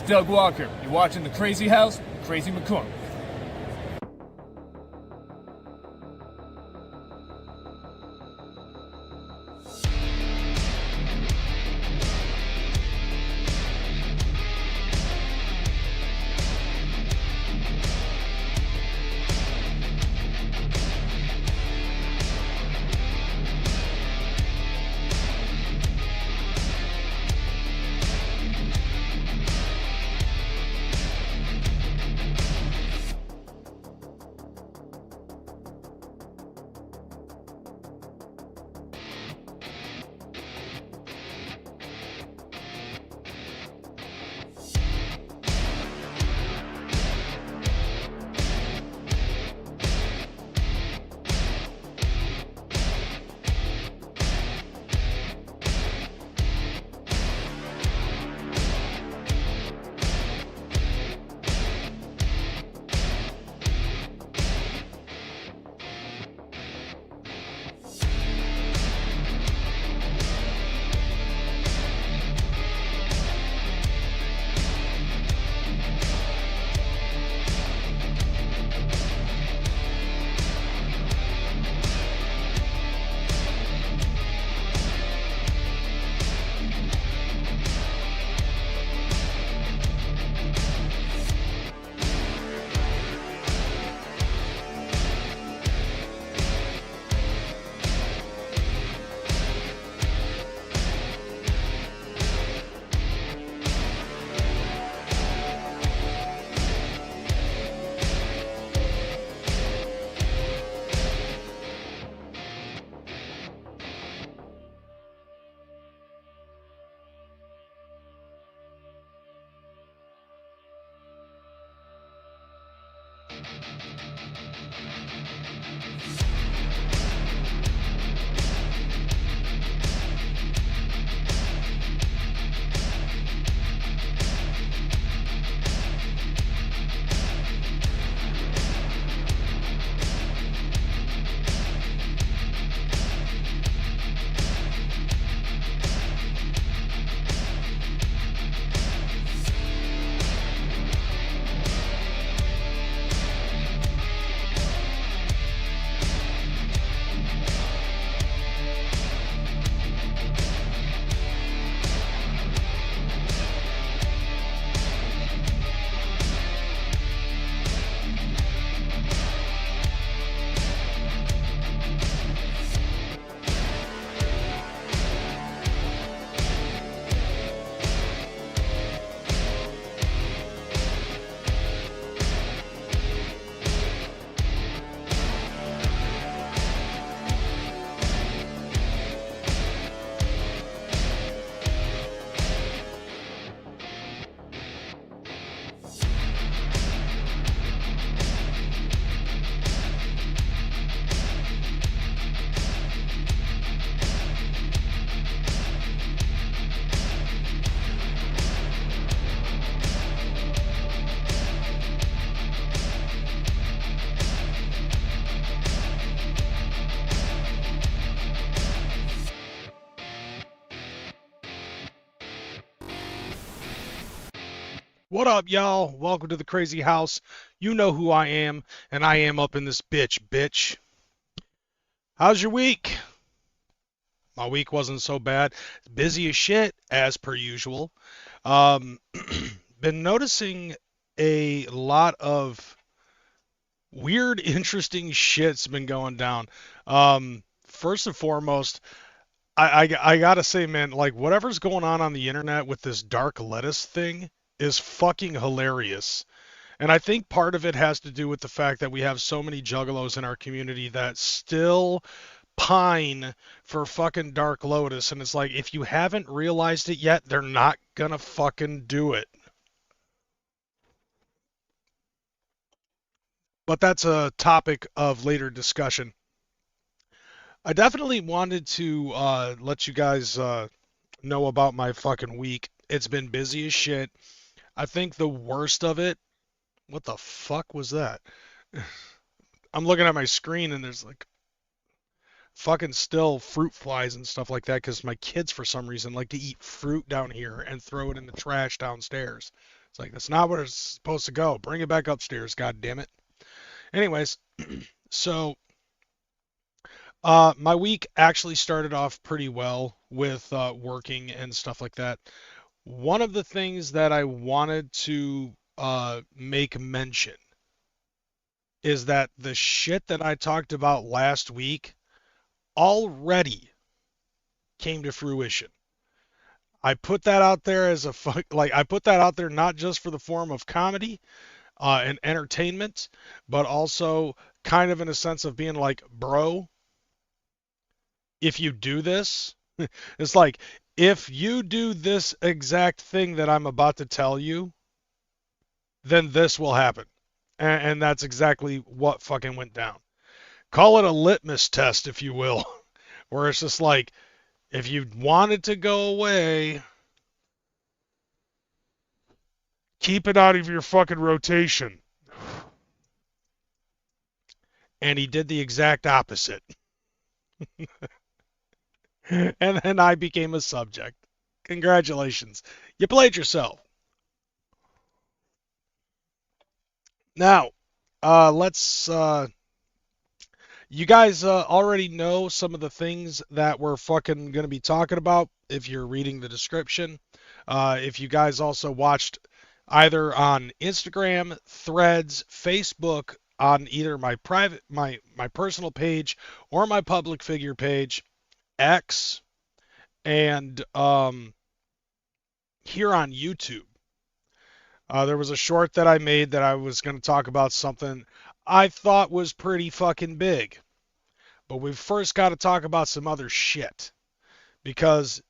Doug Walker. You're watching The Crazy House, Crazy McKormik. What up, y'all? Welcome to the Crazy House. You know who I am, and I am up in this bitch. How's your week? My week wasn't so bad. Busy as shit, as per usual. Been noticing a lot of weird, interesting shit's been going down. First and foremost, I gotta say, man, like whatever's going on the internet with this dark lettuce thing is fucking hilarious. And I think part of it has to do with the fact that we have so many juggalos in our community that still pine for fucking Dark Lotus. And it's like, if you haven't realized it yet, they're not gonna fucking do it. But that's a topic of later discussion. I definitely wanted to let you guys know about my fucking week. It's been busy as shit. I think the worst of it, what the fuck was that? I'm looking at my screen and there's like fucking still fruit flies and stuff like that because my kids for some reason like to eat fruit down here and throw it in the trash downstairs. It's like, that's not where it's supposed to go. Bring it back upstairs, god damn it. Anyways, so my week actually started off pretty well with working and stuff like that. One of the things that I wanted to make mention is that the shit that I talked about last week already came to fruition. I put that out there as a I put that out there not just for the form of comedy and entertainment, but also kind of in a sense of being like, bro, if you do this, it's like, if you do this exact thing that I'm about to tell you, then this will happen. And that's exactly what fucking went down. Call it a litmus test, if you will, where it's just like, if you want it to go away, keep it out of your fucking rotation. And he did the exact opposite. And then I became a subject. Congratulations. You played yourself. Now, let's... you guys already know some of the things that we're fucking going to be talking about if you're reading the description. If you guys also watched either on Instagram, Threads, Facebook, on either my private, my personal page or my public figure page, X, and here on YouTube. There was a short that I made that I was going to talk about something I thought was pretty fucking big. But we first got to talk about some other shit. Because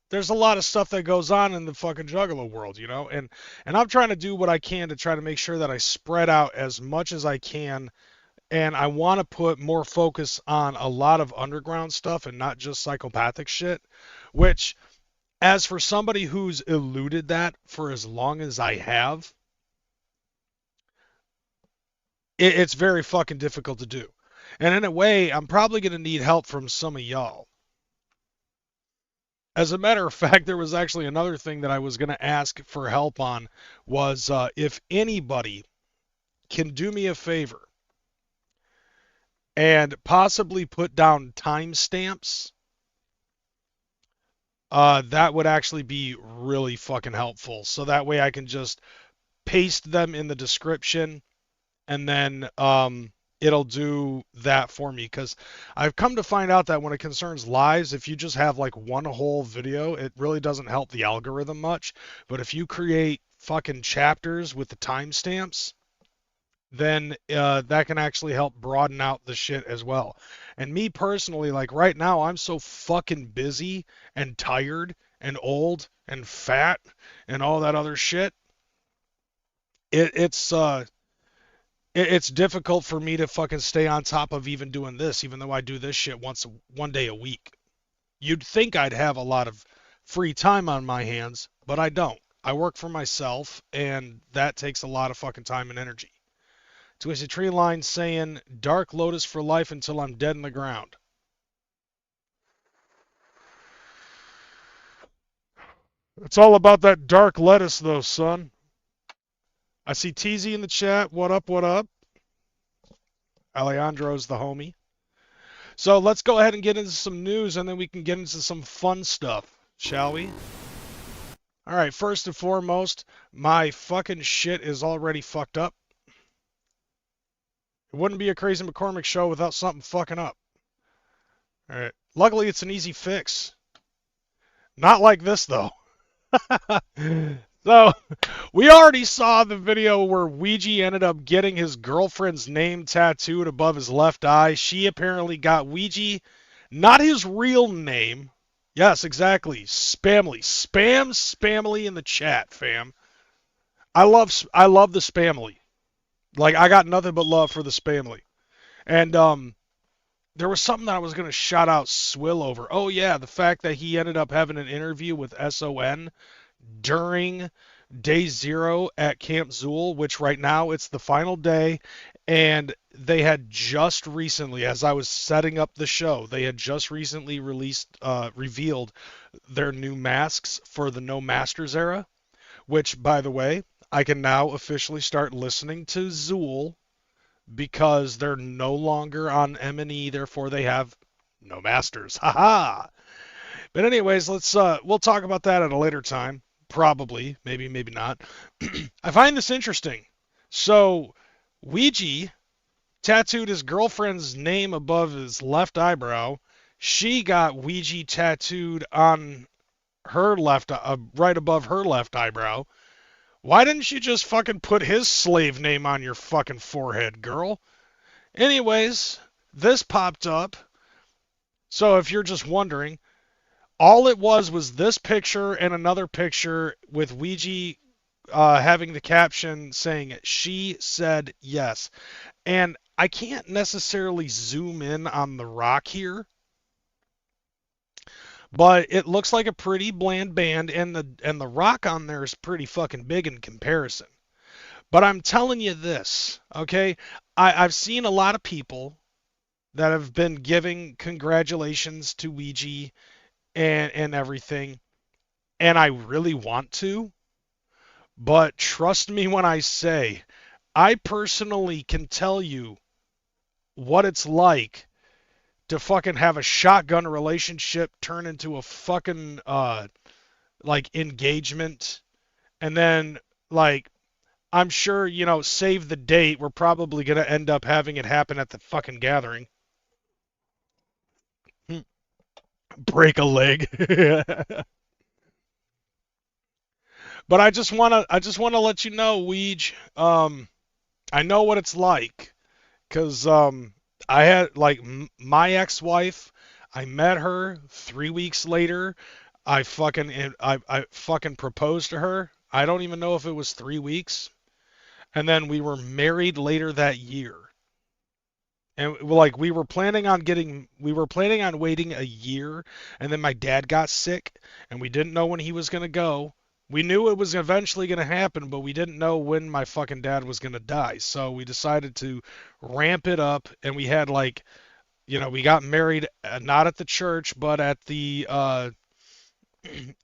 there's a lot of stuff that goes on in the fucking Juggalo world, you know? And I'm trying to do what I can to try to make sure that I spread out as much as I can. And I want to put more focus on a lot of underground stuff and not just psychopathic shit. Which, as for somebody who's eluded that for as long as I have, it's very fucking difficult to do. And in a way, I'm probably going to need help from some of y'all. As a matter of fact, there was actually another thing that I was going to ask for help on was if anybody can do me a favor and possibly put down timestamps, that would actually be really fucking helpful. So that way I can just paste them in the description and then it'll do that for me, because I've come to find out that when it concerns lives, if you just have like one whole video, it really doesn't help the algorithm much. But if you create fucking chapters with the timestamps, then that can actually help broaden out the shit as well. And me personally, like right now, I'm so fucking busy and tired and old and fat and all that other shit. It's difficult for me to fucking stay on top of even doing this, even though I do this shit one day a week. You'd think I'd have a lot of free time on my hands, but I don't. I work for myself, and that takes a lot of fucking time and energy. Twiztid Tree Line saying, Dark Lotus for life until I'm dead in the ground. It's all about that dark lettuce, though, son. I see TZ in the chat. What up, what up? Alejandro's the homie. So let's go ahead and get into some news, and then we can get into some fun stuff, shall we? All right, first and foremost, my fucking shit is already fucked up. It wouldn't be a Crazy McKormik show without something fucking up. All right. Luckily, it's an easy fix. Not like this, though. So, we already saw the video where Ouija ended up getting his girlfriend's name tattooed above his left eye. She apparently got Ouija, not his real name. Yes, exactly. Spamly. Spamly in the chat, fam. I love the Spamly. Like, I got nothing but love for the Spamly. And, there was something that I was going to shout out Swill over. Oh, yeah, the fact that he ended up having an interview with SON during day 0 at Camp Zool, which right now it's the final day, and they had just recently, as I was setting up the show, they had just recently revealed their new masks for the No Masters era, which, by the way, I can now officially start listening to Zool because they're no longer on M&E, therefore they have no masters. Haha. But anyways, we'll talk about that at a later time. Probably, maybe not. I find this interesting. So, Ouija tattooed his girlfriend's name above his left eyebrow. She got Ouija tattooed on her left, right above her left eyebrow. Why didn't you just fucking put his slave name on your fucking forehead, girl? Anyways, this popped up. So if you're just wondering, all it was this picture and another picture with Ouija having the caption saying, "She said yes." And I can't necessarily zoom in on the rock here, but it looks like a pretty bland band, and the rock on there is pretty fucking big in comparison. But I'm telling you this, okay? I've seen a lot of people that have been giving congratulations to Ouija and everything, and I really want to, but trust me when I say, I personally can tell you what it's like to fucking have a shotgun relationship turn into a fucking like engagement, and then like I'm sure, you know, save the date, we're probably gonna end up having it happen at the fucking gathering. Break a leg. But I just wanna let you know, Weege, I know what it's like, 'cause I had like my ex-wife, I met her 3 weeks later. I fucking proposed to her. I don't even know if it was 3 weeks. And then we were married later that year. And like we were planning on waiting a year, and then my dad got sick and we didn't know when he was going to go. We knew it was eventually going to happen, but we didn't know when my fucking dad was going to die. So we decided to ramp it up, and we had like, you know, we got married not at the church, but at the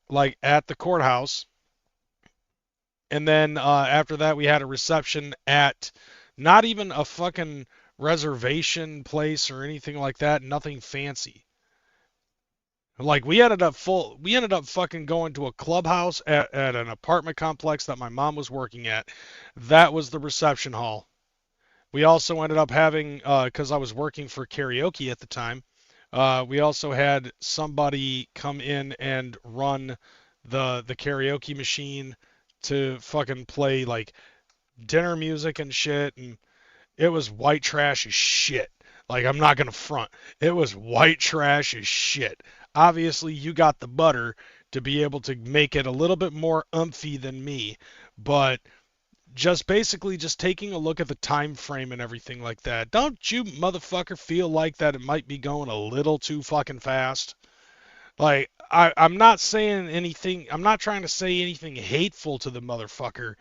like at the courthouse. And then after that we had a reception at not even a fucking reservation place or anything like that, nothing fancy. Like we ended up fucking going to a clubhouse at an apartment complex that my mom was working at. That was the reception hall. We also ended up having, because I was working for karaoke at the time, we also had somebody come in and run the karaoke machine to fucking play like dinner music and shit, and it was white trash as shit. Like, I'm not gonna front. It was white trash as shit. Obviously, you got the butter to be able to make it a little bit more umphy than me, but just basically just taking a look at the time frame and everything like that. Don't you motherfucker feel like that it might be going a little too fucking fast? Like, I'm not saying anything, I'm not trying to say anything hateful to the motherfucker,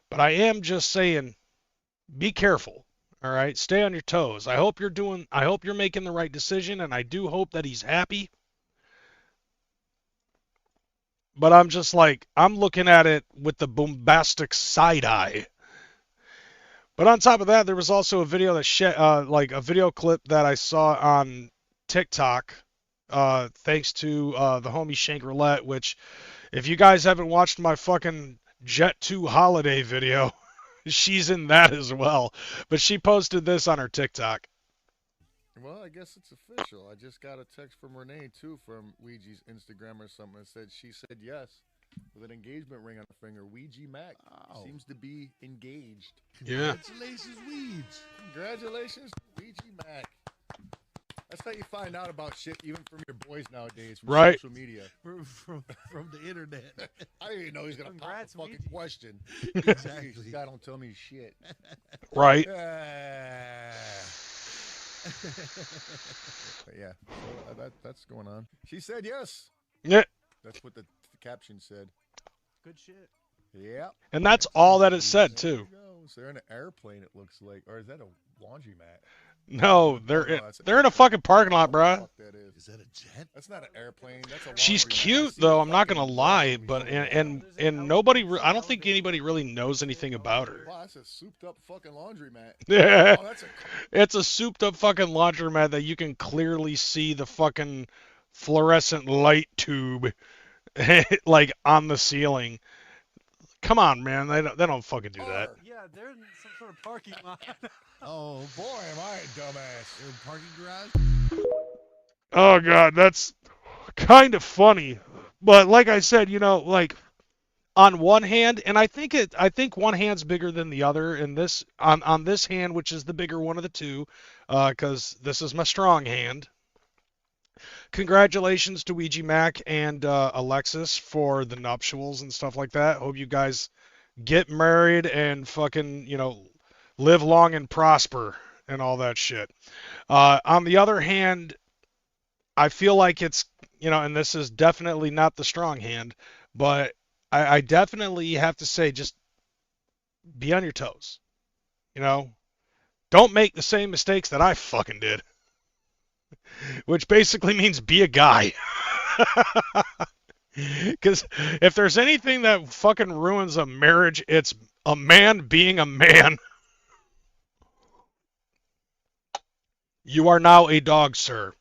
but I am just saying, be careful. All right, stay on your toes. I hope you're making the right decision, and I do hope that he's happy. But I'm just like, I'm looking at it with the bombastic side eye. But on top of that, there was also a video like a video clip that I saw on TikTok, thanks to the homie Shank Roulette, which, if you guys haven't watched my fucking Jet 2 holiday video, she's in that as well. But she posted this on her TikTok. Well, I guess it's official. I just got a text from Renee, too, from Ouija's Instagram or something that said she said yes with an engagement ring on her finger. Ouija Macc seems to be engaged. Yeah. Congratulations, Ouija. Congratulations, Ouija Macc. That's how you find out about shit, even from your boys nowadays, from right. social media. From the internet. I didn't even know he was going to pop a fucking Ouija. question. Exactly. This guy don't tell me shit. Right. Yeah, so that's going on. She said yes. Yeah. That's what the caption said. Good shit. Yeah. And that's all that it said, too. So they're in an airplane, it looks like. Or is that a laundromat? No, they're in a fucking parking lot, bruh. That is. Is that a jet? That's not an airplane. That's a She's laundry mat. I cute see though. the I'm not gonna fucking lie, box but when we go and there. and nobody. I don't think anybody really knows anything about her. Wow, that's a souped up fucking laundry mat. Yeah, Oh, that's a it's a souped up fucking laundromat that you can clearly see the fucking fluorescent light tube like on the ceiling. Come on, man. They don't fucking do that. car. Yeah, they're in some sort of parking lot. Oh boy, am I a dumbass. They're in parking garage. Oh god, that's kind of funny. But like I said, like on one hand, and I think one hand's bigger than the other, and this on this hand, which is the bigger one of the two, because this is my strong hand. Congratulations to Ouija Macc and Alexis for the nuptials and stuff like that. Hope you guys get married and fucking, live long and prosper and all that shit. On the other hand, I feel like it's, and this is definitely not the strong hand, but I definitely have to say, just be on your toes. Don't make the same mistakes that I fucking did. Which basically means be a guy. Because if there's anything that fucking ruins a marriage, it's a man being a man. You are now a dog, sir.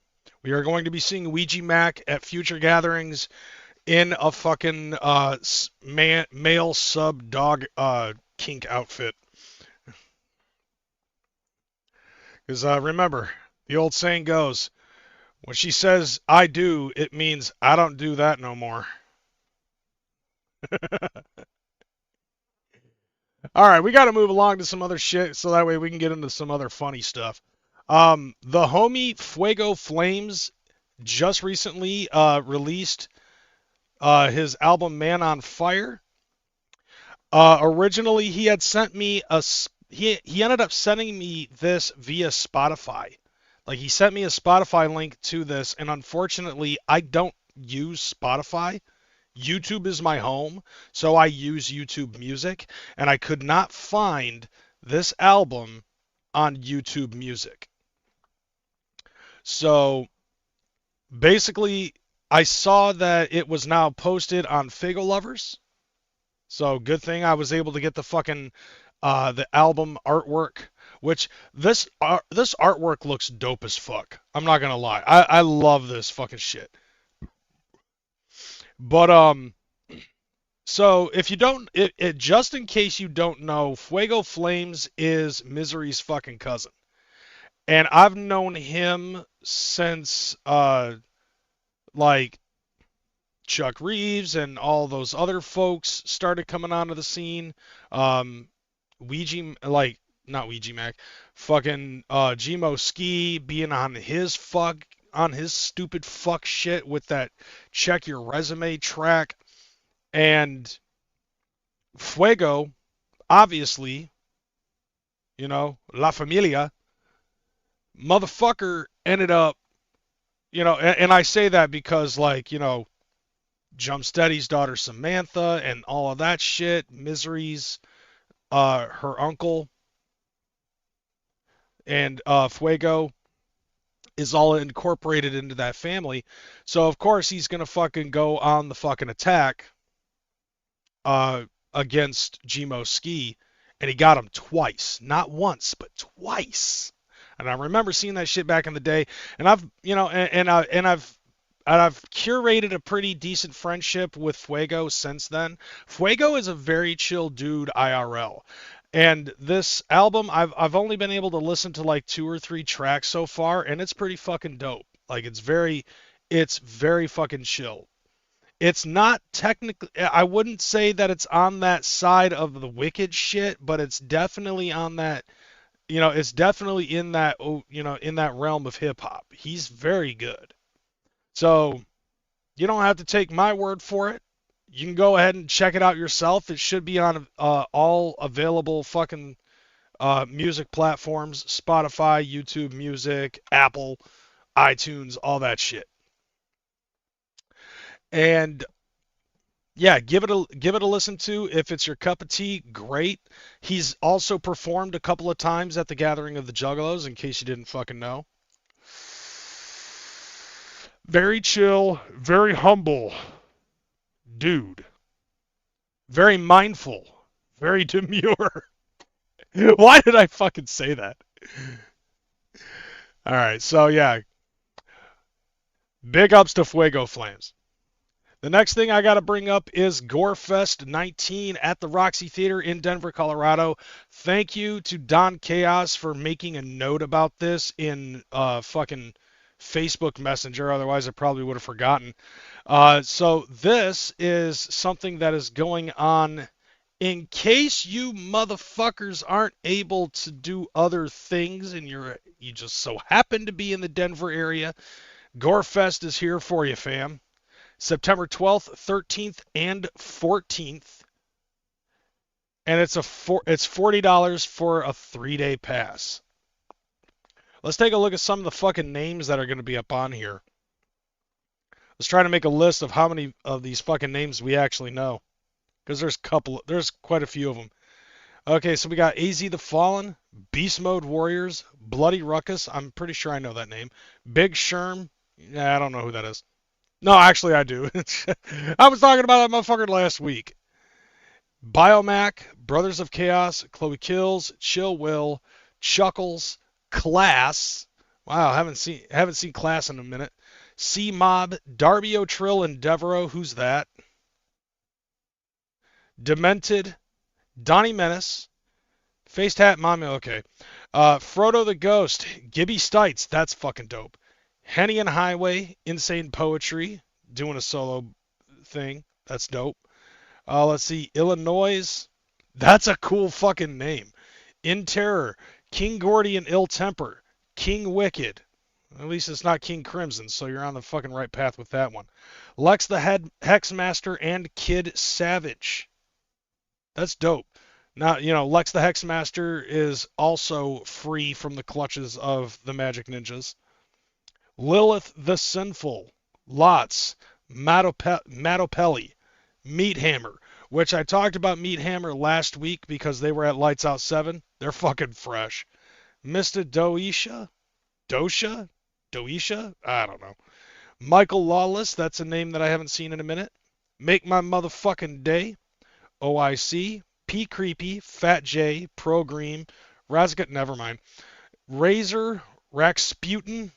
We are going to be seeing Ouija Macc at future gatherings in a fucking male sub dog kink outfit. Because remember, the old saying goes, when she says, I do, it means I don't do that no more. All right, we got to move along to some other shit so that way we can get into some other funny stuff. The homie Fuego Flamez just recently released his album Man on Fire. Originally, he had sent me he ended up sending me this via Spotify. Like, he sent me a Spotify link to this, and unfortunately, I don't use Spotify. YouTube is my home, so I use YouTube Music, and I could not find this album on YouTube Music. So, basically, I saw that it was now posted on Fago Lovers. So, good thing I was able to get the fucking the album artwork, which this artwork looks dope as fuck. I'm not gonna lie. I love this fucking shit. But so if you don't, just in case you don't know, Fuego Flamez is Misery's fucking cousin, and I've known him since like Chuck Reeves and all those other folks started coming onto the scene. Not Ouija Macc, fucking Gmo Ski being on his stupid fuck shit with that check your resume track, and Fuego, obviously, La Familia, motherfucker ended up, and I say that because, like, Jump Steady's daughter Samantha and all of that shit, Misery's her uncle, and Fuego is all incorporated into that family. So of course he's gonna fucking go on the fucking attack against Gmo Ski, and he got him twice, not once but twice. And I remember seeing that shit back in the day, and I've curated a pretty decent friendship with Fuego since then. Fuego is a very chill dude IRL. And this album, I've only been able to listen to like 2 or 3 tracks so far, and it's pretty fucking dope. Like, it's very fucking chill. It's not technically, I wouldn't say that it's on that side of the wicked shit, but it's definitely on that, it's definitely in that, in that realm of hip hop. He's very good. So, you don't have to take my word for it. You can go ahead and check it out yourself. It should be on all available fucking music platforms: Spotify, YouTube Music, Apple, iTunes, all that shit. And yeah, give it a listen to. If it's your cup of tea, great. He's also performed a couple of times at the Gathering of the Juggalos, in case you didn't fucking know. Very chill, very humble dude. Very mindful, very demure. Why did I fucking say that? All right, so yeah, big ups to Fuego Flamez. The next thing I got to bring up is Gorefest 19 at the Roxy Theater in Denver, Colorado. Thank you to Don Chaos for making a note about this in fucking Facebook Messenger. Otherwise, I probably would have forgotten. So this is something that is going on in case you motherfuckers aren't able to do other things and you just so happen to be in the Denver area. Gorefest is here for you, fam. September 12th, 13th, and 14th. And it's $40 for a 3-day pass. Let's take a look at some of the fucking names that are going to be up on here. Let's try to make a list of how many of these fucking names we actually know. Because there's quite a few of them. Okay, so we got AZ the Fallen, Beast Mode Warriors, Bloody Ruckus. I'm pretty sure I know that name. Big Sherm. Yeah, I don't know who that is. No, actually I do. I was talking about that motherfucker last week. Biomac, Brothers of Chaos, Chloe Kills, Chill Will, Chuckles, Class. Wow, haven't seen Class in a minute. C Mob, Darby O'Trill and Devereaux. Who's that? Demented, Donnie Menace, Faced Hat Mommy. Okay. Frodo the Ghost, Gibby Stites. That's fucking dope. Henny and Highway, Insane Poetry, doing a solo thing. That's dope. Let's see. Illinois. That's a cool fucking name. In Terror, King Gordy and Ill Temper, King Wicked. At least it's not King Crimson, so you're on the fucking right path with that one. Lex the Hexmaster and Kid Savage. That's dope. Now, Lex the Hexmaster is also free from the clutches of the Magic Ninjas. Lilith the Sinful, Lots, Matopelli, Meat Hammer, which I talked about Meat Hammer last week because they were at Lights Out 7. They're fucking fresh. Mr. Doisha? I don't know. Michael Lawless, that's a name that I haven't seen in a minute. Make My Motherfucking Day, OIC, P Creepy, Fat J, Pro Green, Razgat, nevermind. Razor, Raxputin,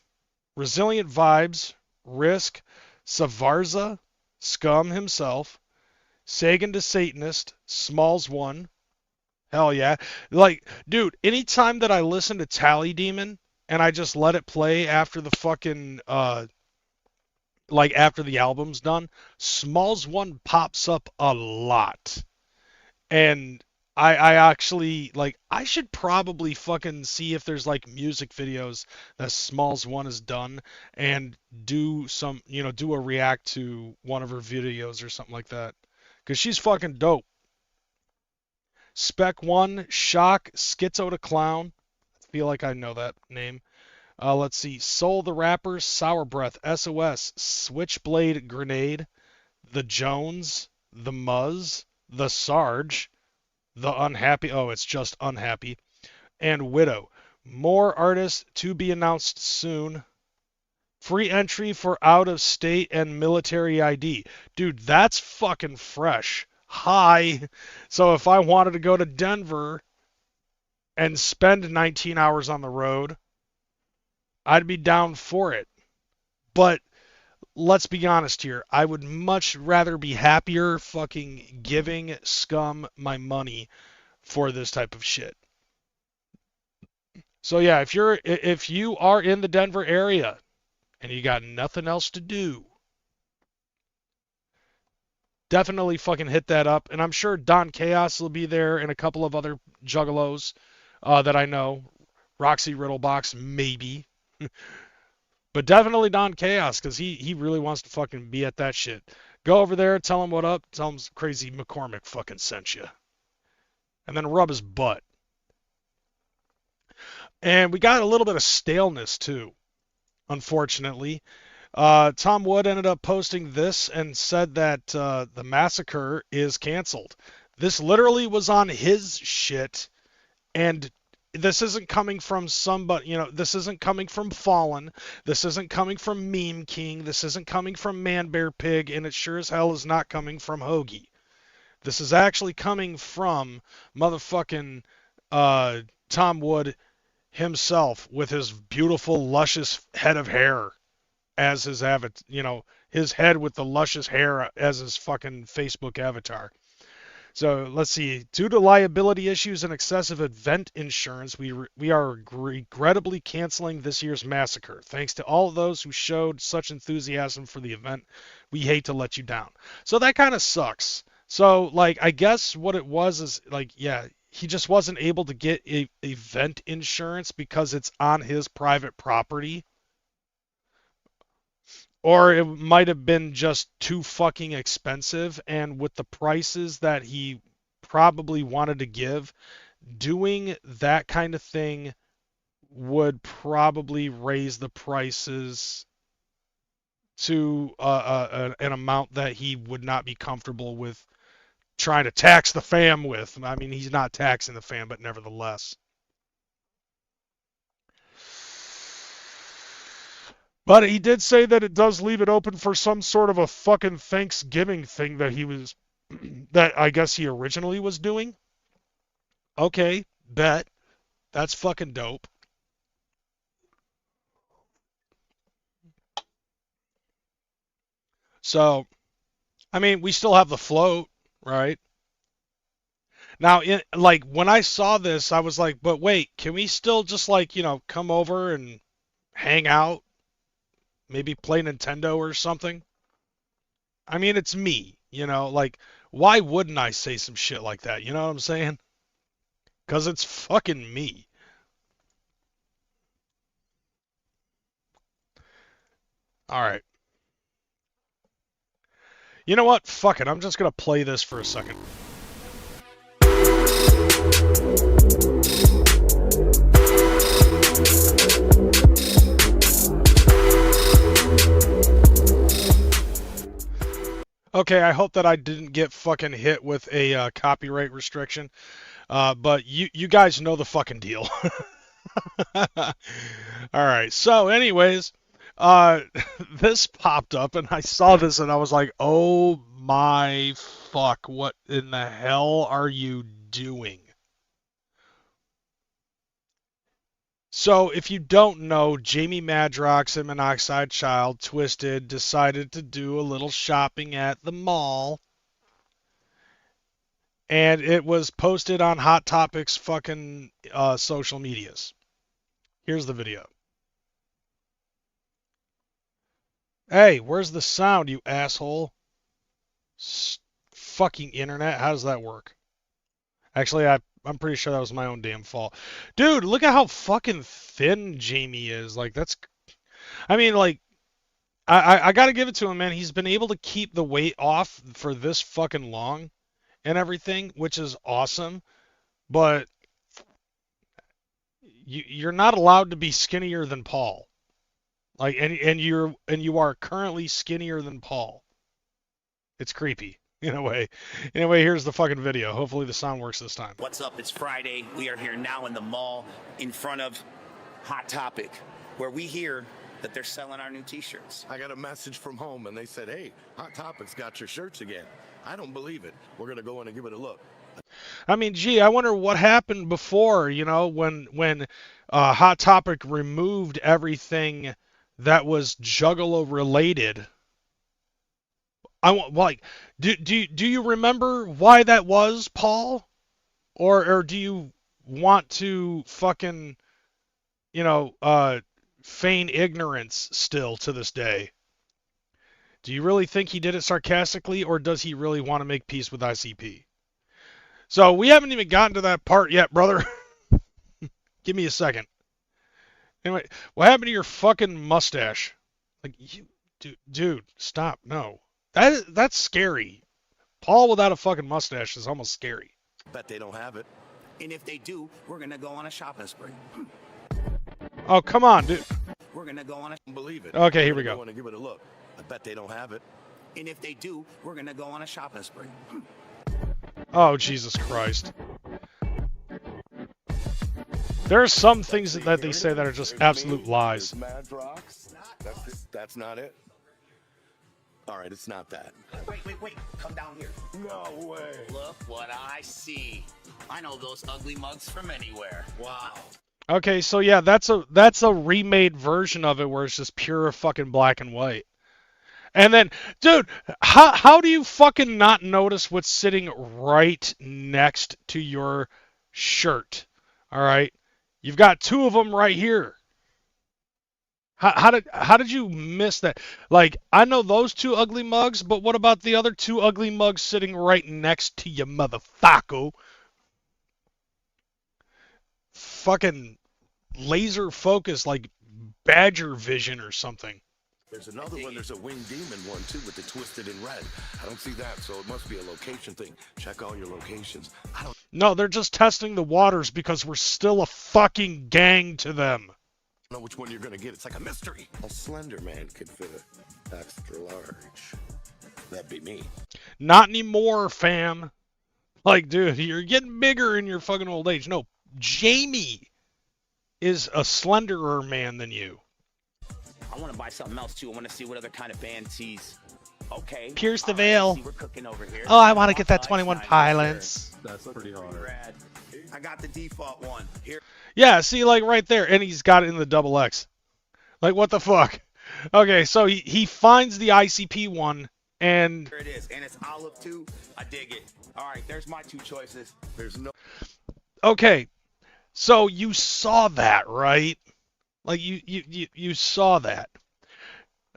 Resilient Vibes, Risk, Savarza, Scum himself, Sagan the Satanist, Smalls One. Hell yeah. Like, dude, anytime that I listen to Tally Demon and I just let it play after the fucking, after the album's done, Smalls One pops up a lot. And I actually, I should probably fucking see if there's, music videos that Smalls One has done and do some, do a react to one of her videos or something like that. Because she's fucking dope. Spec One, Shock, Schizo the Clown. I feel like I know that name. Let's see. Soul the Rapper, Sour Breath, SOS, Switchblade Grenade, The Jones, The Muzz, The Sarge, The Unhappy. Oh, it's just Unhappy. And Widow. More artists to be announced soon. Free entry for out of state and military ID. Dude, that's fucking fresh. Hi. So if I wanted to go to Denver and spend 19 hours on the road, I'd be down for it. But let's be honest here. I would much rather be happier fucking giving Scum my money for this type of shit. So yeah, if you are in the Denver area and you got nothing else to do, definitely fucking hit that up. And I'm sure Don Chaos will be there and a couple of other Juggalos that I know. Roxy Riddlebox, maybe. But definitely Don Chaos, because he really wants to fucking be at that shit. Go over there, tell him what up, tell him crazy McKormik fucking sent you. And then rub his butt. And we got a little bit of staleness too, unfortunately. Tom Wood ended up posting this and said that the massacre is canceled. This literally was on his shit, and this isn't coming from somebody, this isn't coming from Fallen, this isn't coming from Meme King, this isn't coming from Man Bear Pig, and it sure as hell is not coming from Hoagie. This is actually coming from motherfucking Tom Wood himself with his beautiful, luscious head of hair as his avatar, his head with the luscious hair as his fucking Facebook avatar. So let's see. Due to liability issues and excessive event insurance, we are regrettably canceling this year's massacre. Thanks to all of those who showed such enthusiasm for the event, we hate to let you down. So that kind of sucks. So, like, I guess what it was is, like, yeah, he just wasn't able to get event insurance because it's on his private property. Or it might have been just too fucking expensive, and with the prices that he probably wanted to give, doing that kind of thing would probably raise the prices to an amount that he would not be comfortable with trying to tax the fam with. I mean, he's not taxing the fam, but nevertheless. But he did say that it does leave it open for some sort of a fucking Thanksgiving thing that that I guess he originally was doing. Okay, bet. That's fucking dope. So, I mean, we still have the float, right? Now, when I saw this, I was like, but wait, can we still just come over and hang out? Maybe play Nintendo or something? I mean, it's me, why wouldn't I say some shit like that? You know what I'm saying? Because it's fucking me. All right. You know what? Fuck it. I'm just going to play this for a second. Okay, I hope that I didn't get fucking hit with a copyright restriction, but you guys know the fucking deal. Alright, so anyways, this popped up and I saw this and I was like, oh my fuck, what in the hell are you doing? So, if you don't know, Jamie Madrox and Monoxide Child, Twiztid, decided to do a little shopping at the mall. And it was posted on Hot Topic's fucking social medias. Here's the video. Hey, where's the sound, you asshole? Fucking internet, how does that work? Actually, I'm pretty sure that was my own damn fault. Dude, look at how fucking thin Jamie is. Like, that's... I mean, like... I gotta give it to him, man. He's been able to keep the weight off for this fucking long and everything, which is awesome. But... You're not allowed to be skinnier than Paul. Like, and you are currently skinnier than Paul. It's creepy. In a way. Anyway, here's the fucking video. Hopefully the sound works this time. What's up? It's Friday. We are here now in the mall in front of Hot Topic, where we hear that they're selling our new t-shirts. I got a message from home and they said, hey, Hot Topic's got your shirts again. I don't believe it. We're going to go in and give it a look. I mean, gee, I wonder what happened before, when Hot Topic removed everything that was Juggalo related. I want, like, do you remember why that was, Paul? Or do you want to fucking, feign ignorance still to this day? Do you really think he did it sarcastically, or does he really want to make peace with ICP? So we haven't even gotten to that part yet, brother. Give me a second. Anyway, what happened to your fucking mustache? Like, dude, stop. No. That's scary. Paul without a fucking mustache is almost scary. Bet they don't have it. And if they do, we're going to go on a shopping spree. Oh, come on, dude. We're going to go on a... Believe it. Okay, here we go. Go in and give it a look. I bet they don't have it. And if they do, we're going to go on a shopping spree. Oh, Jesus Christ. There are some things that they say that are just absolute lies. There's Madrox. That's not it. All right, it's not that. Wait. Come down here. No way. Look what I see. I know those ugly mugs from anywhere. Wow. Okay, so yeah, that's a remade version of it where it's just pure fucking black and white. And then, dude, how do you fucking not notice what's sitting right next to your shirt? All right, you've got two of them right here. How did you miss that? Like, I know those two ugly mugs, but what about the other two ugly mugs sitting right next to you, motherfucker? Fucking laser focus like badger vision or something. There's another one. There's a winged demon one too with the twisted in red. I don't see that, so it must be a location thing. Check all your locations. I don't No, they're just testing the waters because we're still a fucking gang to them. know which one you're gonna get. It's like a mystery. A slender man could fit it extra large. That'd be me. Not anymore, fam. Like, dude, you're getting bigger in your fucking old age. No, Jamie is a slenderer man than you. I want to buy something else too. I want to see what other kind of band sees. Okay. Pierce the All right, veil. see, we're cooking over here. Oh, I want to get that Monoxide, 21 nice, Pilots. That's pretty sir. hard. Rad. I got the default one. Here. Yeah, see, like right there, and he's got it in the double X. Like, what the fuck? Okay, so he finds the ICP one, and Here it is, and it's olive too. I dig it. All right, there's my two choices. There's no. okay, so you saw that, right? Like you saw that.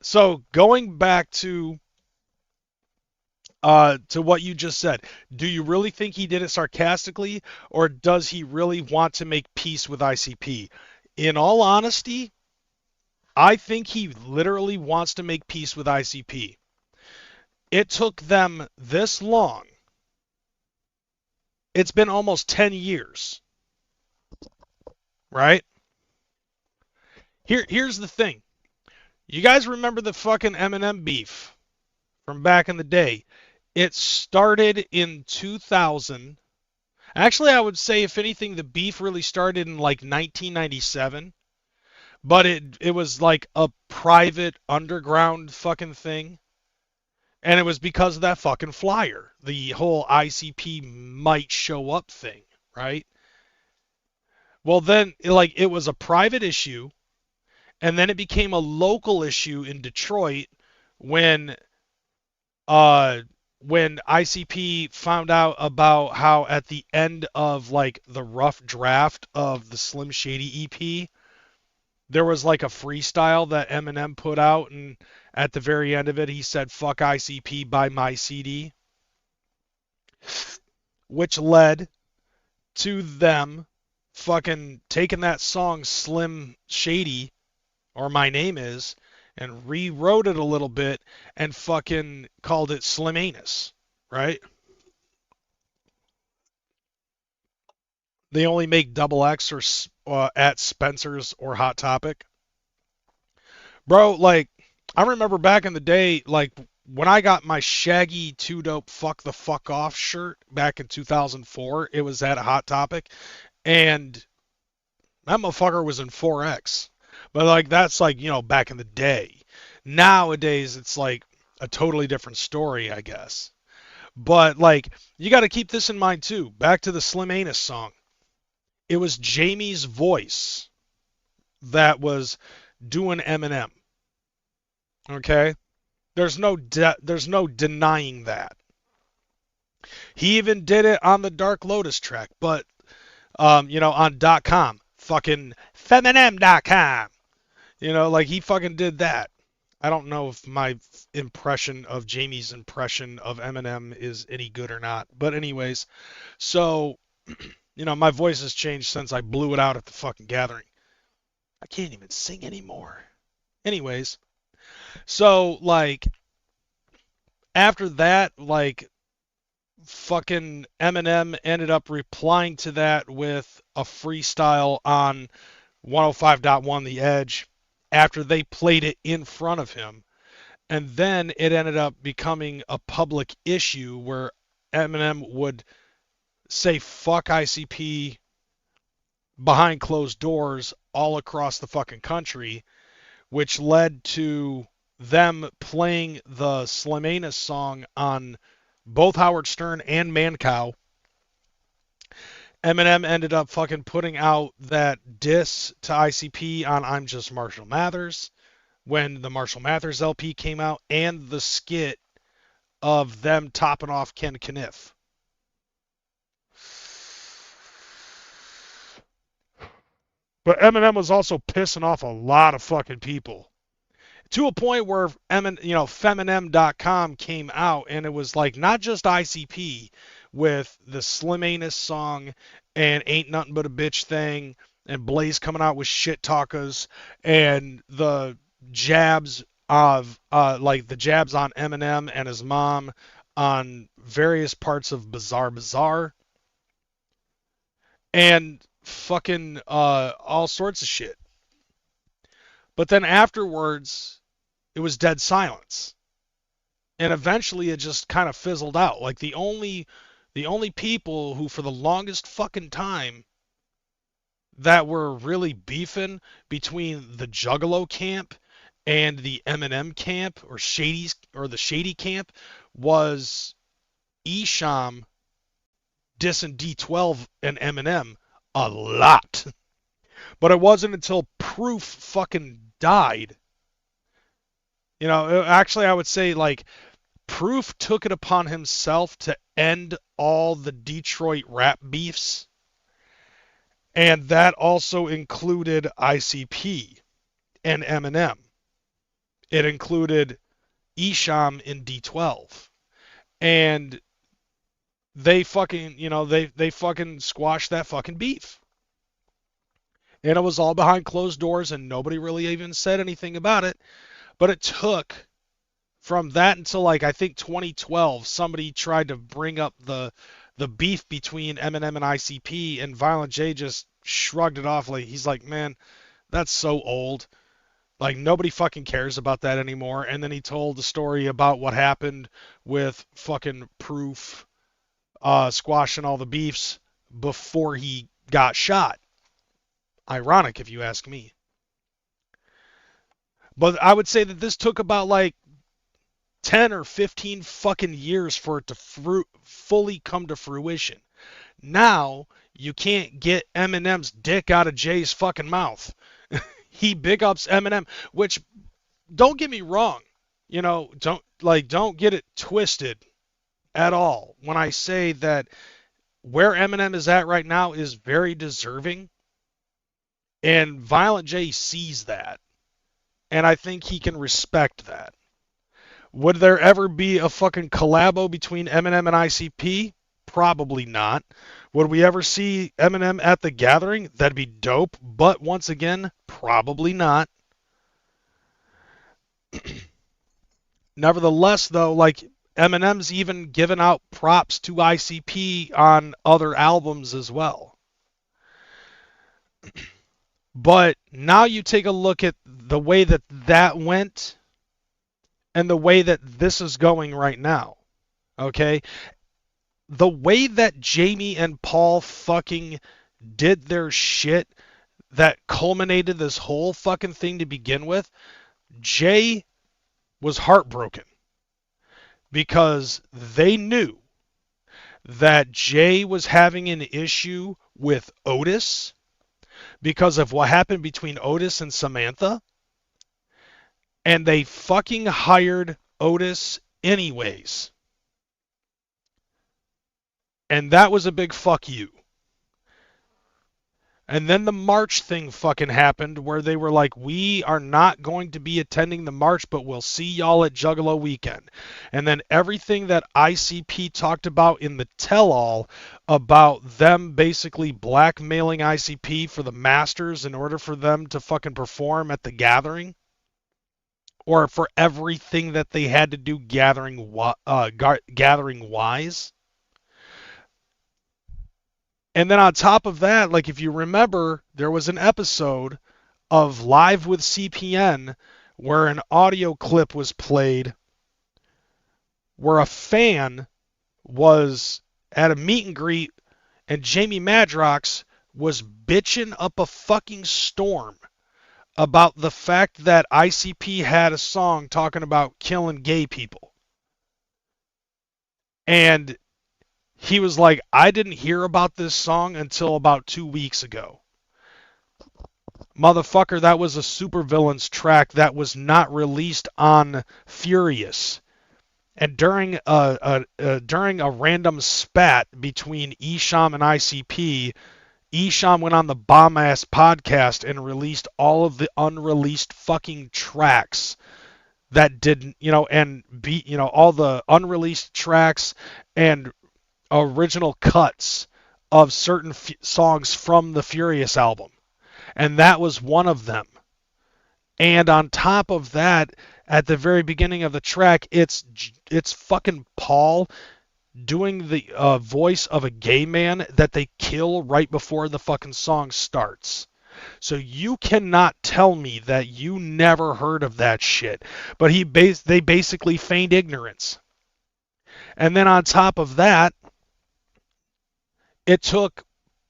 So going back to what you just said, do you really think he did it sarcastically, or does he really want to make peace with ICP? In all honesty, I think he literally wants to make peace with ICP. It took them this long. It's been almost 10 years. Right? Here's the thing. You guys remember the fucking Eminem beef from back in the day? It started in 2000. Actually, I would say, if anything, the beef really started in like 1997. But it was like a private underground fucking thing. And it was because of that fucking flyer. The whole ICP might show up thing, right? Well, then, like, it was a private issue. And then it became a local issue in Detroit when ICP found out about how at the end of like the rough draft of the Slim Shady EP, there was like a freestyle that Eminem put out, and at the very end of it he said "fuck ICP, buy my CD," which led to them fucking taking that song Slim Shady, or My Name Is, and rewrote it a little bit and fucking called it Slim Anus, right? They only make double X or at Spencer's or Hot Topic. Bro, like, I remember back in the day, like, when I got my Shaggy 2 Dope Fuck the Fuck Off shirt back in 2004, it was at a Hot Topic, and that motherfucker was in 4X. But, like, that's, like, you know, back in the day. Nowadays, it's, like, a totally different story, I guess. But, like, you got to keep this in mind, too. Back to the Slim Anus song. It was Jamie's voice that was doing Eminem. Okay? There's no denying that. He even did it on the Dark Lotus track, but, you know, on .com. Fucking Feminem.com. You know, like, he fucking did that. I don't know if my impression of Jamie's impression of Eminem is any good or not. But anyways, so, you know, my voice has changed since I blew it out at the fucking gathering. I can't even sing anymore. Anyways, so, like, after that, like, fucking Eminem ended up replying to that with a freestyle on 105.1 The Edge after they played it in front of him. And then it ended up becoming a public issue where Eminem would say fuck ICP behind closed doors all across the fucking country, which led to them playing the Slimanus song on both Howard Stern and Mancow. Eminem ended up fucking putting out that diss to ICP on I'm Just Marshall Mathers when the Marshall Mathers LP came out, and the skit of them topping off Ken Kniff. But Eminem was also pissing off a lot of fucking people. To a point where Feminem.com came out, and it was like not just ICP with the Slim Anus song and Ain't Nothing But a Bitch thing, and Blaze coming out with Shit Talkers, and the jabs of the jabs on Eminem and his mom on various parts of Bizarre, and fucking all sorts of shit. But then afterwards, it was dead silence. And eventually it just kind of fizzled out. Like the only people who for the longest fucking time that were really beefing between the Juggalo camp and the Eminem camp or the Shady camp was Esham dissing D12 and Eminem a lot. But it wasn't until Proof fucking died. Actually, I would say, like, Proof took it upon himself to end all the Detroit rap beefs. And that also included ICP and Eminem. It included Esham in D12. And they fucking, they fucking squashed that fucking beef. And it was all behind closed doors, and nobody really even said anything about it. But it took from that until, like, I think 2012, somebody tried to bring up the beef between Eminem and ICP, and Violent J just shrugged it off. Like, he's like, man, that's so old. Like, nobody fucking cares about that anymore. And then he told the story about what happened with fucking Proof squashing all the beefs before he got shot. Ironic, if you ask me. But I would say that this took about like 10 or 15 fucking years for it to fully come to fruition. Now, you can't get Eminem's dick out of Jay's fucking mouth. He big ups Eminem, which, don't get me wrong, don't get it twisted at all when I say that where Eminem is at right now is very deserving. And Violent J sees that. And I think he can respect that. Would there ever be a fucking collabo between Eminem and ICP? Probably not. Would we ever see Eminem at the Gathering? That'd be dope. But once again, probably not. Nevertheless, though, like, Eminem's even given out props to ICP on other albums as well. But now you take a look at the way that went and the way that this is going right now. Okay? The way that Jamie and Paul fucking did their shit that culminated this whole fucking thing to begin with, Jay was heartbroken because they knew that Jay was having an issue with Otis because of what happened between Otis and Samantha. And they fucking hired Otis anyways. And that was a big fuck you. And then the March thing fucking happened where they were like, we are not going to be attending the March, but we'll see y'all at Juggalo weekend. And then everything that ICP talked about in the tell-all about them basically blackmailing ICP for the Masters in order for them to fucking perform at the Gathering, or for everything that they had to do gathering-wise. And then on top of that, like, if you remember, there was an episode of Live with CPN where an audio clip was played where a fan was at a meet and greet and Jamie Madrox was bitching up a fucking storm about the fact that ICP had a song talking about killing gay people. And he was like, I didn't hear about this song until about 2 weeks ago. Motherfucker, that was a Supervillains track that was not released on Furious. And during a random spat between Esham and ICP, Esham went on the bomb-ass podcast and released all of the unreleased fucking tracks that didn't, all the unreleased tracks and original cuts of certain songs from the Furious album. And that was one of them. And on top of that, at the very beginning of the track, it's fucking Paul doing the voice of a gay man that they kill right before the fucking song starts. So you cannot tell me that you never heard of that shit. But they basically feigned ignorance. And then on top of that, it took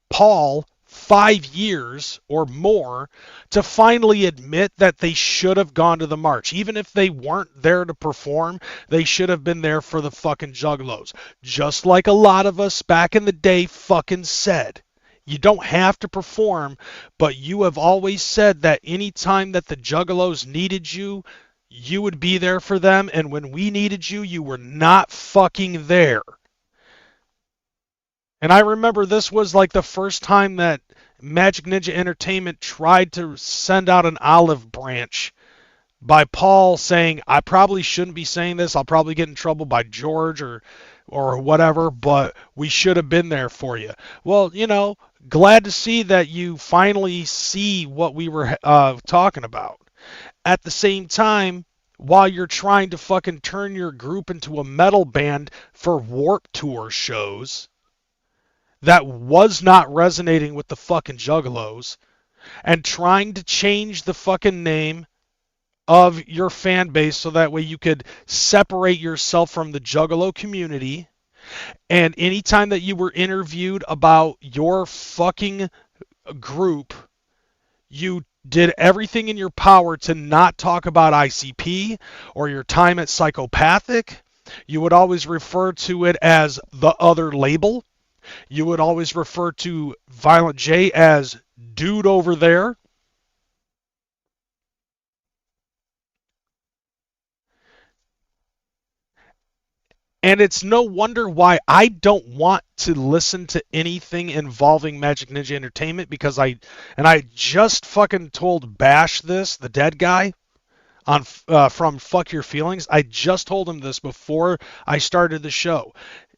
Paul 5 years or more to finally admit that they should have gone to the march. Even if they weren't there to perform, they should have been there for the fucking Juggalos. Just like a lot of us back in the day fucking said. You don't have to perform, but you have always said that any time that the Juggalos needed you, you would be there for them, and when we needed you, you were not fucking there. And I remember this was like the first time that Magic Ninja Entertainment tried to send out an olive branch by Paul saying, I probably shouldn't be saying this, I'll probably get in trouble by George or whatever, but we should have been there for you. Well, glad to see that you finally see what we were talking about. At the same time, while you're trying to fucking turn your group into a metal band for Warped Tour shows, that was not resonating with the fucking Juggalos, and trying to change the fucking name of your fan base so that way you could separate yourself from the Juggalo community. And anytime that you were interviewed about your fucking group, you did everything in your power to not talk about ICP or your time at Psychopathic. You would always refer to it as the other label. You would always refer to Violent J as dude over there. And it's no wonder why I don't want to listen to anything involving Magic Ninja Entertainment, because I just fucking told Bash this, the dead guy, on from Fuck Your Feelings. I just told him this before I started the show.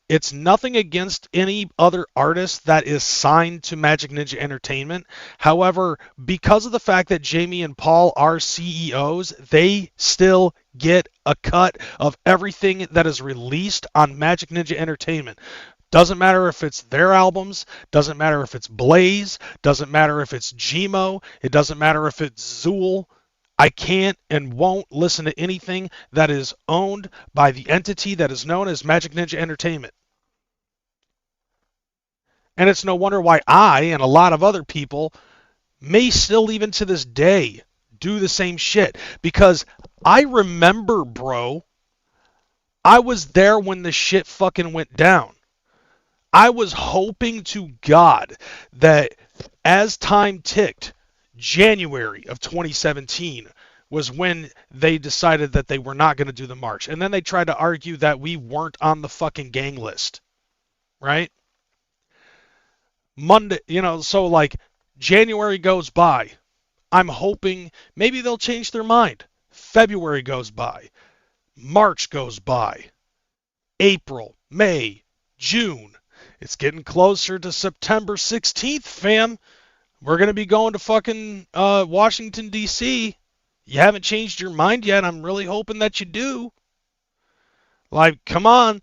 It's nothing against any other artist that is signed to Magic Ninja Entertainment. However, because of the fact that Jamie and Paul are CEOs, they still get a cut of everything that is released on Magic Ninja Entertainment. Doesn't matter if it's their albums, doesn't matter if it's Blaze, doesn't matter if it's Gmo, it doesn't matter if it's Zool. I can't and won't listen to anything that is owned by the entity that is known as Magic Ninja Entertainment. And it's no wonder why I and a lot of other people may still even to this day do the same shit. Because I remember, bro, I was there when the shit fucking went down. I was hoping to God that as time ticked, January of 2017 was when they decided that they were not going to do the march. And then they tried to argue that we weren't on the fucking gang list. Right? Monday, so like January goes by. I'm hoping maybe they'll change their mind. February goes by. March goes by. April, May, June. It's getting closer to September 16th, fam. We're going to be going to fucking Washington, D.C. You haven't changed your mind yet. I'm really hoping that you do. Like, come on.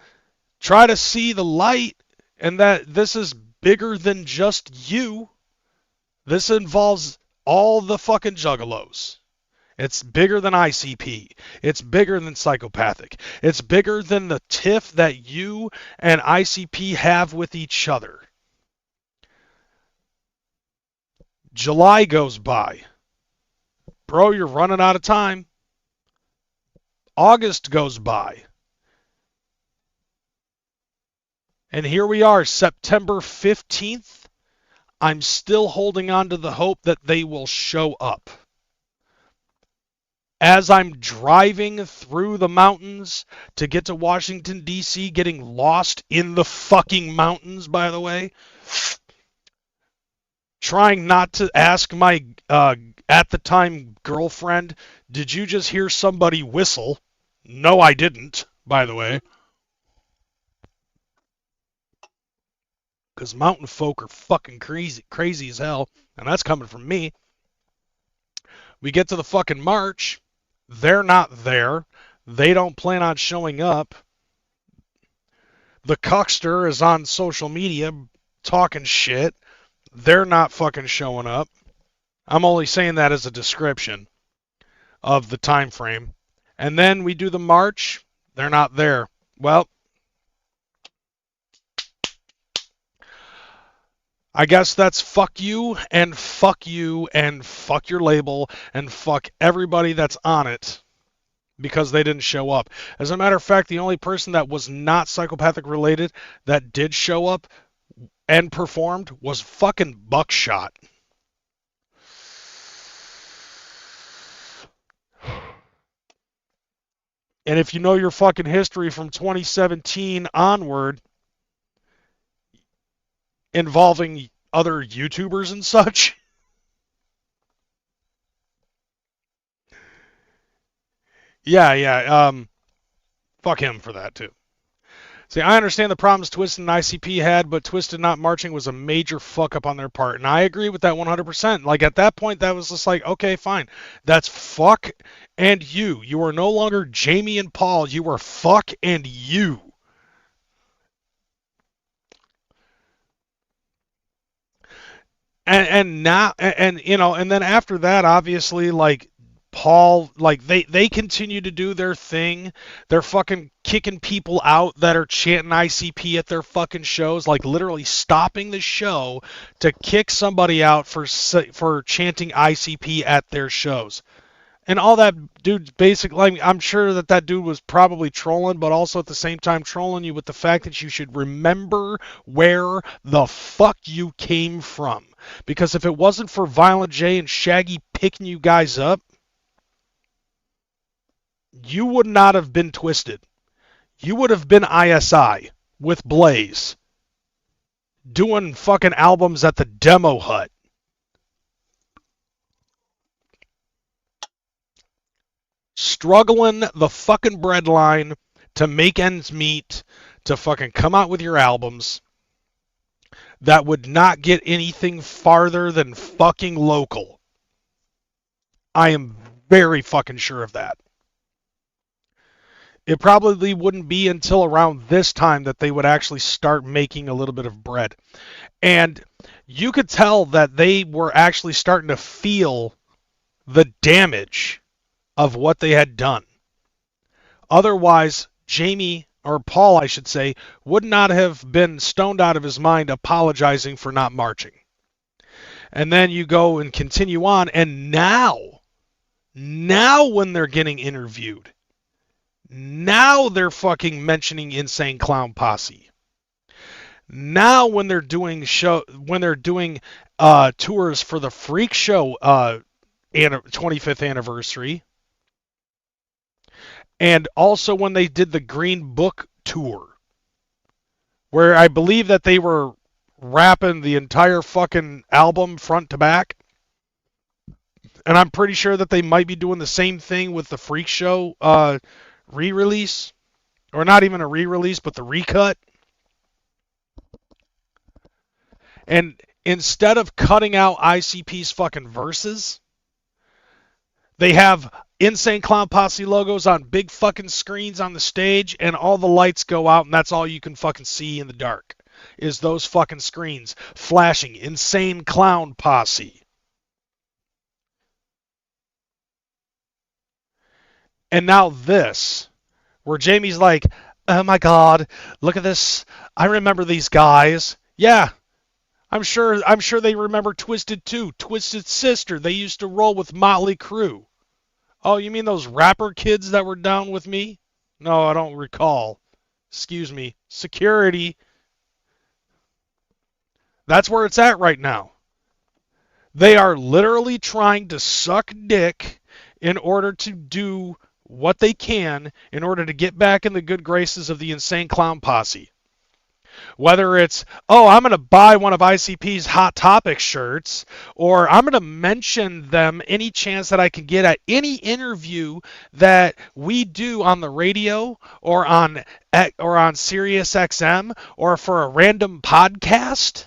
Try to see the light, and that this is bigger than just you. This involves all the fucking Juggalos. It's bigger than ICP. It's bigger than Psychopathic. It's bigger than the tiff that you and ICP have with each other. July goes by. Bro, you're running out of time. August goes by. And here we are, September 15th. I'm still holding on to the hope that they will show up. As I'm driving through the mountains to get to Washington, D.C., getting lost in the fucking mountains, by the way, trying not to ask my, at the time, girlfriend, did you just hear somebody whistle? No, I didn't, by the way. Because mountain folk are fucking crazy as hell, and that's coming from me. We get to the fucking march. They're not there. They don't plan on showing up. The cuckster is on social media talking shit. They're not fucking showing up. I'm only saying that as a description of the time frame. And then we do the march. They're not there. Well, I guess that's fuck you and fuck you and fuck your label and fuck everybody that's on it because they didn't show up. As a matter of fact, the only person that was not Psychopathic related that did show up and performed was fucking Buckshot. And if you know your fucking history from 2017 onward, involving other YouTubers and such. Yeah. Fuck him for that too. See, I understand the problems Twiztid and ICP had, but Twiztid not marching was a major fuck up on their part, and I agree with that 100%. Like at that point, that was just like, okay, fine, that's fuck and you. You are no longer Jamie and Paul. You are fuck and you. And now, and you know, and then after that, obviously, like Paul, like they continue to do their thing. They're fucking kicking people out that are chanting ICP at their fucking shows, like literally stopping the show to kick somebody out for chanting ICP at their shows. And all that dude's basically, I'm sure that dude was probably trolling, but also at the same time trolling you with the fact that you should remember where the fuck you came from. Because if it wasn't for Violent J and Shaggy picking you guys up, you would not have been Twiztid. You would have been ISI with Blaze doing fucking albums at the Demo Hut. Struggling the fucking breadline to make ends meet, to fucking come out with your albums that would not get anything farther than fucking local. I am very fucking sure of that. It probably wouldn't be until around this time that they would actually start making a little bit of bread. And you could tell that they were actually starting to feel the damage of what they had done. Otherwise, Jamie, or Paul, I should say, would not have been stoned out of his mind apologizing for not marching. And then you go and continue on, and now when they're getting interviewed, now they're fucking mentioning Insane Clown Posse. Now when they're doing tours for the Freak Show 25th anniversary, and also when they did the Green Book tour, where I believe that they were rapping the entire fucking album front to back. And I'm pretty sure that they might be doing the same thing with the Freak Show re-release. Or not even a re-release, but the recut. And instead of cutting out ICP's fucking verses, they have Insane Clown Posse logos on big fucking screens on the stage, and all the lights go out, and that's all you can fucking see in the dark, is those fucking screens flashing Insane Clown Posse. And now this, where Jamie's like, oh my god, look at this, I remember these guys. Yeah, I'm sure they remember Twiztid too. Twiztid's sister. They used to roll with Motley Crue. Oh, you mean those rapper kids that were down with me? No, I don't recall. Excuse me. Security. That's where it's at right now. They are literally trying to suck dick in order to do what they can in order to get back in the good graces of the Insane Clown Posse. Whether it's, oh, I'm going to buy one of ICP's Hot Topic shirts, or I'm going to mention them any chance that I can get at any interview that we do on the radio or on Sirius XM or for a random podcast.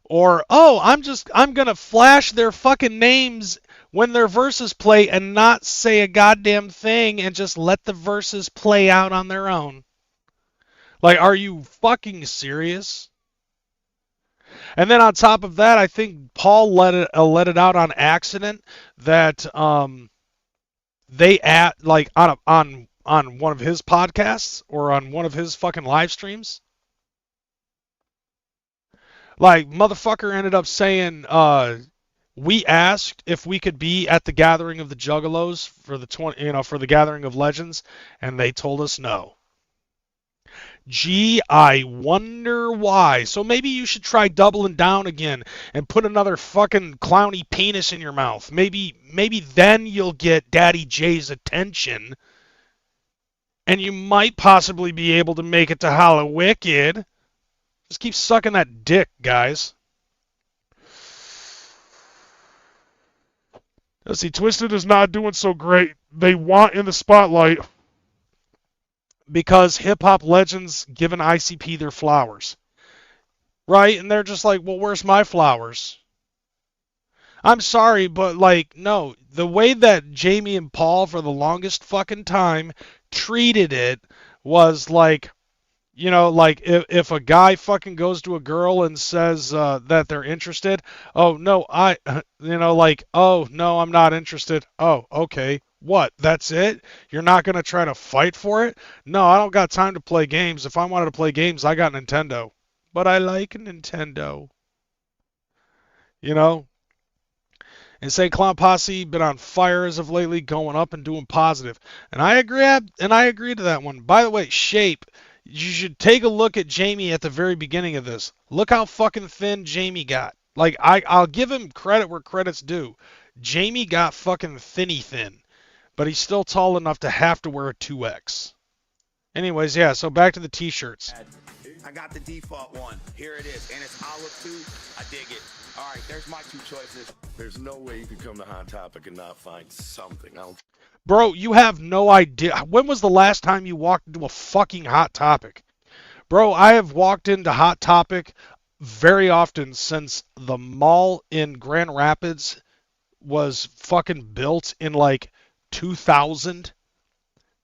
Or, oh, I'm going to flash their fucking names when their verses play and not say a goddamn thing and just let the verses play out on their own. Like, are you fucking serious? And then on top of that, I think Paul let it out on accident that they on one of his podcasts or on one of his fucking live streams. Like, motherfucker ended up saying, we asked if we could be at the gathering of the Juggalos for the gathering of legends, and they told us no. Gee, I wonder why. So maybe you should try doubling down again and put another fucking clowny penis in your mouth. Maybe then you'll get Daddy J's attention, and you might possibly be able to make it to Hallowicked. Just keep sucking that dick, guys. Let's see, Twiztid is not doing so great. They want in the spotlight because hip-hop legends giving ICP their flowers. Right? And they're just like, well, where's my flowers? I'm sorry, but, like, no. The way that Jamie and Paul, for the longest fucking time, treated it was like, you know, like, if a guy fucking goes to a girl and says that they're interested, oh, no, oh, no, I'm not interested. Oh, okay. What? That's it? You're not going to try to fight for it? No, I don't got time to play games. If I wanted to play games, I got Nintendo. But I like Nintendo. You know? Insane Clown Posse been on fire as of lately, going up and doing positive. And I agree to that one. By the way, Shape, you should take a look at Jamie at the very beginning of this. Look how fucking thin Jamie got. Like, I'll give him credit where credit's due. Jamie got fucking thin. But he's still tall enough to have to wear a 2X. Anyways, yeah, so back to the t-shirts. I got the default one. Here it is. And it's olive too. I dig it. All right, there's my two choices. There's no way you could come to Hot Topic and not find something. Bro, you have no idea. When was the last time you walked into a fucking Hot Topic? Bro, I have walked into Hot Topic very often since the mall in Grand Rapids was fucking built in like 2000.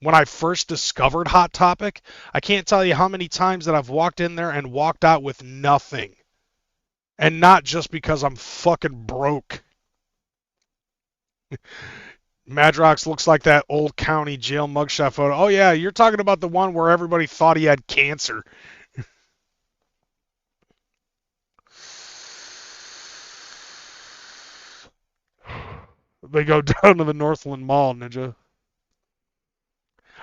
When I first discovered Hot Topic, I can't tell you how many times that I've walked in there and walked out with nothing. And not just because I'm fucking broke. Madrox looks like that old county jail mugshot photo. Oh yeah, you're talking about the one where everybody thought he had cancer. They go down to the Northland Mall, Ninja.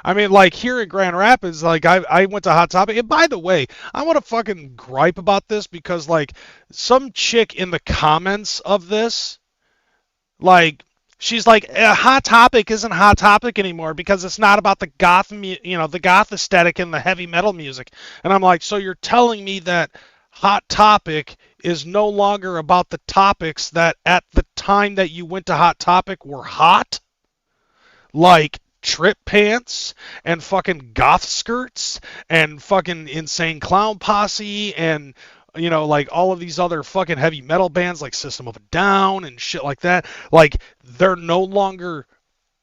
I mean, like, here in Grand Rapids, like, I went to Hot Topic. And by the way, I want to fucking gripe about this because, like, some chick in the comments of this, like, she's like, Hot Topic isn't Hot Topic anymore because it's not about the goth, the goth aesthetic and the heavy metal music. And I'm like, so you're telling me that Hot Topic is no longer about the topics that at the time that you went to Hot Topic were hot? Like trip pants and fucking goth skirts and fucking Insane Clown Posse and, you know, like all of these other fucking heavy metal bands like System of a Down and shit like that. Like, they're no longer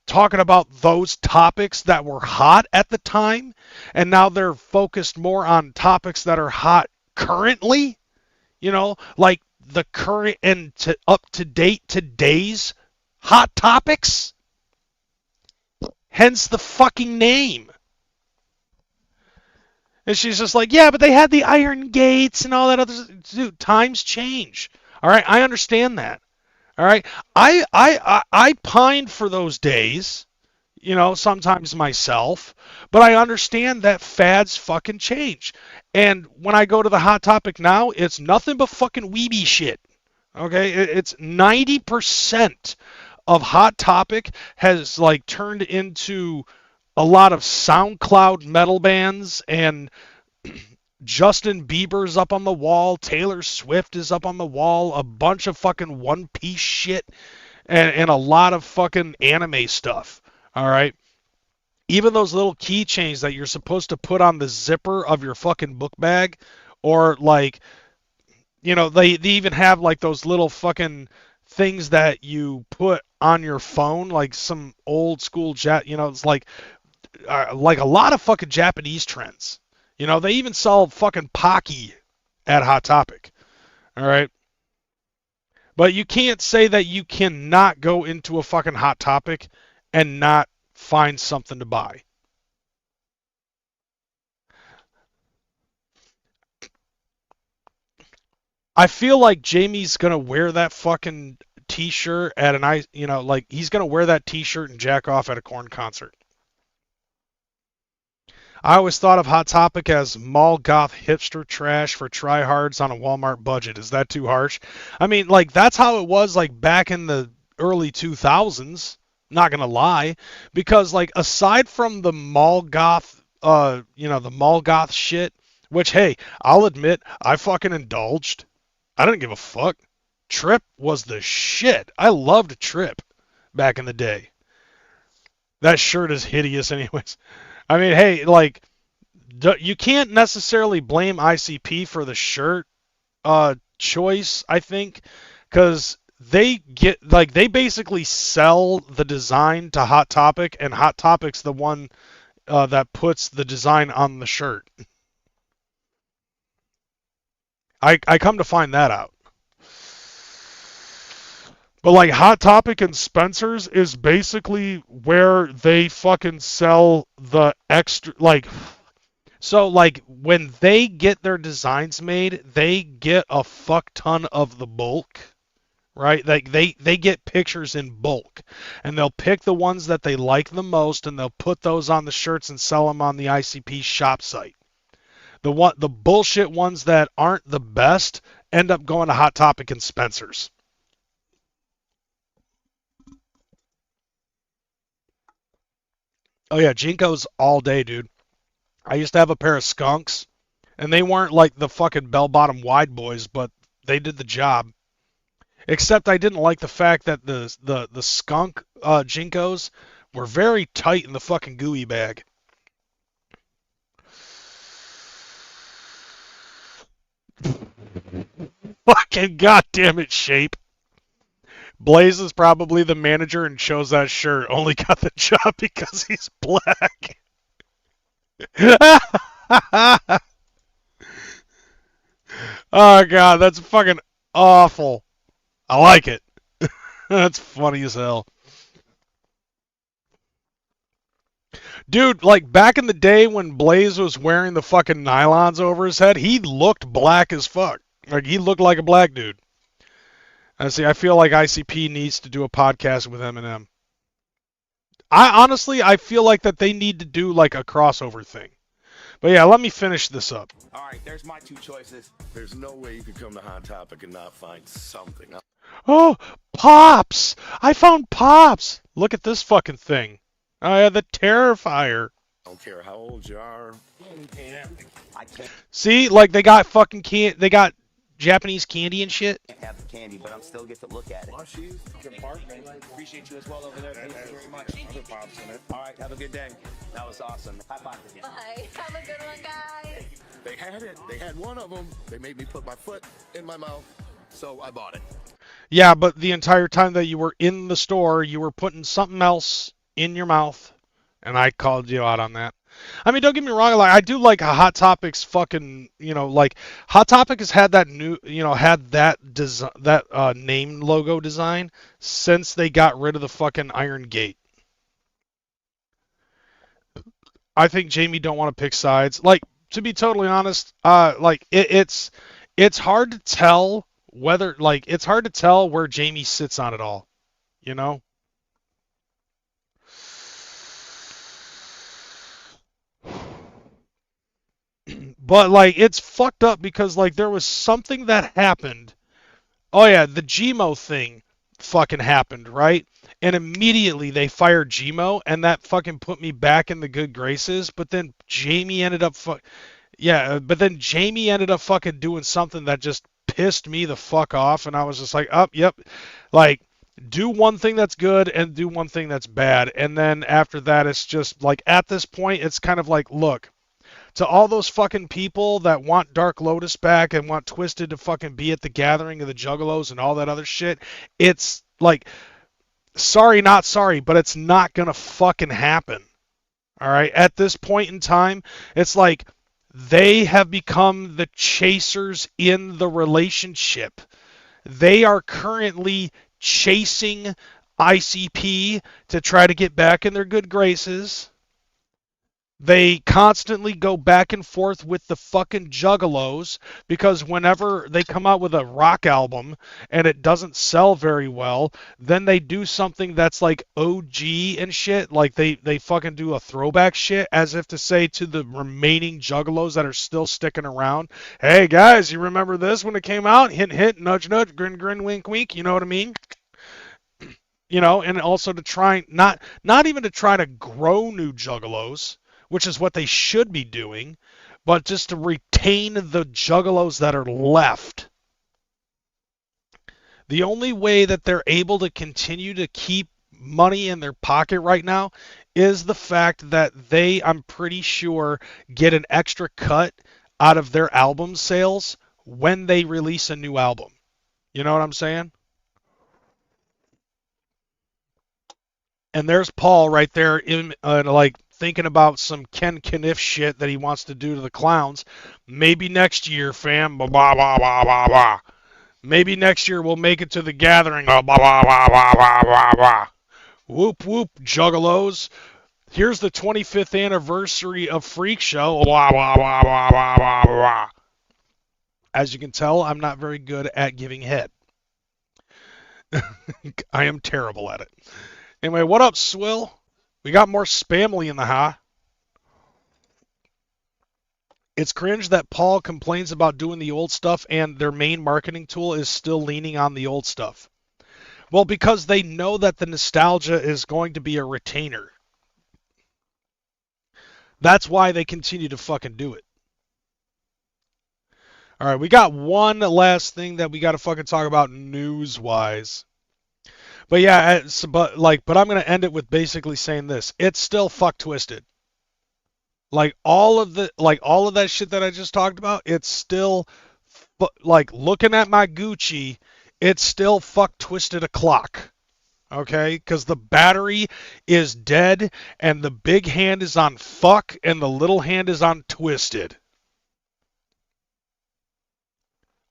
talking about those topics that were hot at the time, and now they're focused more on topics that are hot currently, you know, like the current and up to date today's hot topics. Hence the fucking name. And she's just like, yeah, but they had the iron gates and all that other. Dude, times change. All right, I understand that. All right, I pined for those days, sometimes myself, but I understand that fads fucking change. And when I go to the Hot Topic now, it's nothing but fucking weeby shit. Okay, it's 90% of Hot Topic has like turned into a lot of SoundCloud metal bands, and Justin Bieber's up on the wall, Taylor Swift is up on the wall, a bunch of fucking One Piece shit, and a lot of fucking anime stuff. All right, even those little keychains that you're supposed to put on the zipper of your fucking book bag, or like, they even have like those little fucking things that you put on your phone, like some old school it's like a lot of fucking Japanese trends. They even sell fucking Pocky at Hot Topic. All right. But you can't say that you cannot go into a fucking Hot Topic and not find something to buy. I feel like Jamie's going to wear that fucking t-shirt at he's going to wear that t-shirt and jack off at a Korn concert. I always thought of Hot Topic as mall goth hipster trash for tryhards on a Walmart budget. Is that too harsh? I mean, like, that's how it was, like, back in the early 2000s. Not gonna lie. Because, like, aside from the mall goth, the mall goth shit, which, hey, I'll admit, I fucking indulged. I didn't give a fuck. Trip was the shit. I loved Trip back in the day. That shirt is hideous anyways. I mean, hey, like, you can't necessarily blame ICP for the shirt choice, I think, because they basically sell the design to Hot Topic, and Hot Topic's the one that puts the design on the shirt. I come to find that out. But, like, Hot Topic and Spencer's is basically where they fucking sell the extra, like, so, like, when they get their designs made, they get a fuck ton of the bulk, right? Like, they get pictures in bulk, and they'll pick the ones that they like the most, and they'll put those on the shirts and sell them on the ICP shop site. The bullshit ones that aren't the best end up going to Hot Topic and Spencer's. Oh yeah, Jinkos all day, dude. I used to have a pair of skunks, and they weren't like the fucking bell-bottom wide boys, but they did the job. Except I didn't like the fact that the skunk Jinkos were very tight in the fucking gooey bag. Fucking goddamn it, Shape. Blaze is probably the manager and chose that shirt. Only got the job because he's black. Oh, God, that's fucking awful. I like it. That's funny as hell. Dude, like, back in the day when Blaze was wearing the fucking nylons over his head, he looked black as fuck. Like, he looked like a black dude. See, I feel like ICP needs to do a podcast with Eminem. I feel like that they need to do like a crossover thing. But yeah, let me finish this up. All right, there's my two choices. There's no way you could come to Hot Topic and not find something. Oh, Pops! I found Pops! Look at this fucking thing. Oh yeah, the Terrifier. I don't care how old you are. I can't See, like they got fucking they got Japanese candy and shit. have the candy, but I'm still get to look at it. Appreciate you as well over there. Thank you very much. All right, have a good day. That was awesome. High five to you. Bye. Have a good one, guys. They had it. They had one of them. They made me put my foot in my mouth, so I bought it. Yeah, but the entire time that you were in the store, you were putting something else in your mouth, and I called you out on that. I mean, don't get me wrong, like I do like Hot Topic's fucking, like Hot Topic has had that new, had that name logo design since they got rid of the fucking Iron Gate. I think Jamie don't want to pick sides. Like, to be totally honest, like it's hard to tell whether like it's hard to tell where Jamie sits on it all, you know? But like it's fucked up because like there was something that happened. Oh yeah, the Gmo thing fucking happened, right? And immediately they fired Gmo, and that fucking put me back in the good graces. But then Jamie ended up Jamie ended up fucking doing something that just pissed me the fuck off, and I was just like, oh, yep, like do one thing that's good and do one thing that's bad, and then after that, it's just like at this point, it's kind of like, look, to all those fucking people that want Dark Lotus back and want Twiztid to fucking be at the gathering of the Juggalos and all that other shit, it's like, sorry, not sorry, but it's not gonna fucking happen. All right, at this point in time, it's like they have become the chasers in the relationship. They are currently chasing ICP to try to get back in their good graces. They constantly go back and forth with the fucking Juggalos because whenever they come out with a rock album and it doesn't sell very well, then they do something that's like OG and shit. Like they fucking do a throwback shit as if to say to the remaining Juggalos that are still sticking around, hey guys, you remember this when it came out? Hint, hint, nudge, nudge, grin, grin, wink, wink. You know what I mean? You know, and also to try, not even to try to grow new Juggalos, which is what they should be doing, but just to retain the Juggalos that are left. The only way that they're able to continue to keep money in their pocket right now is the fact that they, I'm pretty sure, get an extra cut out of their album sales when they release a new album. You know what I'm saying? And there's Paul right there in like thinking about some Ken Kniff shit that he wants to do to the clowns. Maybe next year, fam. Blah, blah, blah, blah, blah, blah. Maybe next year we'll make it to the gathering. Blah, blah, blah, blah, blah, blah, blah. Whoop, whoop, Juggalos. Here's the 25th anniversary of Freak Show. Blah, blah, blah, blah, blah, blah, blah. As you can tell, I'm not very good at giving head. I am terrible at it. Anyway, what up, Swill? We got more Spamly in the ha. It's cringe that Paul complains about doing the old stuff and their main marketing tool is still leaning on the old stuff. Well, because they know that the nostalgia is going to be a retainer. That's why they continue to fucking do it. All right, we got one last thing that we got to fucking talk about news-wise. But yeah, but I'm gonna end it with basically saying this: it's still fuck Twiztid. Like all of that shit that I just talked about, it's still like looking at my Gucci, it's still fuck Twiztid o'clock. Okay, because the battery is dead, and the big hand is on fuck, and the little hand is on Twiztid.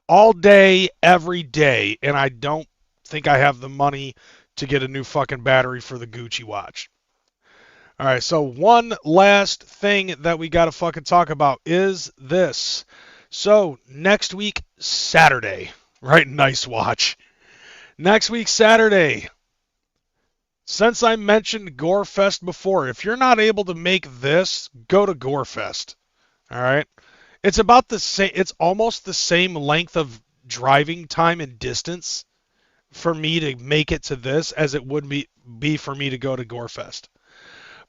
All day, every day, and I don't think I have the money to get a new fucking battery for the Gucci watch. All right, so one last thing that we got to fucking talk about is this. So next week, Saturday, right? Nice watch. Next week, Saturday. Since I mentioned Gorefest before, if you're not able to make this, go to Gorefest. All right. It's about the same. It's almost the same length of driving time and distance for me to make it to this as it would be for me to go to Gorefest.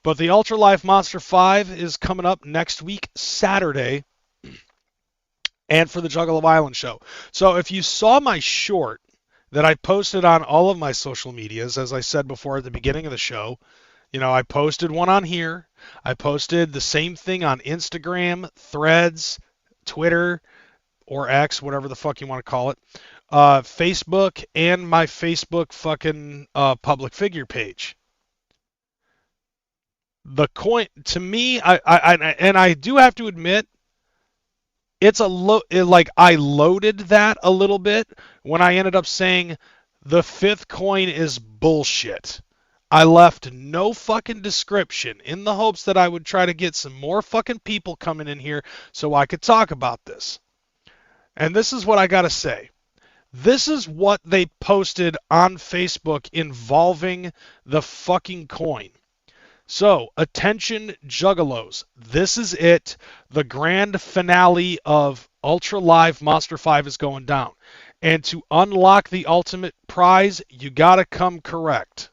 But the Ultra Life Monster 5 is coming up next week, Saturday, and for the Juggalo Island show. So if you saw my short that I posted on all of my social medias, as I said before at the beginning of the show, you know, I posted one on here. I posted the same thing on Instagram, Threads, Twitter, or X, whatever the fuck you want to call it. Facebook and my Facebook fucking public figure page. The coin, to me, I do have to admit, it's I loaded that a little bit when I ended up saying the fifth coin is bullshit. I left no fucking description in the hopes that I would try to get some more fucking people coming in here so I could talk about this. And this is what I gotta say. This is what they posted on Facebook involving the fucking coin. So, attention Juggalos. This is it. The grand finale of Ultra Live Monster 5 is going down. And to unlock the ultimate prize, you gotta come correct.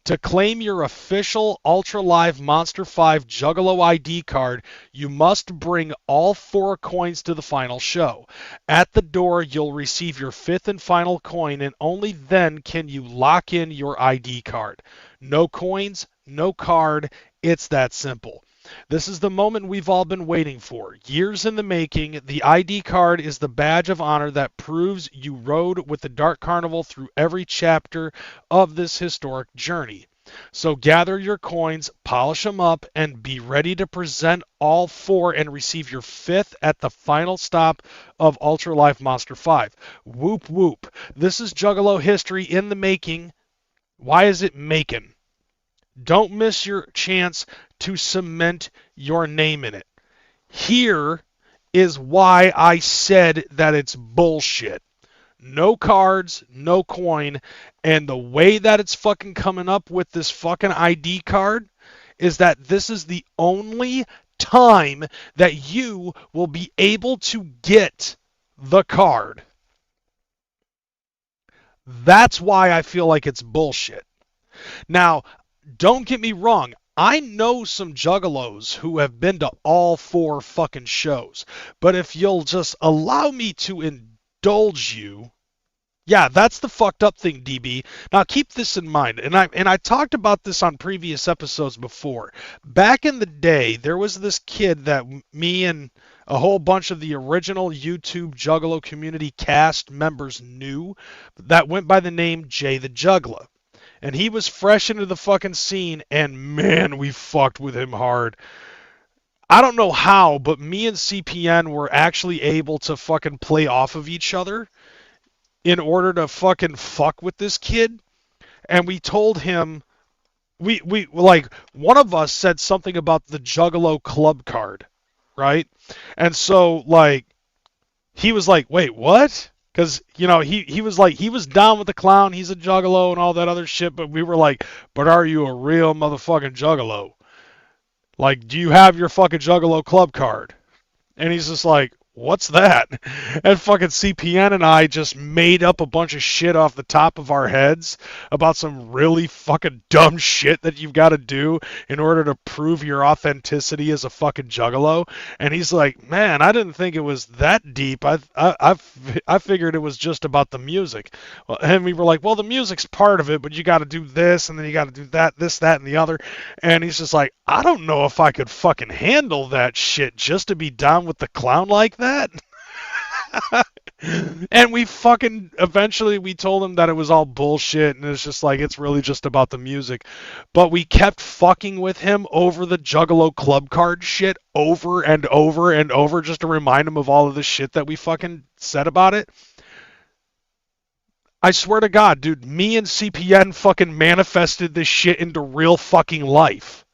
To claim your official Ultra Live Monster 5 Juggalo ID card, you must bring all 4 coins to the final show. At the door, you'll receive your 5th and final coin, and only then can you lock in your ID card. No coins, no card, it's that simple. This is the moment we've all been waiting for. Years in the making, the ID card is the badge of honor that proves you rode with the Dark Carnival through every chapter of this historic journey. So gather your coins, polish them up, and be ready to present all 4 and receive your 5th at the final stop of Ultra Life Monster 5. Whoop whoop. This is Juggalo history in the making. Why is it making? Don't miss your chance to cement your name in it. Here is why I said that it's bullshit. No cards, no coin, and the way that it's fucking coming up with this fucking ID card is that this is the only time that you will be able to get the card. That's why I feel like it's bullshit. Now, don't get me wrong. I know some Juggalos who have been to all 4 fucking shows. But if you'll just allow me to indulge you... Yeah, that's the fucked up thing, DB. Now keep this in mind. And I talked about this on previous episodes before. Back in the day, there was this kid that me and a whole bunch of the original YouTube Juggalo community cast members knew that went by the name Jay the Juggler. And he was fresh into the fucking scene, and man, we fucked with him hard. I don't know how, but me and CPN were actually able to fucking play off of each other in order to fucking fuck with this kid. And we told him, we like, one of us said something about the Juggalo club card, right? And so, like, he was like, wait, what? Because, you know, he was like, he was down with the clown, he's a Juggalo and all that other shit, but we were like, but are you a real motherfucking Juggalo? Like, do you have your fucking Juggalo club card? And he's just like, what's that? And fucking CPN and I just made up a bunch of shit off the top of our heads about some really fucking dumb shit that you've got to do in order to prove your authenticity as a fucking Juggalo. And he's like, man, I didn't think it was that deep. I figured it was just about the music. And we were like, well, the music's part of it, but you got to do this, and then you got to do that, this, that, and the other. And he's just like, I don't know if I could fucking handle that shit just to be down with the clown like that. And we fucking eventually we told him that it was all bullshit, and it's just like, it's really just about the music. But we kept fucking with him over the Juggalo club card shit over and over and over just to remind him of all of the shit that we fucking said about it. I swear to God, dude, me and CPN fucking manifested this shit into real fucking life.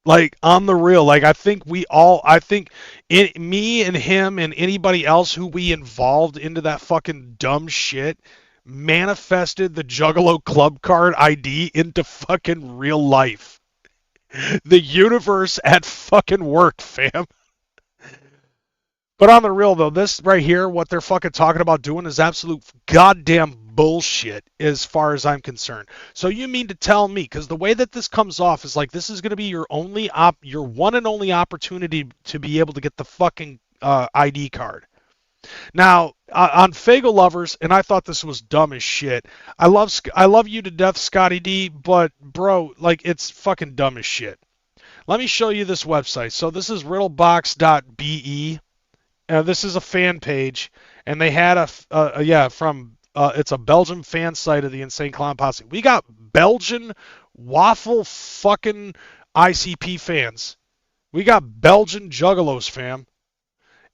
Like, on the real, like, I think me and him and anybody else who we involved into that fucking dumb shit manifested the Juggalo club card ID into fucking real life. The universe at fucking work, fam. But on the real, though, this right here, what they're fucking talking about doing is absolute goddamn bullshit as far as I'm concerned. So you mean to tell me, because the way that this comes off is like this is going to be your one and only opportunity to be able to get the fucking ID card. Now, on Fago Lovers, and I thought this was dumb as shit. I love you to death, Scotty D, but bro, like, it's fucking dumb as shit. Let me show you this website. So this is riddlebox.be. This is a fan page, and they had it's a Belgian fan site of the Insane Clown Posse. We got Belgian waffle fucking ICP fans. We got Belgian Juggalos, fam.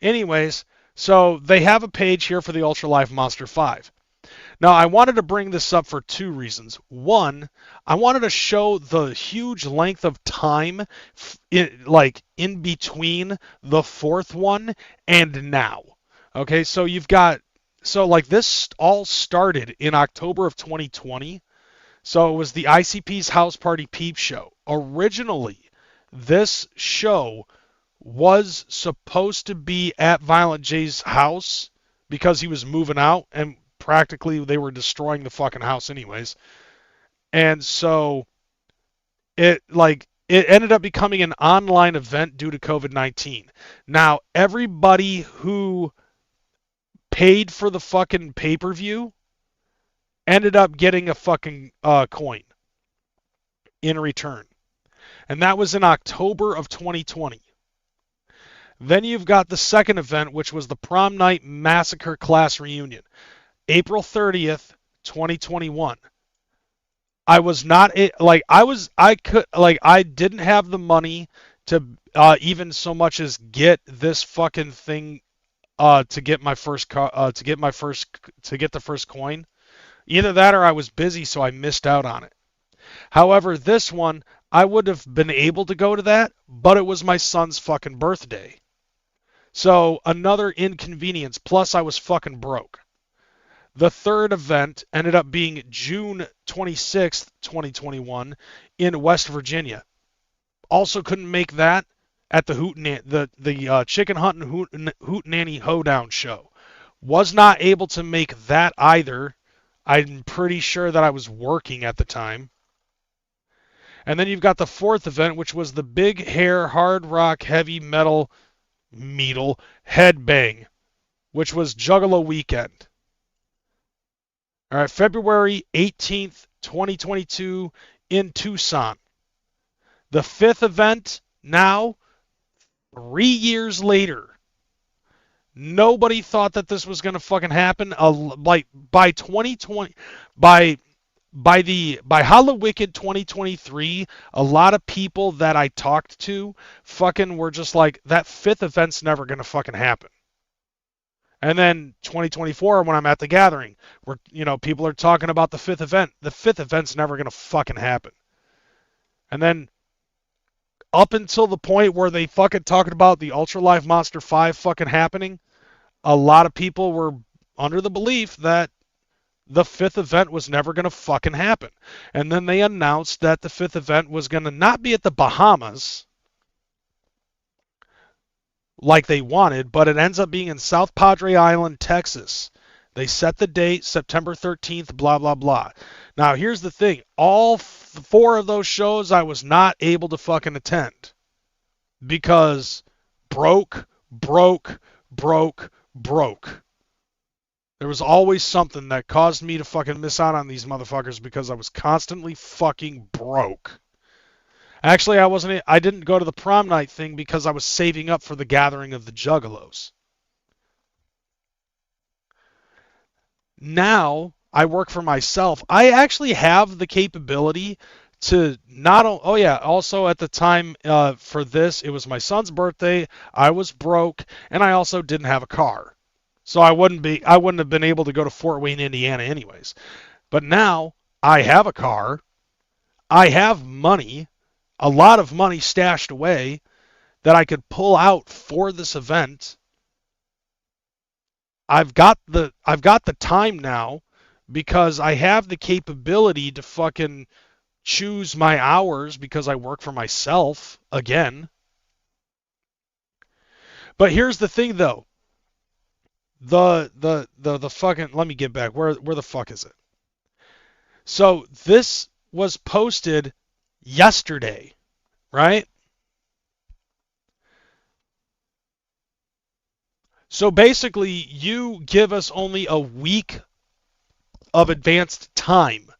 Anyways, so they have a page here for the Ultra Life Monster 5. Now, I wanted to bring this up for two reasons. One, I wanted to show the huge length of time in between the fourth one and now. Okay, so this all started in October of 2020. So it was the ICP's House Party Peep Show. Originally, this show was supposed to be at Violent J's house because he was moving out, and practically they were destroying the fucking house anyways. And so it ended up becoming an online event due to COVID-19. Now, everybody who paid for the fucking pay-per-view ended up getting a fucking coin in return. And that was in October of 2020. Then you've got the second event, which was the Prom Night Massacre Class Reunion. April 30th, 2021. I didn't have the money to even so much as get this fucking thing to get the first coin. Either that or I was busy, so I missed out on it. However, this one, I would have been able to go to that, but it was my son's fucking birthday. So another inconvenience, plus I was fucking broke. The third event ended up being June 26th, 2021 in West Virginia. Also couldn't make that at the Chicken Hunt and Hootenanny Hoedown show. Was not able to make that either. I'm pretty sure that I was working at the time. And then you've got the fourth event, which was the Big Hair Hard Rock Heavy Metal Headbang, which was Juggalo weekend. All right, February 18th, 2022 in Tucson. The fifth event now, 3 years later. Nobody thought that this was going to fucking happen. By 2020, by Hallowicked 2023, a lot of people that I talked to fucking were just like, that fifth event's never going to fucking happen. And then 2024, when I'm at the gathering, where people are talking about the fifth event. The fifth event's never gonna fucking happen. And then up until the point where they fucking talking about the Ultra Live Monster 5 fucking happening, a lot of people were under the belief that the fifth event was never gonna fucking happen. And then they announced that the fifth event was gonna not be at the Bahamas like they wanted, but it ends up being in South Padre Island, Texas. They set the date, September 13th, blah, blah, blah. Now, here's the thing. All four of those shows I was not able to fucking attend because broke. There was always something that caused me to fucking miss out on these motherfuckers because I was constantly fucking broke. Actually, I didn't go to the prom night thing because I was saving up for the gathering of the Juggalos. Now, I work for myself. I actually have the capability to also at the time for this, it was my son's birthday, I was broke, and I also didn't have a car. So I wouldn't have been able to go to Fort Wayne, Indiana anyways. But now, I have a car, I have money, a lot of money stashed away that I could pull out for this event. I've got the time now because I have the capability to fucking choose my hours because I work for myself again. But here's the thing though. The fucking, let me get back. Where the fuck is it? So this was posted yesterday, right? So basically, you give us only a week of advanced time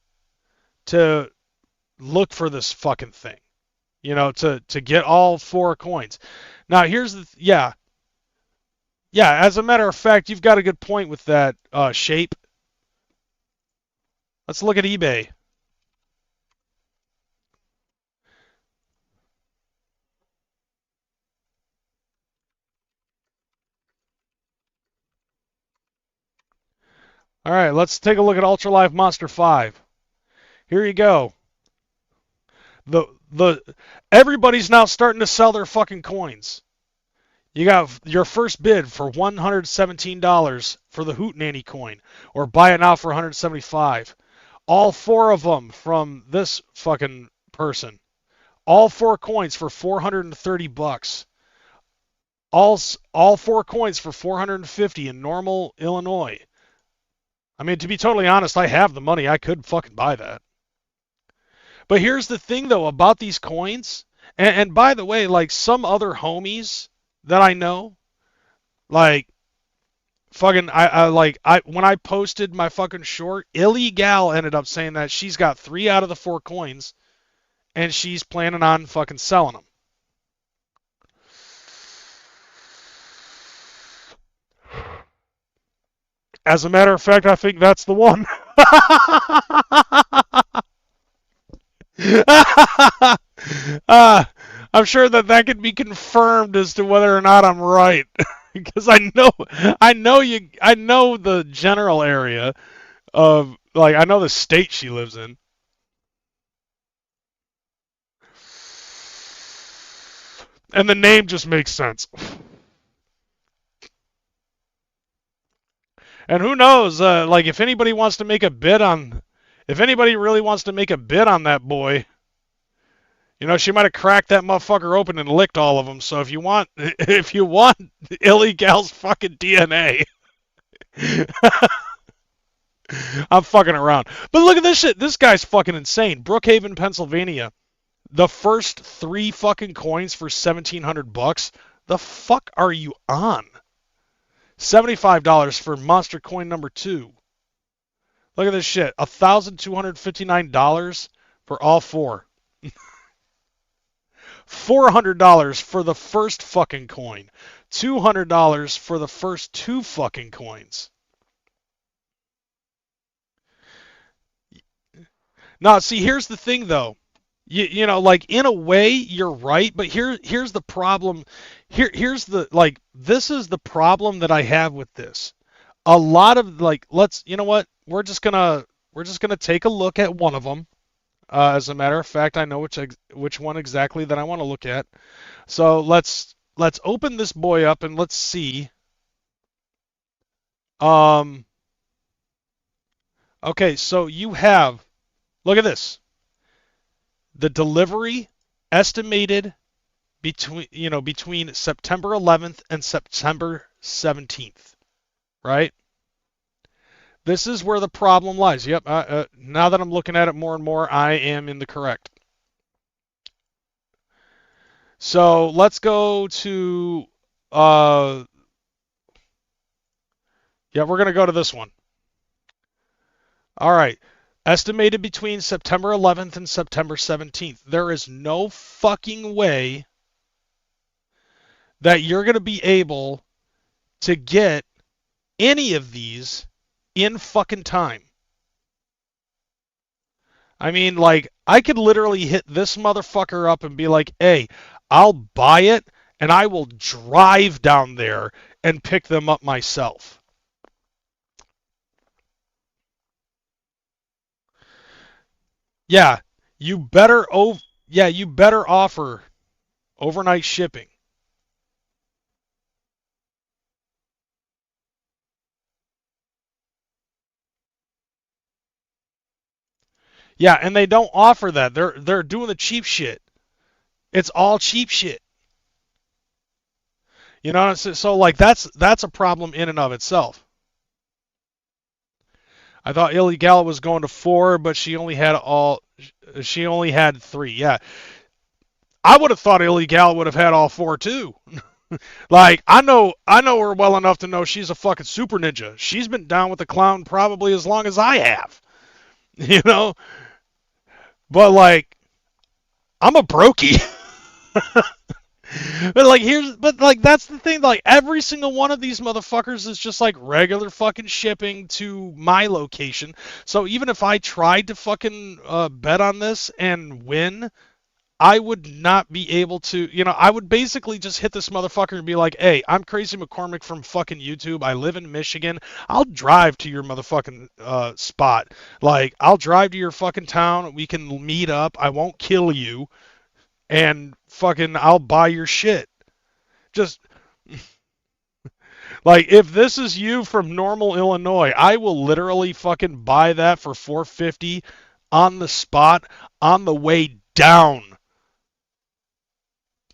to look for this fucking thing, to get all 4 coins. Now, here's yeah, as a matter of fact, you've got a good point with that, Shape. Let's look at eBay. All right, let's take a look at Ultra Live Monster 5. Here you go. Everybody's now starting to sell their fucking coins. You got your first bid for $117 for the Hootenanny coin, or buy it now for $175. All 4 of them from this fucking person. All 4 coins for $430. All 4 coins for $450 in Normal, Illinois. I mean, to be totally honest, I have the money. I could fucking buy that. But here's the thing, though, about these coins. And by the way, like some other homies that I know, like fucking, when I posted my fucking short, Illegal ended up saying that she's got 3 out of the 4 coins, and she's planning on fucking selling them. As a matter of fact, I think that's the one. I'm sure that could be confirmed as to whether or not I'm right, because I know the general area of, like, I know the state she lives in. And the name just makes sense. And who knows, like, if anybody wants to make a bid on, if anybody really wants to make a bid on that boy, you know, she might have cracked that motherfucker open and licked all of them. So if you want Illegal's fucking DNA, I'm fucking around. But look at this shit. This guy's fucking insane. Brookhaven, Pennsylvania. The first 3 fucking coins for $1,700. The fuck are you on? $75 for monster coin number 2. Look at this shit. $1,259 for all 4. $400 for the first fucking coin. $200 for the first 2 fucking coins. Now, see, here's the thing, though. You know, like, in a way, you're right, but here's the problem. Here's the, like, this is the problem that I have with this. A lot of, like, you know what? We're just gonna take a look at one of them. As a matter of fact, I know which one exactly that I want to look at. So let's open this boy up and let's see. Okay, so you have, look at this. The delivery estimated between September 11th and September 17th, right? This is where the problem lies. Yep, now that I'm looking at it more and more, I am in the correct. So let's go to, yeah, we're going to go to this one. All right. Estimated between September 11th and September 17th. There is no fucking way that you're going to be able to get any of these in fucking time. I mean, like, I could literally hit this motherfucker up and be like, hey, I'll buy it and I will drive down there and pick them up myself. Yeah, you better offer overnight shipping. Yeah, and they don't offer that. They're doing the cheap shit. It's all cheap shit. You know, so like that's a problem in and of itself. I thought Illegal was going to 4, but she only had 3. Yeah. I would have thought Illegal would have had all 4 too. Like, I know her well enough to know she's a fucking super ninja. She's been down with the clown probably as long as I have. You know? But like, I'm a brokey. But that's the thing, like, every single one of these motherfuckers is just like regular fucking shipping to my location. So even if I tried to fucking bet on this and win, I would not be able to, I would basically just hit this motherfucker and be like, hey, I'm Crazy McKormik from fucking YouTube. I live in Michigan. I'll drive to your motherfucking spot. Like, I'll drive to your fucking town. We can meet up. I won't kill you. And fucking, I'll buy your shit. Just, like, if this is you from Normal, Illinois, I will literally fucking buy that for $4.50 on the spot on the way down.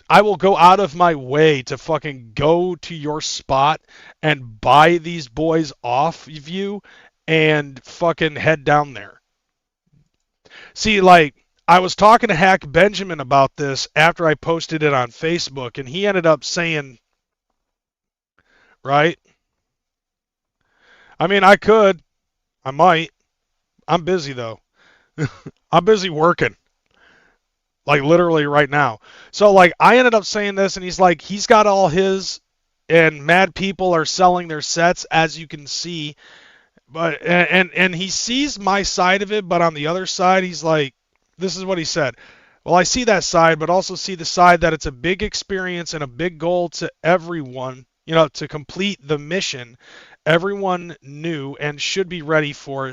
I will go out of my way to fucking go to your spot and buy these boys off of you and fucking head down there. See, like, I was talking to Hack Benjamin about this after I posted it on Facebook, and he ended up saying, right? I mean, I could. I might. I'm busy, though. I'm busy working. Like, literally right now. So, like, I ended up saying this, and he's like, he's got all his, and mad people are selling their sets, as you can see. But, and he sees my side of it, but on the other side, he's like, this is what he said. Well, I see that side, but also see the side that it's a big experience and a big goal to everyone, to complete the mission. Everyone knew and should be ready for,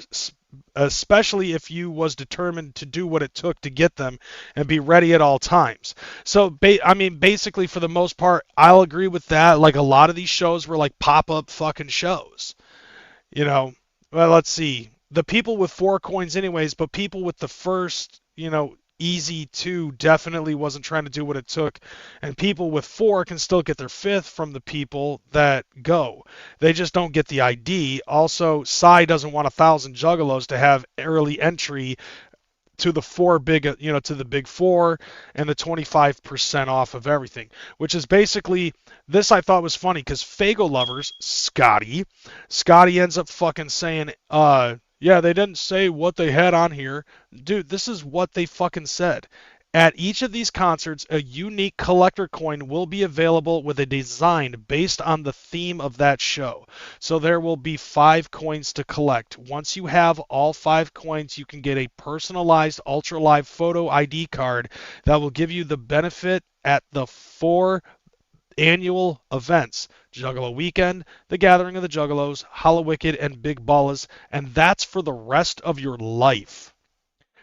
especially if you was determined to do what it took to get them and be ready at all times. So, I mean, basically, for the most part, I'll agree with that. Like, a lot of these shows were like pop-up fucking shows. Well, let's see. The people with 4 coins anyways, but people with the first, easy 2 definitely wasn't trying to do what it took. And people with 4 can still get their 5th from the people that go. They just don't get the ID. Also, Psy doesn't want 1,000 Juggalos to have early entry to the 4 big, to the big 4 and the 25% off of everything, which is basically, this I thought was funny because Fago lovers, Scotty ends up fucking saying, yeah, they didn't say what they had on here. Dude, this is what they fucking said. At each of these concerts, a unique collector coin will be available with a design based on the theme of that show. So there will be 5 coins to collect. Once you have all 5 coins, you can get a personalized Ultra Live photo ID card that will give you the benefit at the 4 annual events: Juggalo Weekend, The Gathering of the Juggalos, Hollow-Wicked, and Big Ballas, and that's for the rest of your life.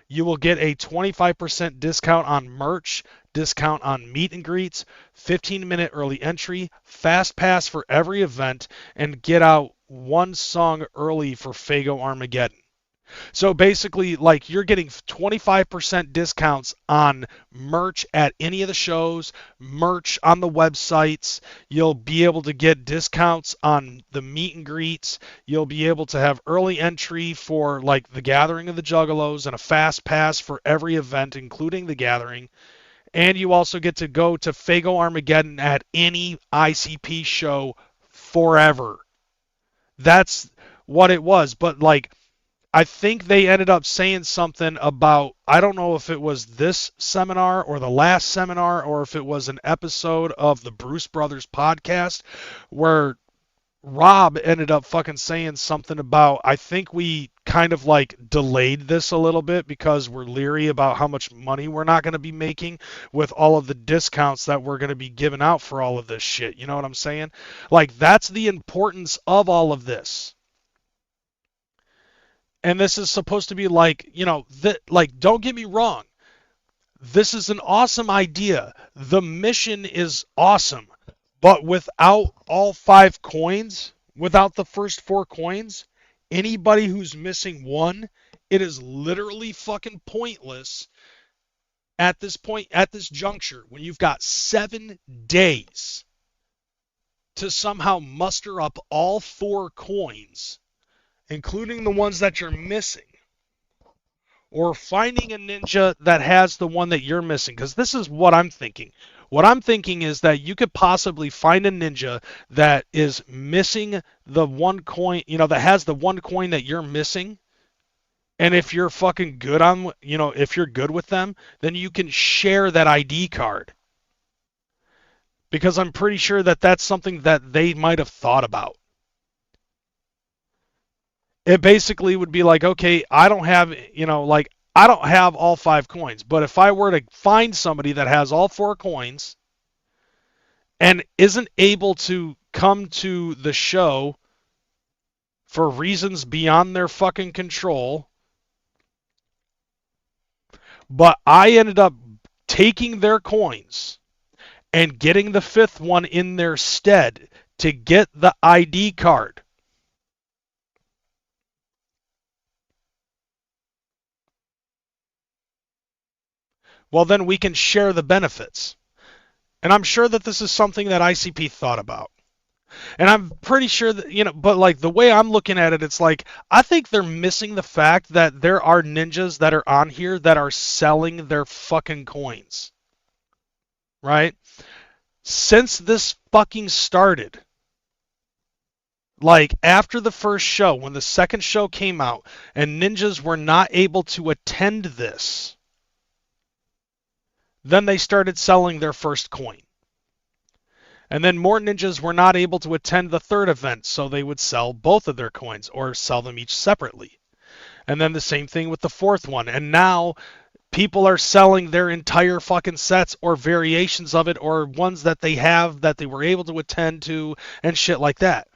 You will get a 25% discount on merch, discount on meet and greets, 15-minute early entry, fast pass for every event, and get out 1 song early for Fago Armageddon. So basically, like, you're getting 25% discounts on merch at any of the shows, merch on the websites. You'll be able to get discounts on the meet and greets. You'll be able to have early entry for, like, the Gathering of the Juggalos and a fast pass for every event, including the Gathering. And you also get to go to Fago Armageddon at any ICP show forever. That's what it was. But, like, I think they ended up saying something about, I don't know if it was this seminar or the last seminar or if it was an episode of the Bruce Brothers podcast where Rob ended up fucking saying something about, I think we kind of like delayed this a little bit because we're leery about how much money we're not going to be making with all of the discounts that we're going to be giving out for all of this shit. You know what I'm saying? Like, that's the importance of all of this. And this is supposed to be like, like, don't get me wrong. This is an awesome idea. The mission is awesome. But without all 5 coins, without the first 4 coins, anybody who's missing 1, it is literally fucking pointless at this point, at this juncture, when you've got 7 days to somehow muster up all 4 coins, including the ones that you're missing, or finding a ninja that has the one that you're missing. Because this is what I'm thinking. What I'm thinking is that you could possibly find a ninja that is missing the 1 coin, that has the 1 coin that you're missing. And if you're fucking good on, if you're good with them, then you can share that ID card. Because I'm pretty sure that that's something that they might have thought about. It basically would be like, okay, I don't have, I don't have all 5 coins, but if I were to find somebody that has all 4 coins and isn't able to come to the show for reasons beyond their fucking control, but I ended up taking their coins and getting the 5th one in their stead to get the ID card, well, then we can share the benefits. And I'm sure that this is something that ICP thought about. And I'm pretty sure that, but like the way I'm looking at it, it's like, I think they're missing the fact that there are ninjas that are on here that are selling their fucking coins. Right? Since this fucking started, like after the first show, when the second show came out, and ninjas were not able to attend this, then they started selling their first coin. And then more ninjas were not able to attend the third event, so they would sell both of their coins or sell them each separately. And then the same thing with the 4th one. And now people are selling their entire fucking sets or variations of it or ones that they have that they were able to attend to and shit like that.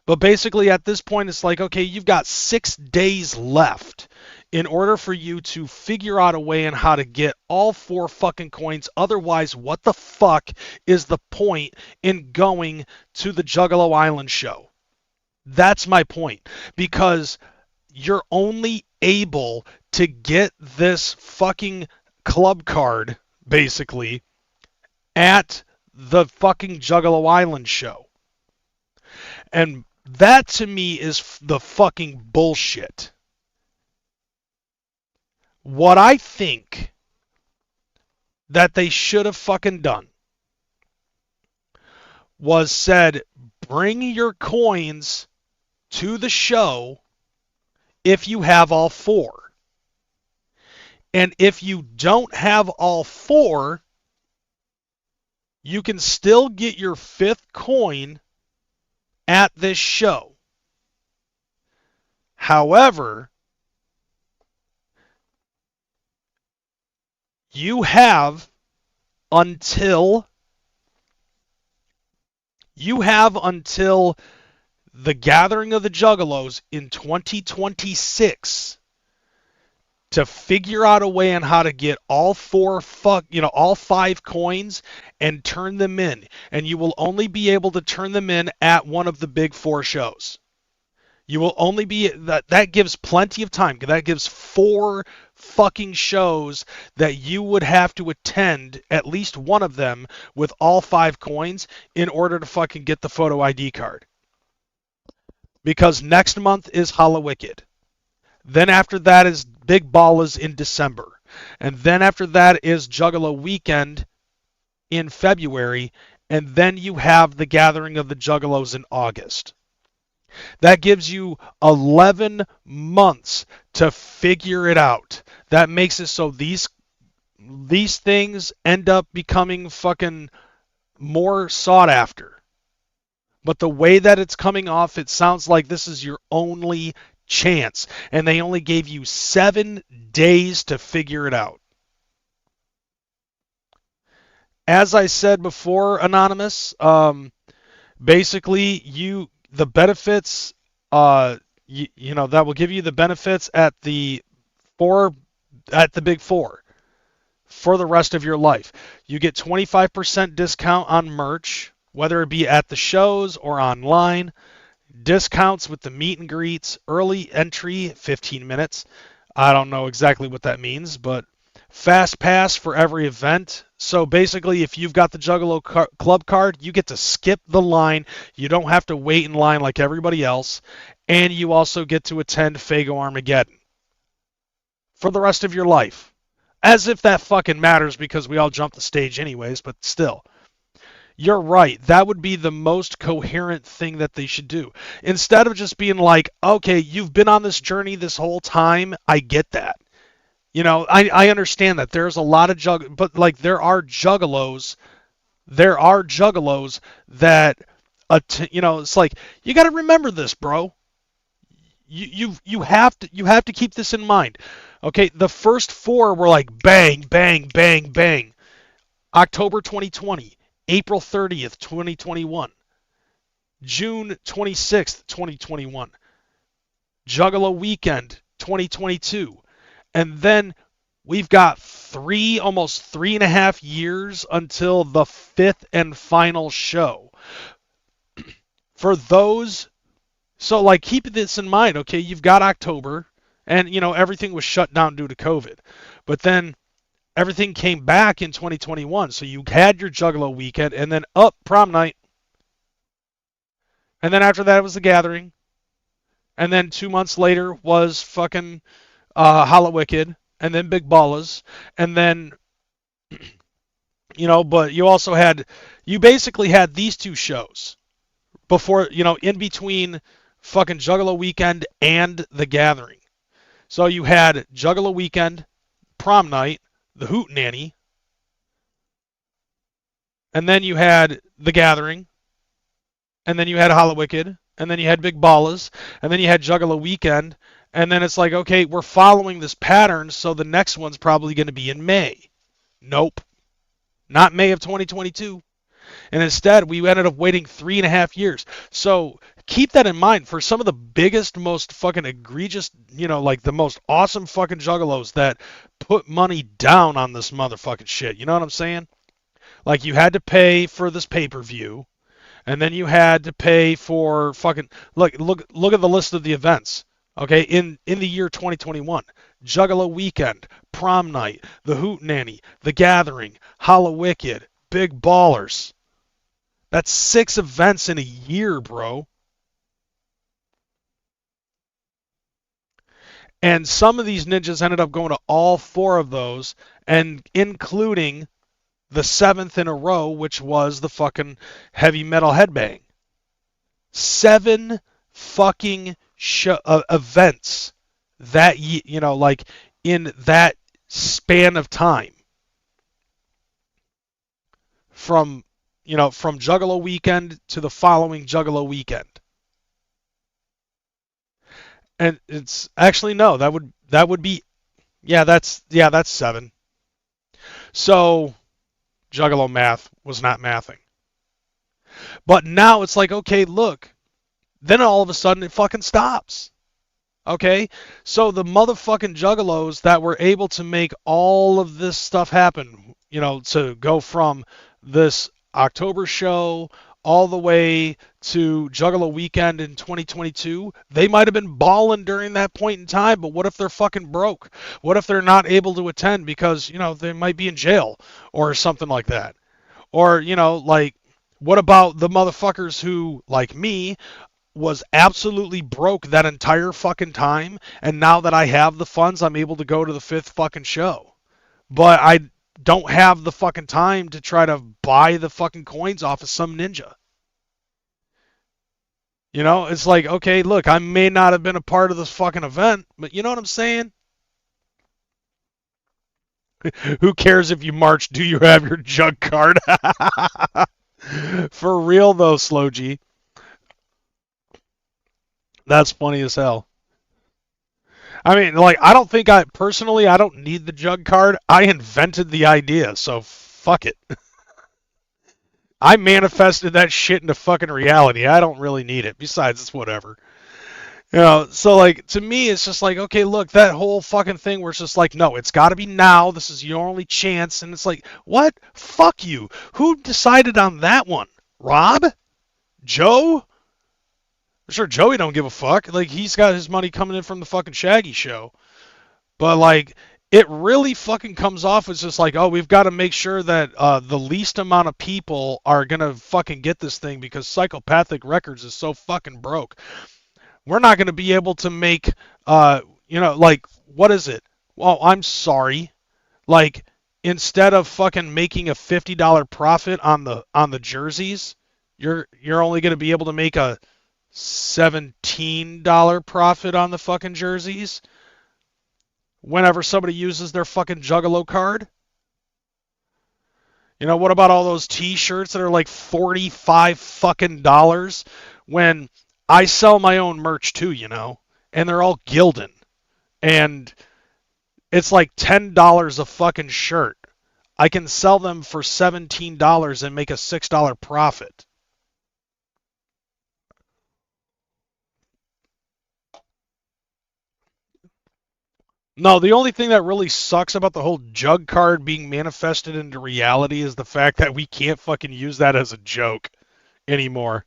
But basically at this point it's like, okay, you've got 6 days left in order for you to figure out a way on how to get all 4 fucking coins. Otherwise, what the fuck is the point in going to the Juggalo Island show? That's my point. Because you're only able to get this fucking club card, basically, at the fucking Juggalo Island show. And that to me is the fucking bullshit. What I think that they should have fucking done was said, bring your coins to the show if you have all 4. And if you don't have all 4, you can still get your 5th coin at this show. However, you have until the Gathering of the Juggalos in 2026 to figure out a way on how to get all 5 coins and turn them in. And you will only be able to turn them in at one of the big 4 shows. You will only be, that gives plenty of time. That gives 4 fucking shows that you would have to attend, at least one of them, with all 5 coins in order to fucking get the photo ID card. Because next month is Halloween. Then after that is Big Ballas in December. And then after that is Juggalo Weekend in February. And then you have the Gathering of the Juggalos in August. That gives you 11 months to figure it out. That makes it so these things end up becoming fucking more sought after. But the way that it's coming off, it sounds like this is your only chance. And they only gave you 7 days to figure it out. As I said before, Anonymous, basically the benefits, that will give you the benefits at the big 4 for the rest of your life. You get 25% discount on merch, whether it be at the shows or online. Discounts with the meet and greets, early entry, 15 minutes. I don't know exactly what that means, but fast pass for every event. So basically, if you've got the Juggalo club card, you get to skip the line. You don't have to wait in line like everybody else. And you also get to attend Fuego Armageddon for the rest of your life. As if that fucking matters, because we all jump the stage anyways, but still. You're right. That would be the most coherent thing that they should do. Instead of just being like, okay, you've been on this journey this whole time. I get that. I understand that there's a lot of but like there are juggalos that, it's like, you got to remember this, bro. you have to keep this in mind. Okay, the first 4 were like bang, bang, bang, bang. October 2020, April 30th, 2021, June 26th, 2021, Juggalo weekend 2022, and then we've got almost 3.5 years until the 5th and final show. For those, so like keep this in mind, okay? You've got October, and everything was shut down due to COVID, but then everything came back in 2021. So you had your Juggalo weekend, and then prom night, and then after that it was the gathering, and then 2 months later was fucking Holla Wicked, and then Big Ballas, and then but you basically had these 2 shows before, in between fucking Juggalo weekend and the gathering. So you had Juggalo weekend, prom night, the Hoot Nanny, and then you had the gathering, and then you had Holla Wicked, and then you had Big Ballas, and then you had Juggalo weekend, and then it's like, okay, we're following this pattern, so the next one's probably going to be in May. Nope. Not May of 2022. And instead, we ended up waiting 3.5 years. So keep that in mind for some of the biggest, most fucking egregious, like the most awesome fucking juggalos that put money down on this motherfucking shit. You know what I'm saying? Like, you had to pay for this pay-per-view, and then you had to pay for fucking... Look at the list of the events. Okay, in the year 2021, Juggalo weekend, prom night, the Hoot Nanny, the Gathering, Holla Wicked, Big Ballers. That's 6 events in a year, bro. And some of these ninjas ended up going to all 4 of those, and including the 7th in a row, which was the fucking heavy metal headbang. 7 fucking events that like in that span of time, from Juggalo weekend to the following Juggalo weekend. And it's actually, no, that would be, that's 7. So Juggalo math was not mathing. But now it's like, okay, look, then all of a sudden it fucking stops. Okay? So the motherfucking juggalos that were able to make all of this stuff happen, to go from this October show all the way to Juggalo weekend in 2022, they might have been balling during that point in time, but what if they're fucking broke? What if they're not able to attend because, they might be in jail or something like that? Or, like, what about the motherfuckers who, like me, was absolutely broke that entire fucking time, and now that I have the funds, I'm able to go to the 5th fucking show. But I don't have the fucking time to try to buy the fucking coins off of some ninja. It's like, okay, look, I may not have been a part of this fucking event, but you know what I'm saying? Who cares if you march? Do you have your jug card? For real though, Slow G. That's funny as hell. I mean, like, I don't need the jug card. I invented the idea, so fuck it. I manifested that shit into fucking reality. I don't really need it. Besides, it's whatever. So, like, to me, it's just like, okay, look, that whole fucking thing where it's just like, no, it's got to be now. This is your only chance. And it's like, what? Fuck you. Who decided on that one? Rob? Joe? I'm sure Joey don't give a fuck. Like, he's got his money coming in from the fucking Shaggy show. But, like, it really fucking comes off as just like, oh, we've got to make sure that the least amount of people are going to fucking get this thing because Psychopathic Records is so fucking broke. We're not going to be able to make, like, what is it? Well, I'm sorry. Like, instead of fucking making a $50 profit on the jerseys, you're only going to be able to make a $17 profit on the fucking jerseys whenever somebody uses their fucking Juggalo card. What about all those t-shirts that are like $45 fucking dollars when I sell my own merch too, and they're all Gildan. And it's like $10 a fucking shirt. I can sell them for $17 and make a $6 profit. No, the only thing that really sucks about the whole jug card being manifested into reality is the fact that we can't fucking use that as a joke anymore.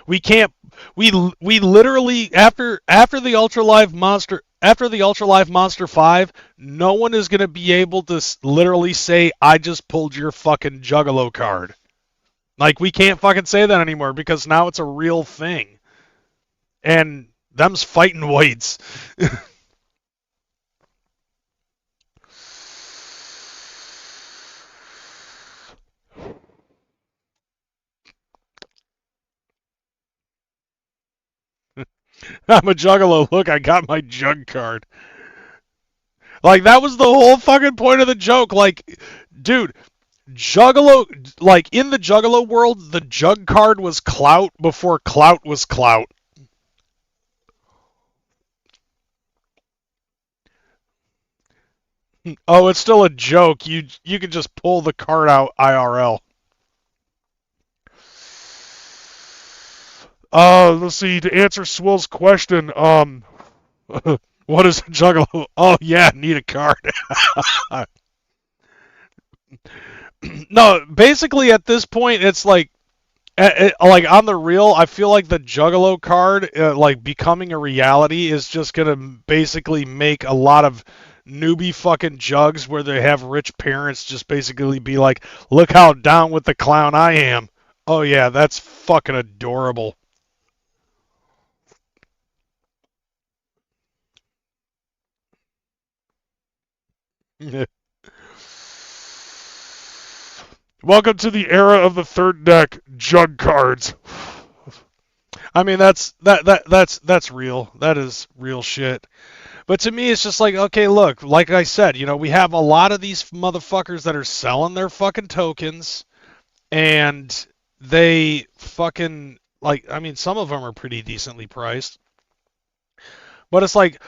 We can't. We literally after the Ultra Live Monster 5, no one is gonna be able to literally say, "I just pulled your fucking Juggalo card." Like, we can't fucking say that anymore because now it's a real thing, and them's fighting weights. I'm a Juggalo. Look, I got my jug card. Like, that was the whole fucking point of the joke. Like, dude, Juggalo, like, in the Juggalo world, the jug card was clout before clout was clout. Oh, it's still a joke. You can just pull the card out IRL. Let's see. To answer Swill's question, what is a Juggalo? Oh yeah, need a card. No, basically at this point, it's like, like on the real, I feel like the Juggalo card, like becoming a reality, is just gonna basically make a lot of newbie fucking jugs where they have rich parents just basically be like, "Look how down with the clown I am." Oh yeah, that's fucking adorable. Welcome to the era of the third deck jug cards. I mean, that's real. That is real shit. But to me, it's just like, okay, look, like I said, you know, we have a lot of these motherfuckers that are selling their fucking tokens, and they fucking, like, I mean, some of them are pretty decently priced. But it's like,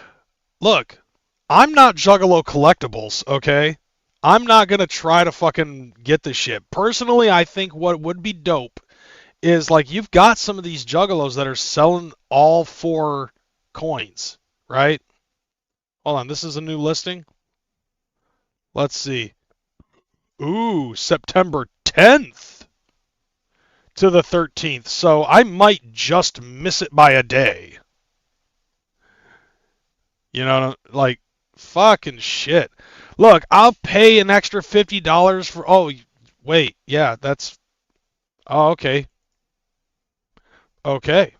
look, I'm not Juggalo Collectibles, okay? I'm not going to try to fucking get this shit. Personally, I think what would be dope is, like, you've got some of these Juggalos that are selling all 4 coins, right? Hold on, this is a new listing? Let's see. Ooh, September 10th to the 13th. So I might just miss it by a day. You know, like, fucking shit. Look, I'll pay an extra $50 for... Oh, wait. Yeah, that's... Oh, okay. Okay.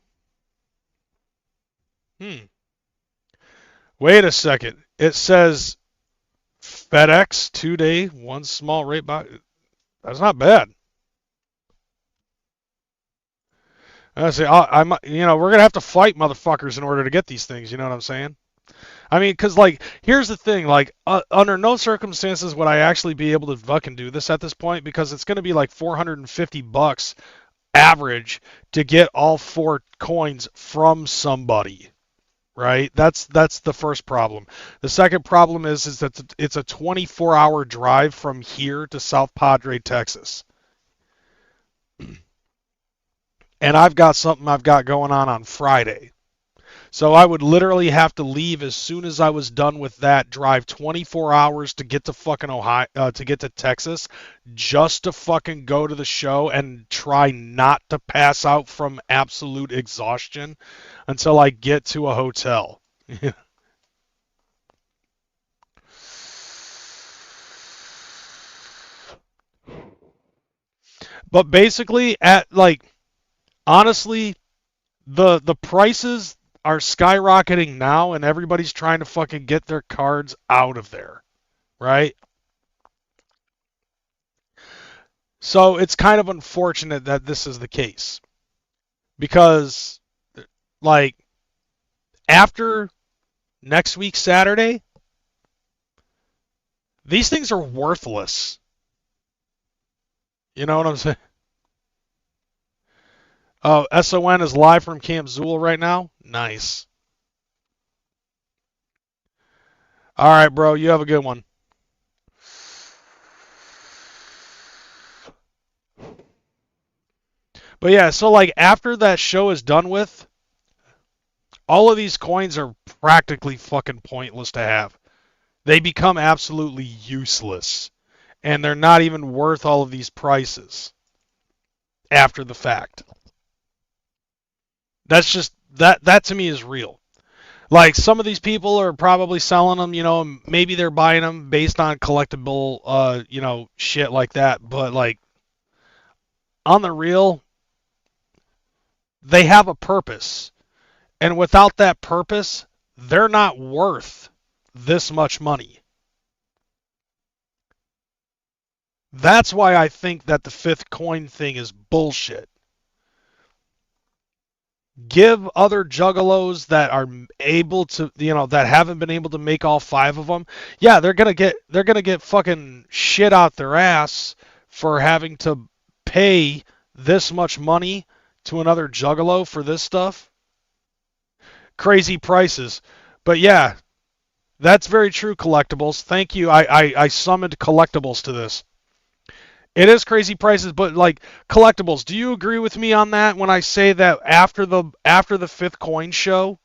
Wait a second. It says FedEx 2-day, 1 small rate box. That's not bad. I say, you know, we're gonna have to fight motherfuckers in order to get these things. You know what I'm saying? I mean, because, like, here's the thing. Like, under no circumstances would I actually be able to fucking do this at this point, because it's gonna be like $450 average to get all 4 coins from somebody. Right? That's the first problem. The second problem is that it's a 24-hour drive from here to South Padre, Texas. And I've got something I've got going on Friday. So I would literally have to leave as soon as I was done with that, drive 24 hours to get to fucking Ohio, to get to Texas, just to fucking go to the show and try not to pass out from absolute exhaustion until I get to a hotel. But basically, honestly, the prices are skyrocketing now, and everybody's trying to fucking get their cards out of there, right? So it's kind of unfortunate that this is the case, because, like, after next week Saturday, these things are worthless. You know what I'm saying? Oh, SON is live from Camp Zool right now? Nice. All right, bro. You have a good one. But yeah, so like after that show is done with, all of these coins are practically fucking pointless to have. They become absolutely useless. And they're not even worth all of these prices after the fact. That's just that to me is real. Like some of these people are probably selling them, you know, maybe they're buying them based on collectible you know, shit like that, but like on the real, they have a purpose. And without that purpose, they're not worth this much money. That's why I think that the fifth coin thing is bullshit. Give other juggalos that are able to, you know, that haven't been able to make all 5 of them. Yeah, they're gonna get fucking shit out their ass for having to pay this much money to another juggalo for this stuff. Crazy prices. But yeah, that's very true, collectibles. Thank you. I summoned collectibles to this. It is crazy prices, but like collectibles, do you agree with me on that when I say that after the fifth coin show,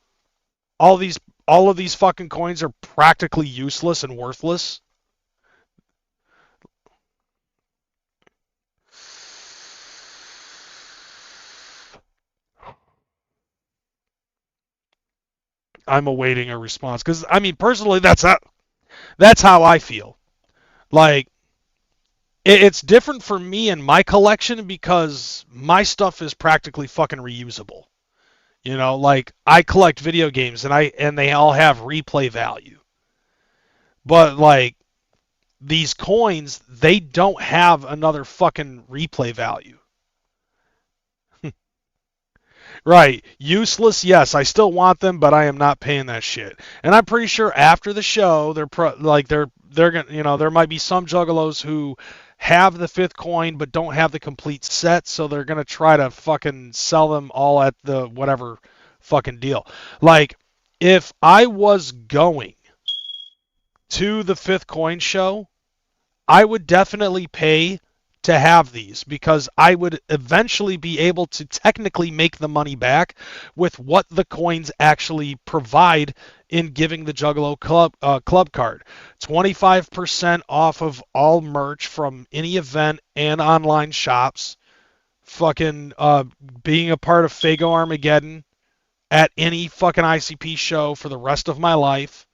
all of these fucking coins are practically useless and worthless? I'm awaiting a response because I mean personally that's how I feel. Like it's different for me and my collection because my stuff is practically fucking reusable. You know, like I collect video games and they all have replay value. But like these coins, they don't have another fucking replay value. Right. Useless, yes. I still want them, but I am not paying that shit. And I'm pretty sure after the show, they're gonna, you know, there might be some juggalos who have the fifth coin but don't have the complete set, so they're gonna try to fucking sell them all at the whatever fucking deal. Like, if I was going to the fifth coin show, I would definitely pay to have these because I would eventually be able to technically make the money back with what the coins actually provide in giving the Juggalo club card. 25% off of all merch from any event and online shops. Fucking being a part of Fuego Armageddon at any fucking ICP show for the rest of my life.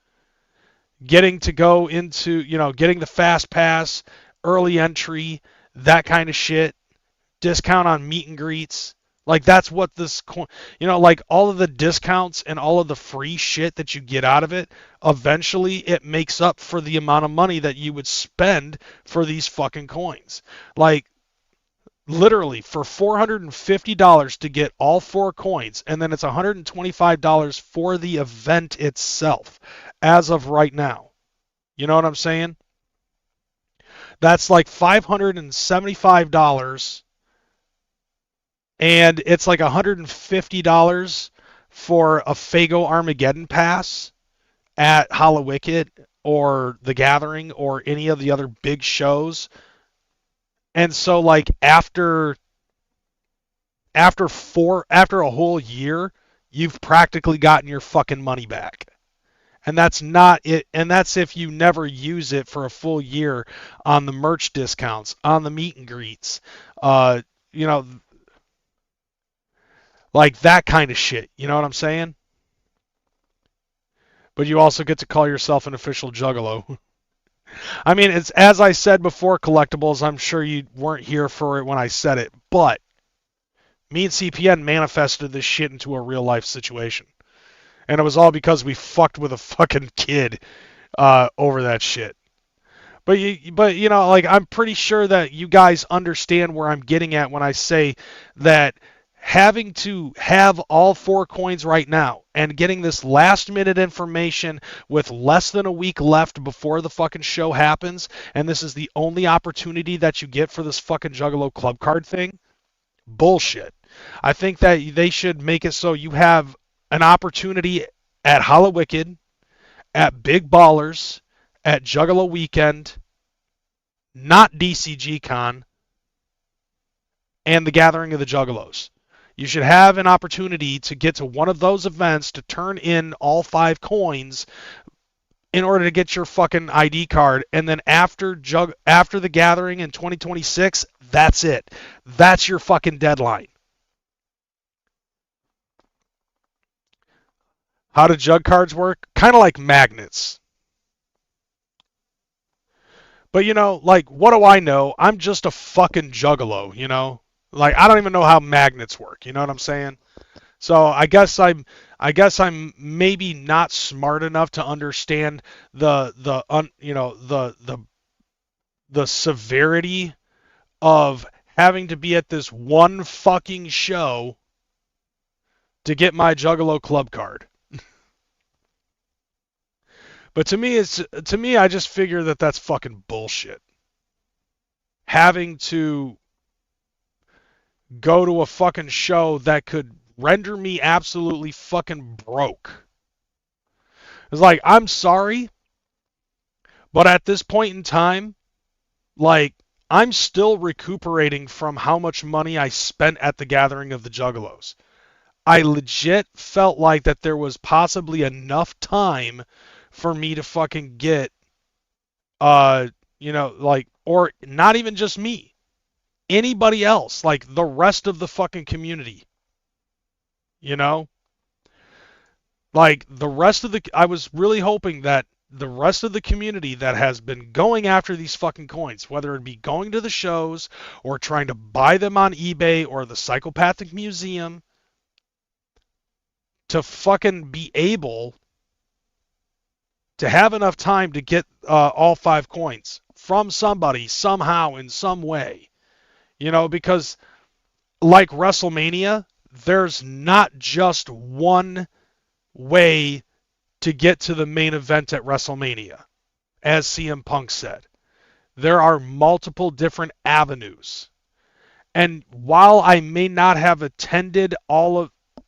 Getting to go into, you know, getting the fast pass, early entry, that kind of shit, discount on meet and greets. Like that's what this, you know, like all of the discounts and all of the free shit that you get out of it, eventually it makes up for the amount of money that you would spend for these fucking coins. Like literally for $450 to get all 4 coins, and then it's $125 for the event itself as of right now. You know what I'm saying? That's like $575, and it's like $150 for a Fuego Armageddon pass at Hallowicked or The Gathering or any of the other big shows. And so like after a whole year, you've practically gotten your fucking money back. And that's not it. And that's if you never use it for a full year on the merch discounts, on the meet and greets, you know, like that kind of shit. You know what I'm saying? But you also get to call yourself an official Juggalo. I mean, it's as I said before, collectibles. I'm sure you weren't here for it when I said it, but me and CPN manifested this shit into a real life situation. And it was all because we fucked with a fucking kid over that shit. But you know, like I'm pretty sure that you guys understand where I'm getting at when I say that having to have all 4 coins right now and getting this last minute information with less than a week left before the fucking show happens, and this is the only opportunity that you get for this fucking Juggalo club card thing, bullshit. I think that they should make it so you have an opportunity at Hallowicked, at Big Ballers, at Juggalo Weekend, not DCG Con, and the Gathering of the Juggalos. You should have an opportunity to get to one of those events to turn in all 5 coins in order to get your fucking ID card, and then after the Gathering in 2026, that's it. That's your fucking deadline. How do jug cards work? Kind of like magnets. But, you know, like, what do I know? I'm just a fucking juggalo, you know? Like, I don't even know how magnets work, you know what I'm saying? So I guess I'm maybe not smart enough to understand the severity of having to be at this one fucking show to get my Juggalo club card. But to me, I just figure that that's fucking bullshit. Having to go to a fucking show that could render me absolutely fucking broke. It's like, I'm sorry, but at this point in time, like, I'm still recuperating from how much money I spent at the Gathering of the Juggalos. I legit felt like that there was possibly enough time for me to fucking get, like, or not even just me, anybody else, like the rest of the fucking community, you know? Like, I was really hoping that the rest of the community that has been going after these fucking coins, whether it be going to the shows or trying to buy them on eBay or the Psychopathic Museum, to fucking be able to have enough time to get all 5 coins from somebody, somehow, in some way. You know, because like WrestleMania, there's not just one way to get to the main event at WrestleMania, as CM Punk said. There are multiple different avenues. And while I may not have attended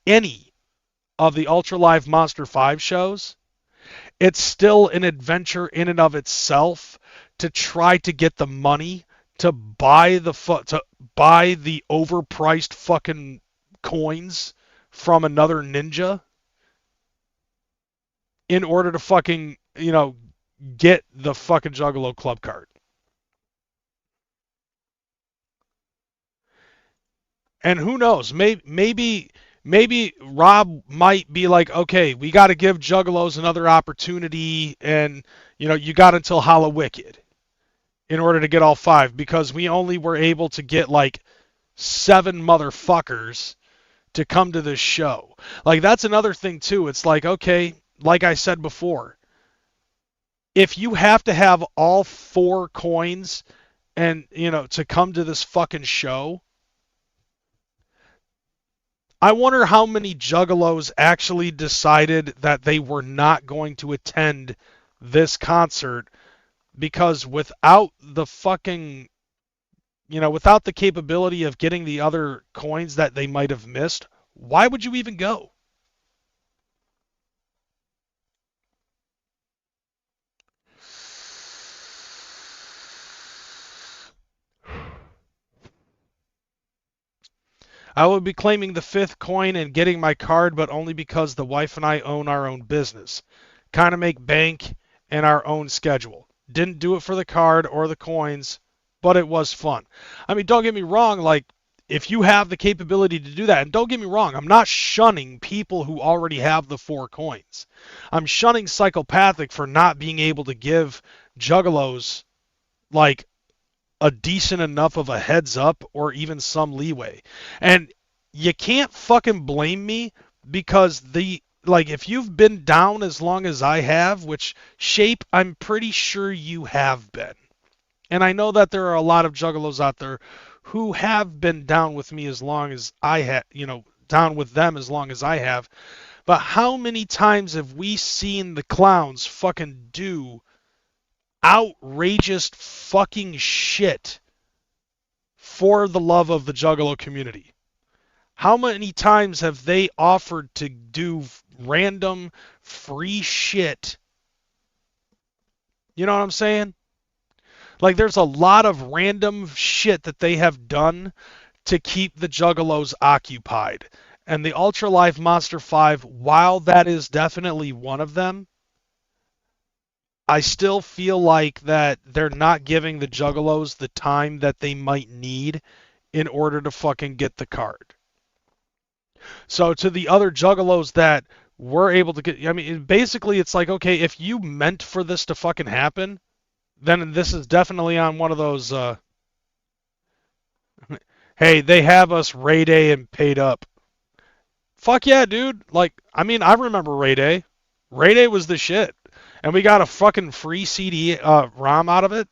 any of the Ultra Live Monster 5 shows, it's still an adventure in and of itself to try to get the money to buy the overpriced fucking coins from another ninja in order to fucking, you know, get the fucking Juggalo club card. And who knows, maybe Rob might be like, okay, we got to give Juggalos another opportunity, and, you know, you got until Hallowicked in order to get all 5, because we only were able to get like 7 motherfuckers to come to this show. Like, that's another thing too. It's like, okay, like I said before, if you have to have all 4 coins and, you know, to come to this fucking show, I wonder how many Juggalos actually decided that they were not going to attend this concert, because without the fucking, you know, without the capability of getting the other coins that they might have missed, why would you even go? I will be claiming the 5th coin and getting my card, but only because the wife and I own our own business. Kind of make bank and our own schedule. Didn't do it for the card or the coins, but it was fun. I mean, don't get me wrong, like, if you have the capability to do that, and don't get me wrong, I'm not shunning people who already have the 4 coins. I'm shunning Psychopathic for not being able to give Juggalos, like, a decent enough of a heads up or even some leeway. And you can't fucking blame me, because if you've been down as long as I have, which Shape, I'm pretty sure you have been. And I know that there are a lot of Juggalos out there who have been down with me as long as I have, you know, down with them as long as I have. But how many times have we seen the clowns fucking do outrageous fucking shit for the love of the Juggalo community? How many times have they offered to do random free shit You know what I'm saying? Like, there's a lot of random shit that they have done to keep the Juggalos occupied. And the Ultra Life Monster 5, while that is definitely one of them, I still feel like that they're not giving the Juggalos the time that they might need in order to fucking get the card. So to the other Juggalos that were able to get, I mean, basically it's like, okay, if you meant for this to fucking happen, then this is definitely on one of those, hey, they have us Ray Day and paid up. Fuck yeah, dude. Like, I mean, I remember Ray Day. Ray Day was the shit. And we got a fucking free CD ROM out of it.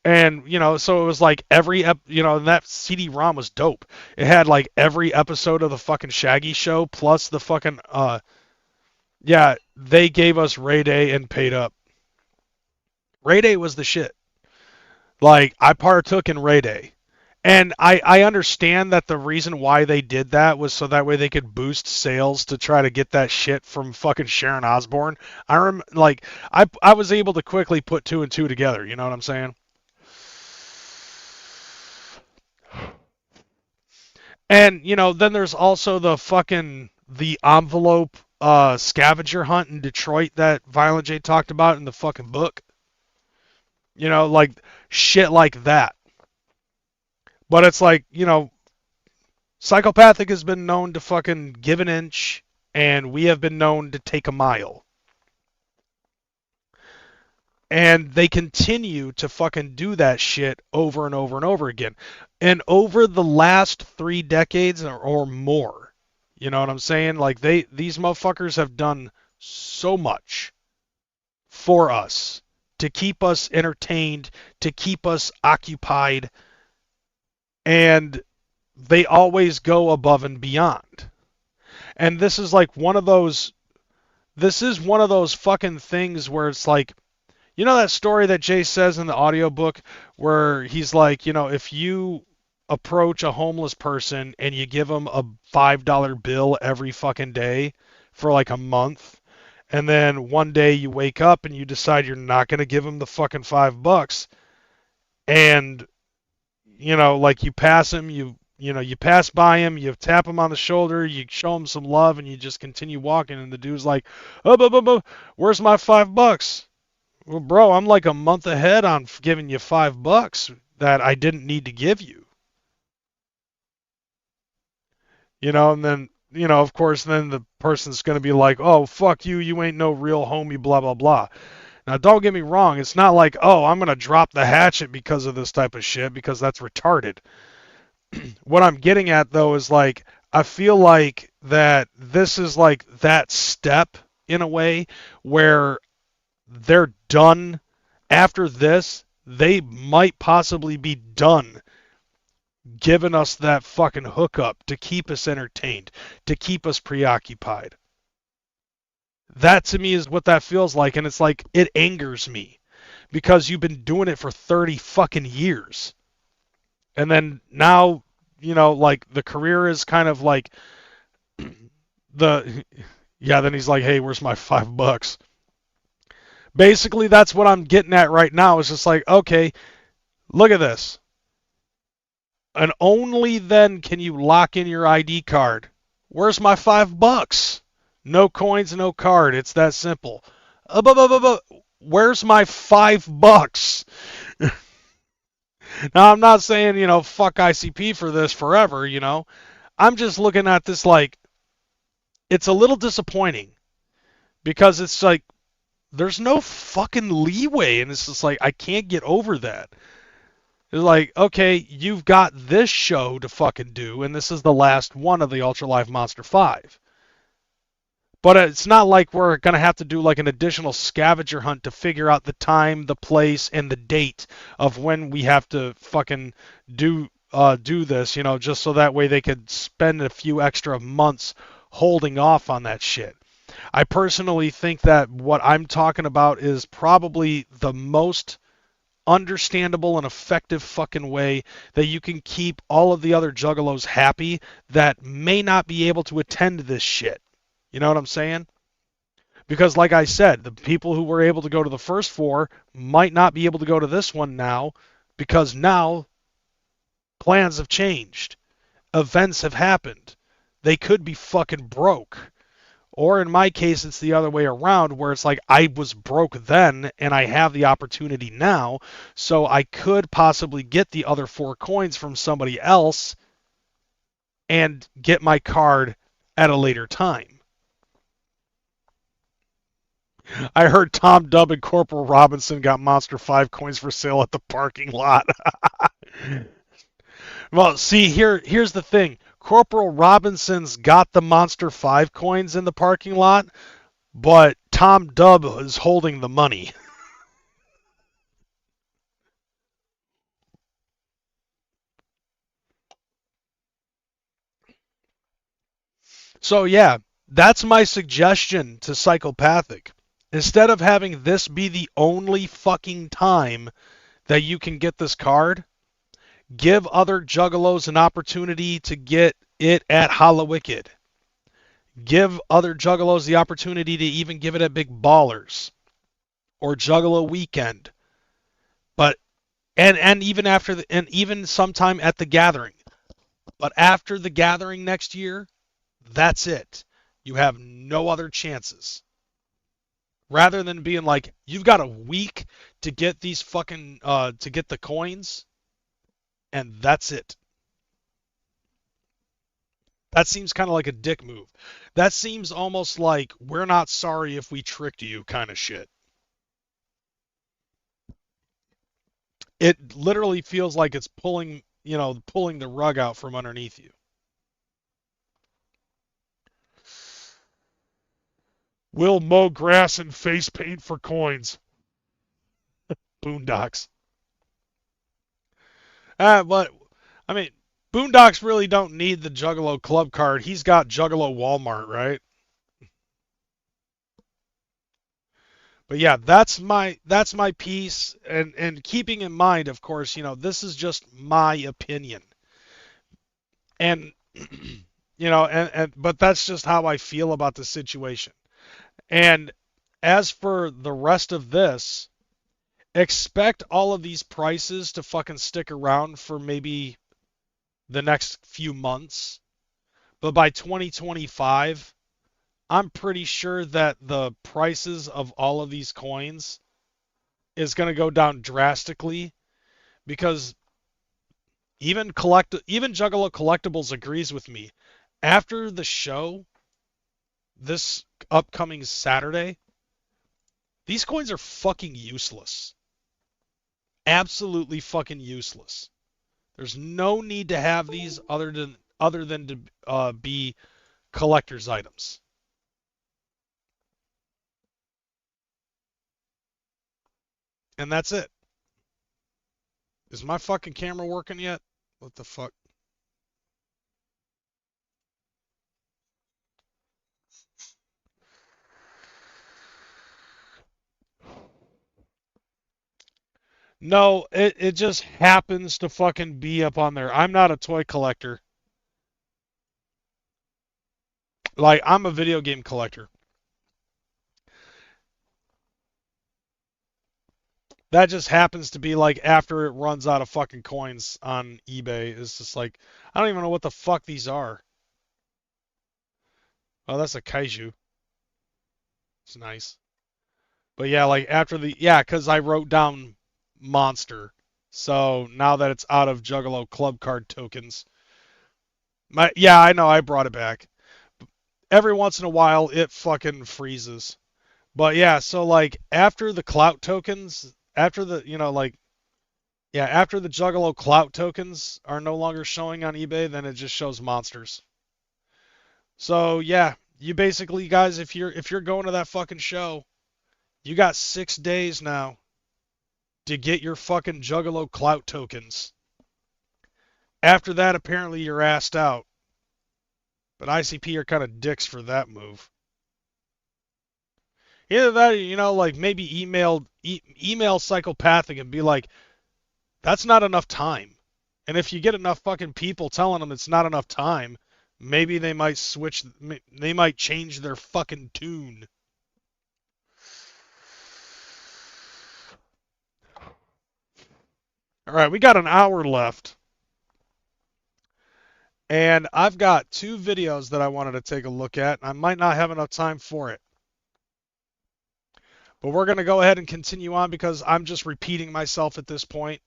And, you know, so it was like that CD-ROM was dope. It had like every episode of the fucking Shaggy show plus the fucking, yeah, they gave us Ray Day and paid up. Ray Day was the shit. Like, I partook in Ray Day. And I understand that the reason why they did that was so that way they could boost sales to try to get that shit from fucking Sharon Osbourne. I was able to quickly put 2 and 2 together, you know what I'm saying? And, you know, then there's also the envelope scavenger hunt in Detroit that Violent J talked about in the fucking book. You know, like, shit like that. But it's like, you know, Psychopathic has been known to fucking give an inch, and we have been known to take a mile. And they continue to fucking do that shit over and over and over again. And over the last 3 decades or more, you know what I'm saying? Like, these motherfuckers have done so much for us to keep us entertained, to keep us occupied, and they always go above and beyond. And this is like one of those fucking things where it's like, you know that story that Jay says in the audiobook where he's like, you know, if you approach a homeless person and you give them a $5 bill every fucking day for like a month, and then one day you wake up and you decide you're not going to give them the fucking $5, and, you know, like you pass him, you pass by him, you tap him on the shoulder, you show him some love, and you just continue walking, and the dude's like, oh, where's my $5? Well, bro, I'm like a month ahead on giving you $5 that I didn't need to give you. You know, and then, you know, of course, then the person's going to be like, oh, fuck you, you ain't no real homie, blah, blah, blah. Now, don't get me wrong, it's not like, oh, I'm going to drop the hatchet because of this type of shit, because that's retarded. What I'm getting at, though, is like, I feel like that this is like that step, in a way, where they're done. After this, they might possibly be done giving us that fucking hookup to keep us entertained, to keep us preoccupied. That to me is what that feels like, and it's like, it angers me because you've been doing it for 30 fucking years. And then now, you know, like, the career is kind of like then he's like, hey, where's my $5? Basically, that's what I'm getting at right now. It's just like, okay, look at this. And only then can you lock in your ID card. Where's my $5? No coins, no card. It's that simple. Where's my $5? Now, I'm not saying, you know, fuck ICP for this forever, you know. I'm just looking at this like, it's a little disappointing. Because it's like, there's no fucking leeway. And it's just like, I can't get over that. It's like, okay, you've got this show to fucking do, and this is the last one of the Ultra Life Monster 5. But it's not like we're going to have to do like an additional scavenger hunt to figure out the time, the place, and the date of when we have to fucking do this, you know, just so that way they could spend a few extra months holding off on that shit. I personally think that what I'm talking about is probably the most understandable and effective fucking way that you can keep all of the other Juggalos happy that may not be able to attend this shit. You know what I'm saying? Because like I said, the people who were able to go to the first 4 might not be able to go to this one now, because now plans have changed. Events have happened. They could be fucking broke. Or in my case, it's the other way around, where it's like I was broke then and I have the opportunity now, so I could possibly get the other 4 coins from somebody else and get my card at a later time. I heard Tom Dubb and Corporal Robinson got Monster 5 coins for sale at the parking lot. Well, see, here's the thing. Corporal Robinson's got the Monster 5 coins in the parking lot, but Tom Dubb is holding the money. So yeah, that's my suggestion to Psychopathic. Instead of having this be the only fucking time that you can get this card, give other Juggalos an opportunity to get it at Hallowicked. Give other Juggalos the opportunity to even give it at Big Ballers or Juggalo Weekend. But and even sometime at the Gathering. But after the Gathering next year, that's it. You have no other chances. Rather than being like, you've got a week to get these fucking to get the coins, and that's it. That seems kind of like a dick move. That seems almost like we're not sorry if we tricked you kind of shit. It literally feels like it's pulling the rug out from underneath you. Will mow grass and face paint for coins. Boondocks. But, I mean, Boondocks really don't need the Juggalo Club card. He's got Juggalo Walmart, right? But yeah, that's my piece. And keeping in mind, of course, this is just my opinion. And, but that's just how I feel about the situation. And as for the rest of this, expect all of these prices to fucking stick around for maybe the next few months. But by 2025, I'm pretty sure that the prices of all of these coins is going to go down drastically, because even Juggalo Collectibles agrees with me. After the show, this upcoming Saturday, these coins are fucking useless. Absolutely fucking useless. There's no need to have these other than to be collector's items. And that's it. Is my fucking camera working yet? What the fuck? No, it just happens to fucking be up on there. I'm not a toy collector. Like, I'm a video game collector. That just happens to be like after it runs out of fucking coins on eBay. It's just like, I don't even know what the fuck these are. Oh, that's a kaiju. It's nice. But yeah, like after because I wrote down monster. So now that it's out of Juggalo Club card tokens. Yeah, I know, I brought it back. Every once in a while, it fucking freezes. But yeah, so like after the clout tokens, after the Juggalo clout tokens are no longer showing on eBay, then it just shows monsters. So yeah, you basically, guys, if you're going to that fucking show, you got 6 days now to get your fucking Juggalo clout tokens. After that, apparently you're assed out. But ICP are kind of dicks for that move. Either that, like maybe email Psychopathic and be like, that's not enough time. And if you get enough fucking people telling them it's not enough time, maybe they might change their fucking tune. All right, we got an hour left. And I've got 2 videos that I wanted to take a look at. I might not have enough time for it. But we're going to go ahead and continue on because I'm just repeating myself at this point.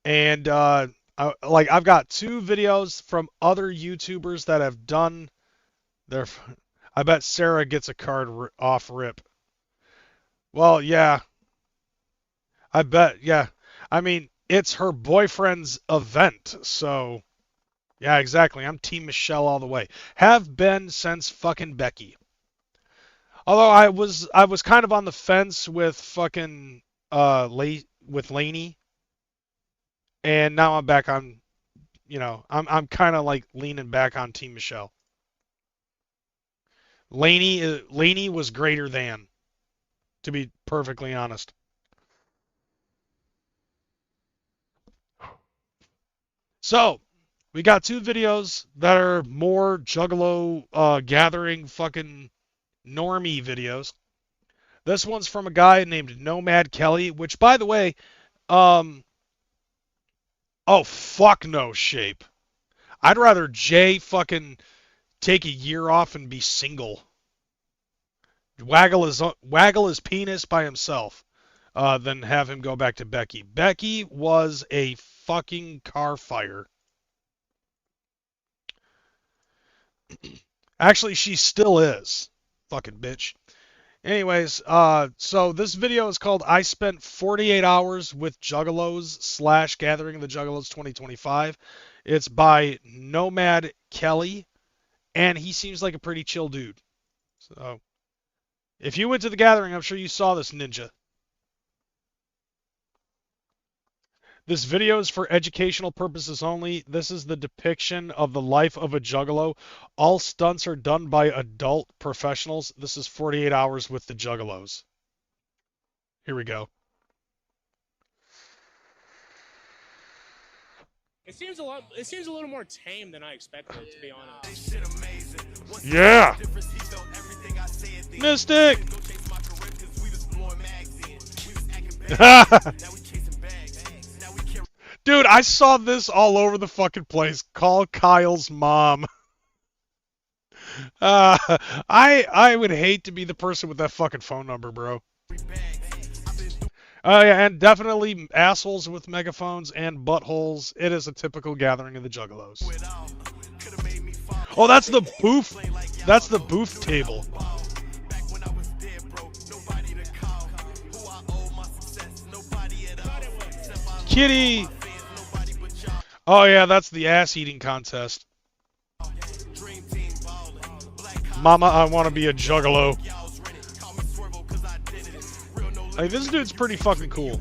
And I've got 2 videos from other YouTubers that have done their... I bet Sarah gets a card off rip. Well, yeah. I bet, yeah. I mean, it's her boyfriend's event, so... Yeah, exactly. I'm Team Michelle all the way. Have been since fucking Becky. Although I was kind of on the fence with fucking with Lainey. And now I'm back on, you know, I'm kind of like leaning back on Team Michelle. Lainey was greater than, to be perfectly honest. So, we got 2 videos that are more Juggalo gathering fucking normie videos. This one's from a guy named Nomad Kelly, which, by the way, oh, fuck no, Shape. I'd rather Jay fucking take a year off and be single. Waggle his penis by himself than have him go back to Becky. Becky was a fucking car fire. Actually, she still is. Fucking bitch. Anyways, so this video is called I Spent 48 Hours with Juggalos / Gathering the Juggalos 2025. It's by Nomad Kelly, and he seems like a pretty chill dude. So, if you went to the gathering, I'm sure you saw this ninja. This video is for educational purposes only. This is the depiction of the life of a Juggalo. All stunts are done by adult professionals. This is 48 hours with the Juggalos. Here we go. It seems a little more tame than I expected, to be honest. Yeah. Mystic. Dude, I saw this all over the fucking place. Call Kyle's mom. I would hate to be the person with that fucking phone number, bro. Yeah, and definitely assholes with megaphones and buttholes. It is a typical gathering of the Juggalos. Oh, that's the booth. That's the booth table. Kitty. Oh yeah, that's the ass eating contest. Mama, I want to be a Juggalo. Like, this dude's pretty fucking cool.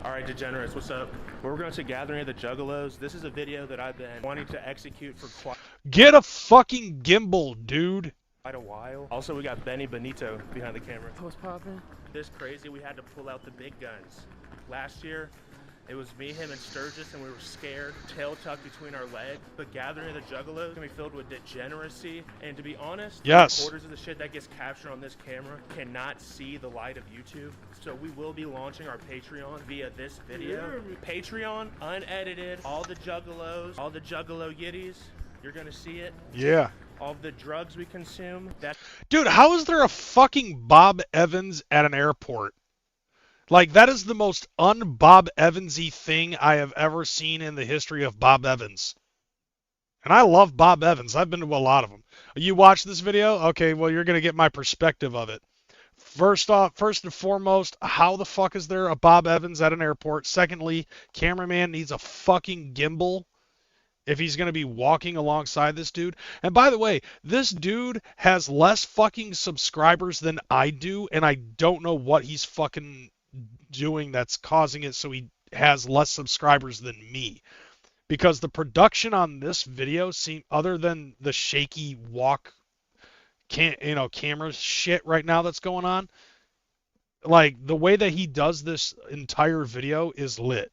Alright, degenerates, what's up? We're going to Gathering of the Juggalos. This is a video that I've been wanting to execute for Get a fucking gimbal, dude. quite a while. Also, we got Benny Benito behind the camera. What's poppin'? This crazy, we had to pull out the big guns. Last year, it was me, him, and Sturgis, and we were scared, tail tucked between our legs. But Gathering of the Juggalos is going to be filled with degeneracy. And to be honest, yes, quarters of the shit that gets captured on this camera cannot see the light of YouTube. So we will be launching our Patreon via this video. Patreon, unedited, all the Juggalos, all the Juggalo Yitties. You're going to see it. Yeah. All the drugs we consume. Dude, how is there a fucking Bob Evans at an airport? Like, that is the most un-Bob Evans-y thing I have ever seen in the history of Bob Evans. And I love Bob Evans. I've been to a lot of them. You watch this video? Okay, well, you're going to get my perspective of it. First and foremost, how the fuck is there a Bob Evans at an airport? Secondly, cameraman needs a fucking gimbal if he's going to be walking alongside this dude. And by the way, this dude has less fucking subscribers than I do, and I don't know what he's fucking doing that's causing it so he has less subscribers than me. Because the production on this video seem, other than the shaky walk camera shit right now that's going on, like, the way that he does this entire video is lit.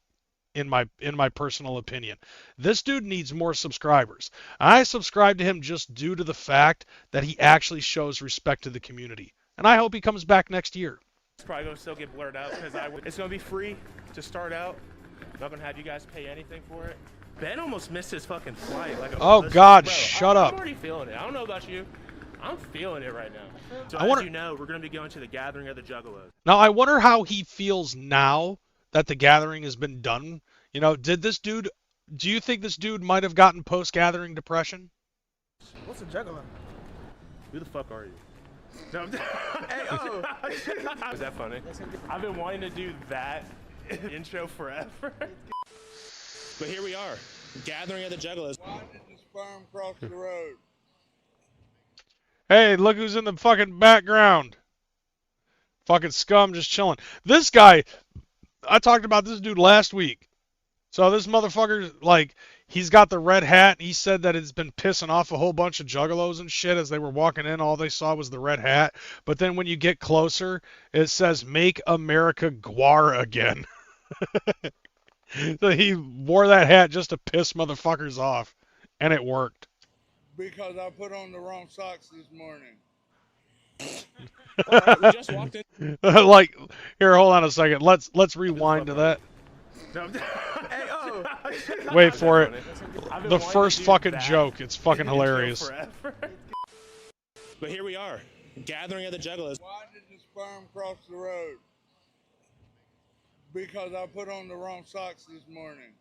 In my personal opinion, this dude needs more subscribers. I subscribe to him just due to the fact that he actually shows respect to the community, and I hope he comes back next year. It's probably gonna still get blurred out because it's gonna be free to start out. I'm not gonna have you guys pay anything for it. Ben almost missed his fucking flight. Like Oh God, shut up. I'm already feeling it. I don't know about you. I'm feeling it right now. So as you know, we're gonna be going to the gathering of the Juggalos. Now I wonder how he feels now that the gathering has been done. You know, do you think this dude might have gotten post-gathering depression? What's a Juggalo? Who the fuck are you? No, hey, oh. Was that funny? I've been wanting to do that intro forever. But here we are, gathering of the Juggalos. Why did the sperm cross the road? Hey, look who's in the fucking background. Fucking scum just chilling. This guy, I talked about this dude last week. So this motherfucker, like, he's got the red hat. He said that it's been pissing off a whole bunch of juggalos and shit as they were walking in. All they saw was the red hat. But then when you get closer, it says, "Make America Guar again." So he wore that hat just to piss motherfuckers off. And it worked. Because I put on the wrong socks this morning. We just walked in. Like, here, hold on a second. Let's rewind to that. Hey, oh. Wait for it. I've been The wanting first to do fucking that joke. It's fucking intro hilarious. forever. But here we are, gathering of the Juggalos. Why did the sperm cross the road? Because I put on the wrong socks this morning.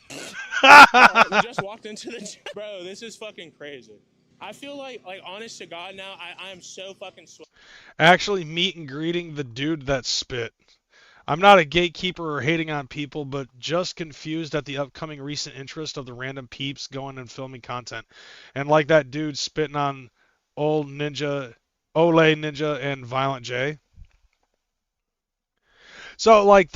We just walked into the bro. This is fucking crazy. I feel like honest to God now, I am so fucking Actually meet and greeting the dude that spit. I'm not a gatekeeper or hating on people, but just confused at the upcoming recent interest of the random peeps going and filming content. And like that dude spitting on Ole Ninja, and Violent J. So like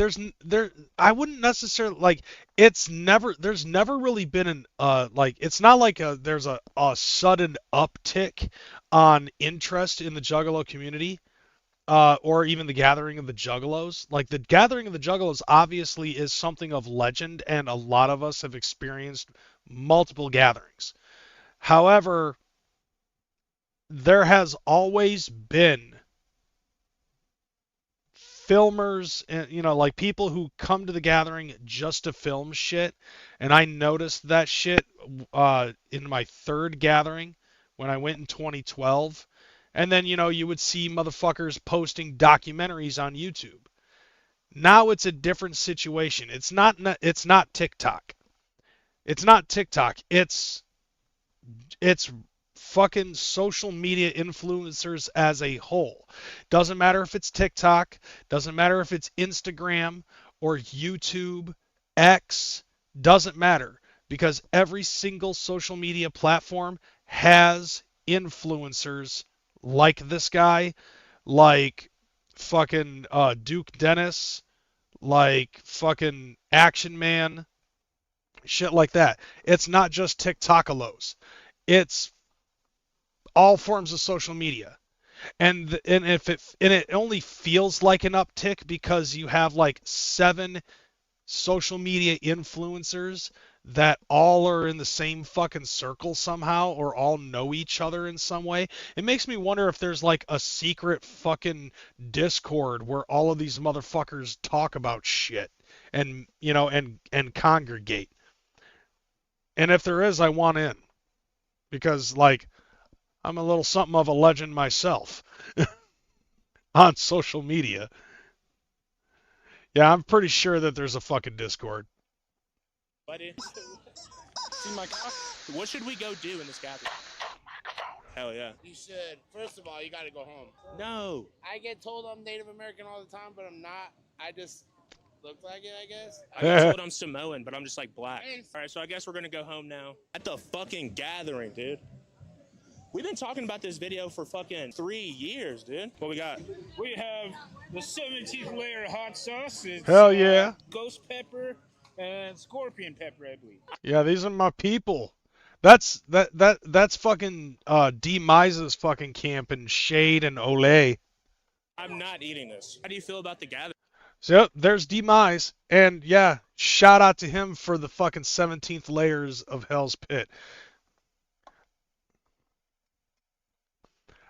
I wouldn't necessarily like there's never really been an it's not like there's a sudden uptick on interest in the Juggalo community or even the gathering of the Juggalos. Like the gathering of the Juggalos obviously is something of legend and a lot of us have experienced multiple gatherings. However, there has always been filmers and like people who come to the gathering just to film shit, and I noticed that shit in my third gathering when I went in 2012. And then you would see motherfuckers posting documentaries on YouTube. Now it's a different situation. It's not TikTok. It's not TikTok. It's fucking social media influencers as a whole. Doesn't matter if it's TikTok, doesn't matter if it's Instagram or YouTube, X, doesn't matter, because every single social media platform has influencers like this guy, like fucking Duke Dennis, like fucking Action Man, shit like that. It's not just TikTokalos. It's all forms of social media. And it only feels like an uptick because you have like 7 social media influencers that all are in the same fucking circle somehow or all know each other in some way. It makes me wonder if there's like a secret fucking Discord where all of these motherfuckers talk about shit and and congregate. And if there is, I want in. Because like I'm a little something of a legend myself on social media. Yeah, I'm pretty sure that there's a fucking Discord. Buddy. See my cock? What should we go do in this gathering? Hell yeah. You should. First of all, you gotta go home. No. I get told I'm Native American all the time, but I'm not. I just look like it, I guess. I get told I'm Samoan, but I'm just like black. Alright, so I guess we're gonna go home now. At the fucking gathering, dude. We've been talking about this video for fucking 3 years, dude. What we got? We have the 17th layer of hot sauce. It's, hell yeah. Ghost pepper and scorpion pepper, I believe. Yeah, these are my people. That's fucking D-Mize's fucking camp and Shade and Olay. I'm not eating this. How do you feel about the gathering? So there's D-Mize, and yeah, shout out to him for the fucking 17th layers of Hell's Pit.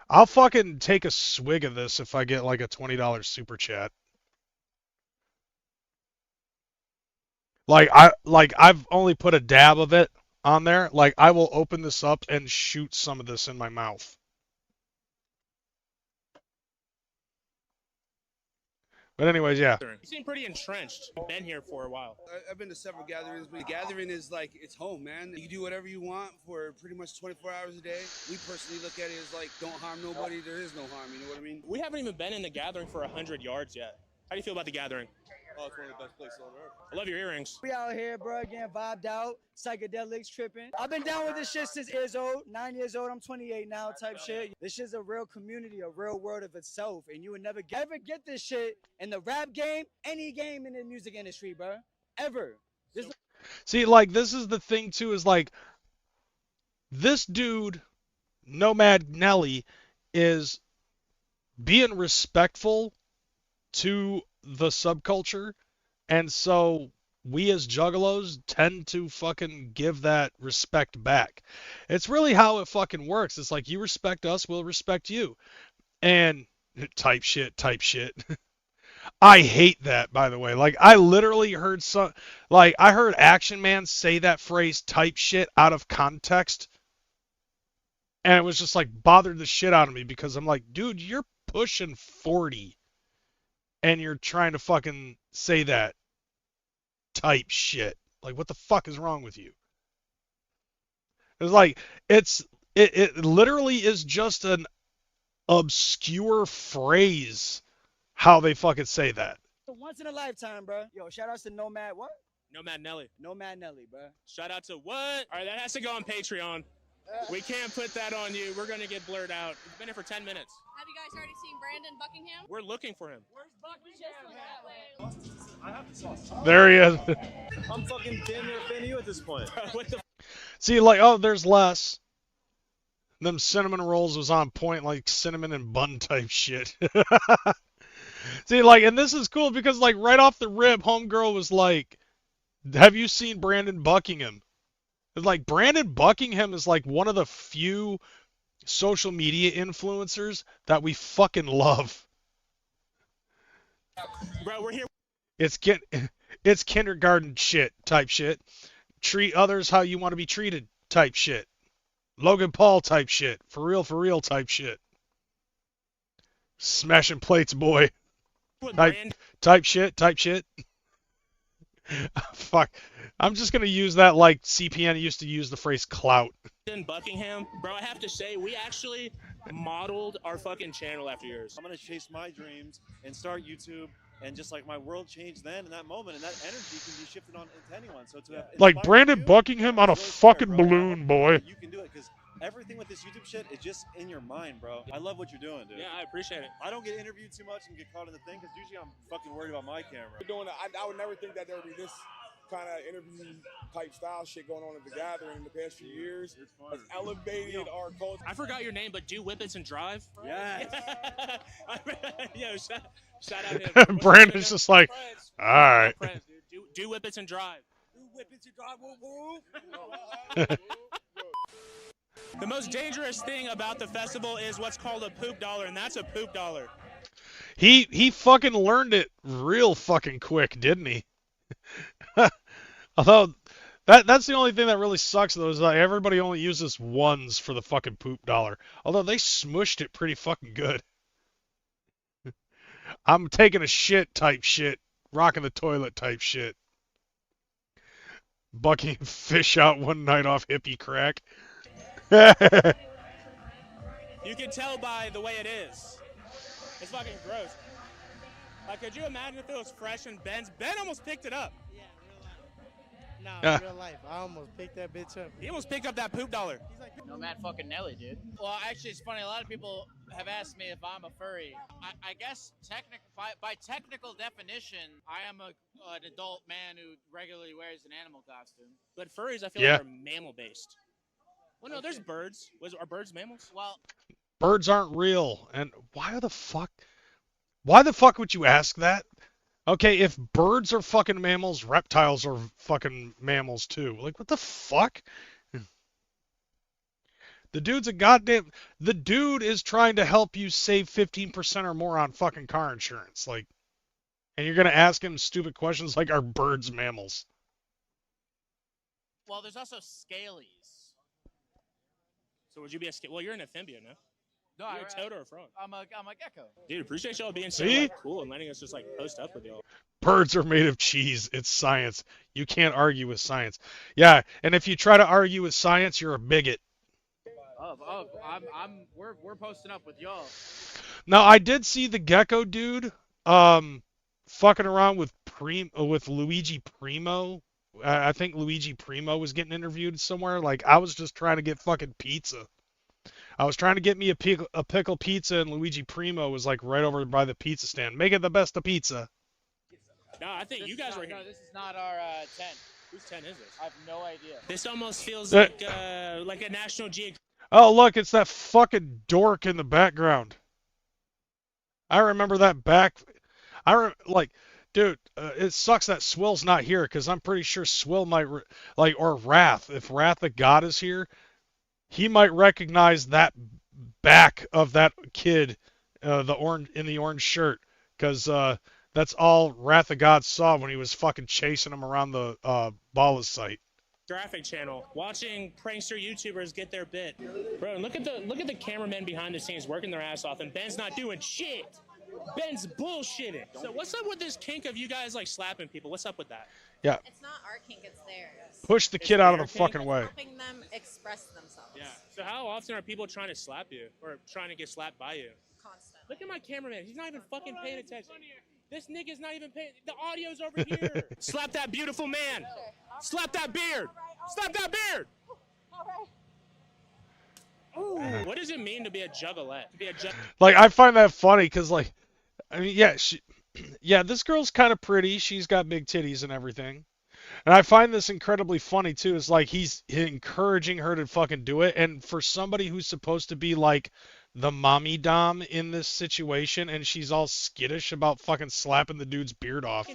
I'll fucking take a swig of this if I get like a $20 super chat. Like I've only put a dab of it on there. Like I will open this up and shoot some of this in my mouth. But anyways, yeah. You seem pretty entrenched. You've been here for a while. I've been to several gatherings, but the gathering is like, it's home, man. You do whatever you want for pretty much 24 hours a day. We personally look at it as like, don't harm nobody. There is no harm, you know what I mean? We haven't even been in the gathering for 100 yards yet. How do you feel about the gathering? Oh, it's one of the best places on earth. I love your earrings. We out here, bro, getting vibed out, psychedelics tripping. I've been down with this shit since years old, 9 years old. I'm 28 now, type shit. This shit's a real community, a real world of itself, and you would never ever get this shit in the rap game, any game in the music industry, bro, ever. See, like this is the thing too, is like this dude, Nomad Nelly, is being respectful to the subculture, and so we as Juggalos tend to fucking give that respect back. It's really how it fucking works. It's like you respect us, we'll respect you. And type shit. I hate that, by the way. Like I literally heard I heard Action Man say that phrase type shit out of context. And it was just like bothered the shit out of me because I'm like, dude, you're pushing 40. And you're trying to fucking say that type shit. Like, what the fuck is wrong with you? It's like, it literally is just an obscure phrase how they fucking say that. Once in a lifetime, bro. Yo, shout outs to Nomad what? Nomad Nelly. Nomad Nelly, bro. Shout out to what? All right, that has to go on Patreon. We can't put that on you. We're going to get blurred out. It's been here for 10 minutes. Have you guys already seen Brandon Buckingham? We're looking for him. Where's Buckingham? There he is. I'm fucking damn near a fan of you at this point. What the? See, like, oh, there's less. Them cinnamon rolls was on point, like cinnamon and bun type shit. See, like, and this is cool because, like, right off the rip, Homegirl was like, have you seen Brandon Buckingham? It's like, Brandon Buckingham is, like, one of the few social media influencers that we fucking love. Bro, we're here. It's kindergarten shit type shit. Treat others how you want to be treated type shit. Logan Paul type shit. For real type shit. Smashing plates, boy. Type shit. Fuck. I'm just going to use that like CPN used to use the phrase clout. In Buckingham, bro, I have to say, we actually modeled our fucking channel after yours. I'm gonna chase my dreams and start YouTube, and just like my world changed then in that moment, and that energy can be shifted on into anyone. So to like Brandon Buckingham on a fucking balloon, boy. You can do it because everything with this YouTube shit is just in your mind, bro. I love what you're doing, dude. Yeah, I appreciate it. I don't get interviewed too much and get caught in the thing because usually I'm fucking worried about my camera. I would never think that there would be this kind of interview type style shit going on at the gathering in the past few years. It's elevated our culture. I forgot your name, but do whippets and drive? Yeah. Yo, shout out him. Brandon's just like, all right. Do whippets and drive. Do whippets and drive, woo woo. The most dangerous thing about the festival is what's called a poop dollar, and that's a poop dollar. He fucking learned it real fucking quick, didn't he? Although that's the only thing that really sucks though, is like everybody only uses ones for the fucking poop dollar. Although they smushed it pretty fucking good. I'm taking a shit type shit, rocking the toilet type shit. Bucking fish out one night off hippie crack. You can tell by the way it is. It's fucking gross. Like, could you imagine if it was fresh and Ben almost picked it up? Yeah, real life. No, real life. I almost picked that bitch up. He almost picked up that poop dollar. Nomad fucking Nelly, dude. Well, actually, it's funny. A lot of people have asked me if I'm a furry. I guess by technical definition, I am an adult man who regularly wears an animal costume. But furries, I feel like, are mammal-based. Well, no, there's birds. Are birds mammals? Well, birds aren't real. And why the fuck would you ask that? Okay, if birds are fucking mammals, reptiles are fucking mammals too. Like, what the fuck? The dude's a goddamn. The dude is trying to help you save 15% or more on fucking car insurance. Like, and you're gonna ask him stupid questions like, are birds mammals? Well, there's also scalies. So would you be a well? You're an amphibia, no? No, You're a toad or a frog? I'm a gecko. Dude, appreciate y'all being so See? like, cool and letting us just like post up with y'all. Birds are made of cheese. It's science. You can't argue with science. Yeah, and if you try to argue with science, you're a bigot. We're posting up with y'all. Now, I did see the Gecko dude fucking around with Luigi Primo. I think Luigi Primo was getting interviewed somewhere. Like, I was just trying to get fucking pizza. I was trying to get me a pickle pizza, and Luigi Primo was like right over by the pizza stand. Make it the best of pizza. No, I think you guys were here. No, this is not our 10. Whose 10 is this? I have no idea. This almost feels like a National Geographic. Oh, look, it's that fucking dork in the background. I remember that back. Dude, it sucks that Swill's not here, because I'm pretty sure Swill might, or Wrath. If Wrath the God is here, he might recognize that back of that kid, in the orange shirt, because that's all Wrath of God saw when he was fucking chasing him around the Bala site. Graphic channel, watching prankster YouTubers get their bit. Bro, look at the cameramen behind the scenes working their ass off, and Ben's not doing shit. Ben's bullshitting. So what's up with this kink of you guys like slapping people? What's up with that? Yeah. It's not our kink, it's theirs. Push the kid out of the fucking way. Helping them express themselves. Yeah. So how often are people trying to slap you or trying to get slapped by you? Constantly. Look at my cameraman. He's not even fucking paying attention. This nigga's not even paying. The audio's over here. Slap that beautiful man. Slap that beard. Slap that beard. Ooh. What does it mean to be a juggalette? Like, I find that funny because, like, I mean, yeah, this girl's kind of pretty. She's got big titties and everything. And I find this incredibly funny, too. Is like he's encouraging her to fucking do it. And for somebody who's supposed to be, like, the mommy dom in this situation, and she's all skittish about fucking slapping the dude's beard off.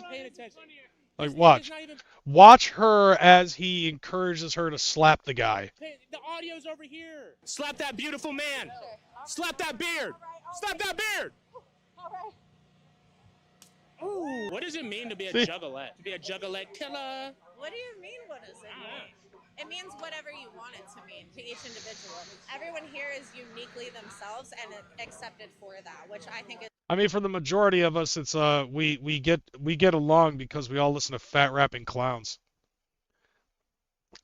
Like, watch her as he encourages her to slap the guy. The audio's over here. Slap that beautiful man. Slap that beard. Slap that beard. Ooh. What does it mean to be a juggalette? To be a juggalette killer? What do you mean, what does it mean? It means whatever you want it to mean to each individual. Everyone here is uniquely themselves and accepted for that, which I think is. I mean, for the majority of us, it's we get along because we all listen to fat rapping clowns.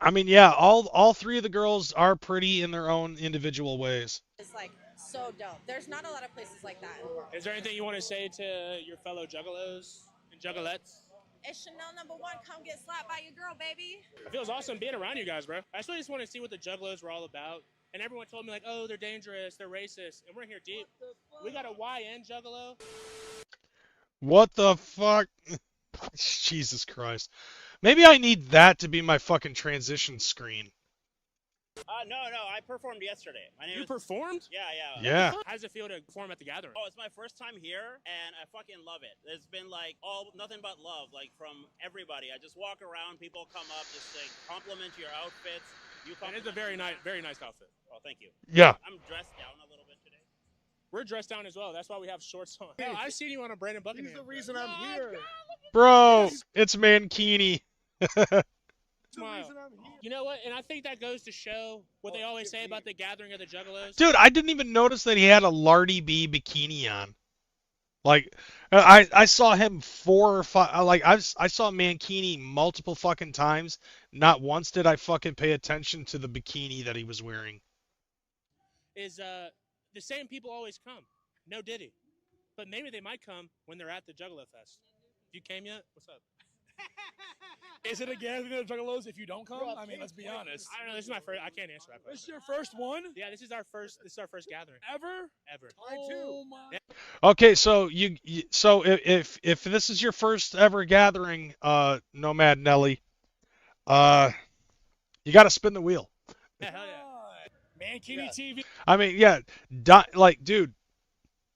I mean, yeah, all three of the girls are pretty in their own individual ways. It's like so dope. There's not a lot of places like that in the world. Is there anything you want to say to your fellow juggalos and juggalettes? It's Chanel #1. Come get slapped by your girl, baby. It feels awesome being around you guys, bro. I just want to see what the juggalos were all about. And everyone told me, like, oh, they're dangerous, they're racist. And we're here deep. We got a YN juggalo. What the fuck? Jesus Christ. Maybe I need that to be my fucking transition screen. No, I performed yesterday. You performed? Yeah. How does it feel to perform at the gathering? Oh, it's my first time here, and I fucking love it. It's been like nothing but love, like from everybody. I just walk around, people come up, just like compliment your outfits. And it's a very nice outfit. Oh, thank you. Yeah. I'm dressed down a little bit today. We're dressed down as well. That's why we have shorts on. Hey, I've seen you on a Brandon Buckingham. He's the reason I'm here. Bro, it's Mankini. Smile. You know what? And I think that goes to show what they always say about the gathering of the juggalos. Dude, I didn't even notice that he had a Lardi B bikini on. Like, I saw him 4 or 5. Like, I saw Mankini multiple fucking times. Not once did I fucking pay attention to the bikini that he was wearing. Is the same people always come. No Diddy. But maybe they might come when they're at the Juggalo Fest. You came yet? What's up? Is it a gathering of Juggalos if you don't come? I mean, let's be honest. I don't know. This is my first. I can't answer that question. This is your first one? Yeah, this is our first gathering. Ever? Ever. Oh my. Yeah. Okay, so so if this is your first ever gathering, Nomad Nelly, you got to spin the wheel. Yeah, hell yeah. Mankini TV. I mean, yeah, like, dude.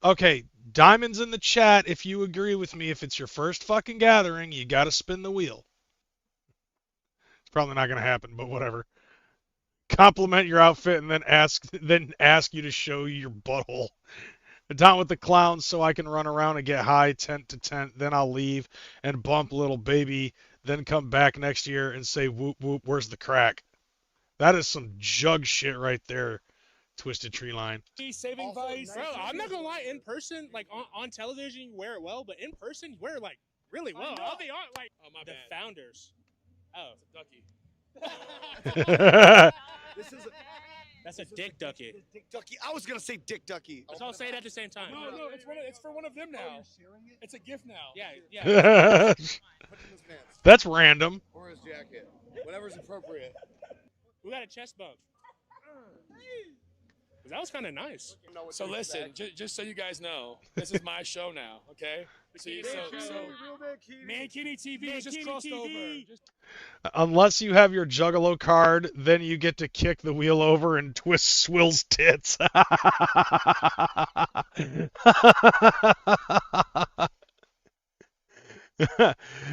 Okay, diamonds in the chat if you agree with me. If it's your first fucking gathering, you got to spin the wheel. It's probably not going to happen, but whatever. compliment your outfit, and then ask you to show your butthole. Down with the clowns so I can run around and get high tent to tent. Then I'll leave and bump little baby. Then come back next year and say, whoop, whoop, where's the crack? That is some jug shit right there, Twisted Tree Line. Saving Vice. Bro, I'm not gonna lie, in person, like on television, you wear it well, but in person, you wear it like really well. I'll be honest, like the founders. Oh, it's a ducky. That's a dick ducky. Dick ducky. I was gonna say dick ducky. Let's all say it at the same time. No, it's for one of them now. It's a gift now. Yeah. Put it in his pants. That's random. Or his jacket. Whatever's appropriate. We got a chest bump. That was kind of nice. So listen, just so you guys know, this is my show now, okay? So Mankini TV is just crossed over. Unless you have your Juggalo card, then you get to kick the wheel over and twist Swill's tits.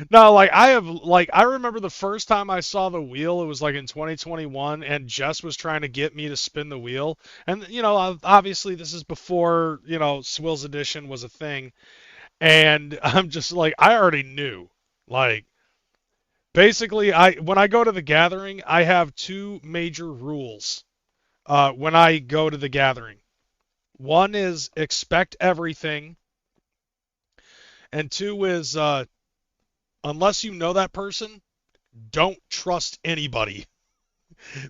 No, I remember the first time I saw the wheel, it was like in 2021, and Jess was trying to get me to spin the wheel. And, obviously this is before, Swill's Edition was a thing. And I'm just like, I already knew. Like, basically, when I go to the gathering, I have two major rules when I go to the gathering. One is expect everything. And two is, unless you know that person, don't trust anybody.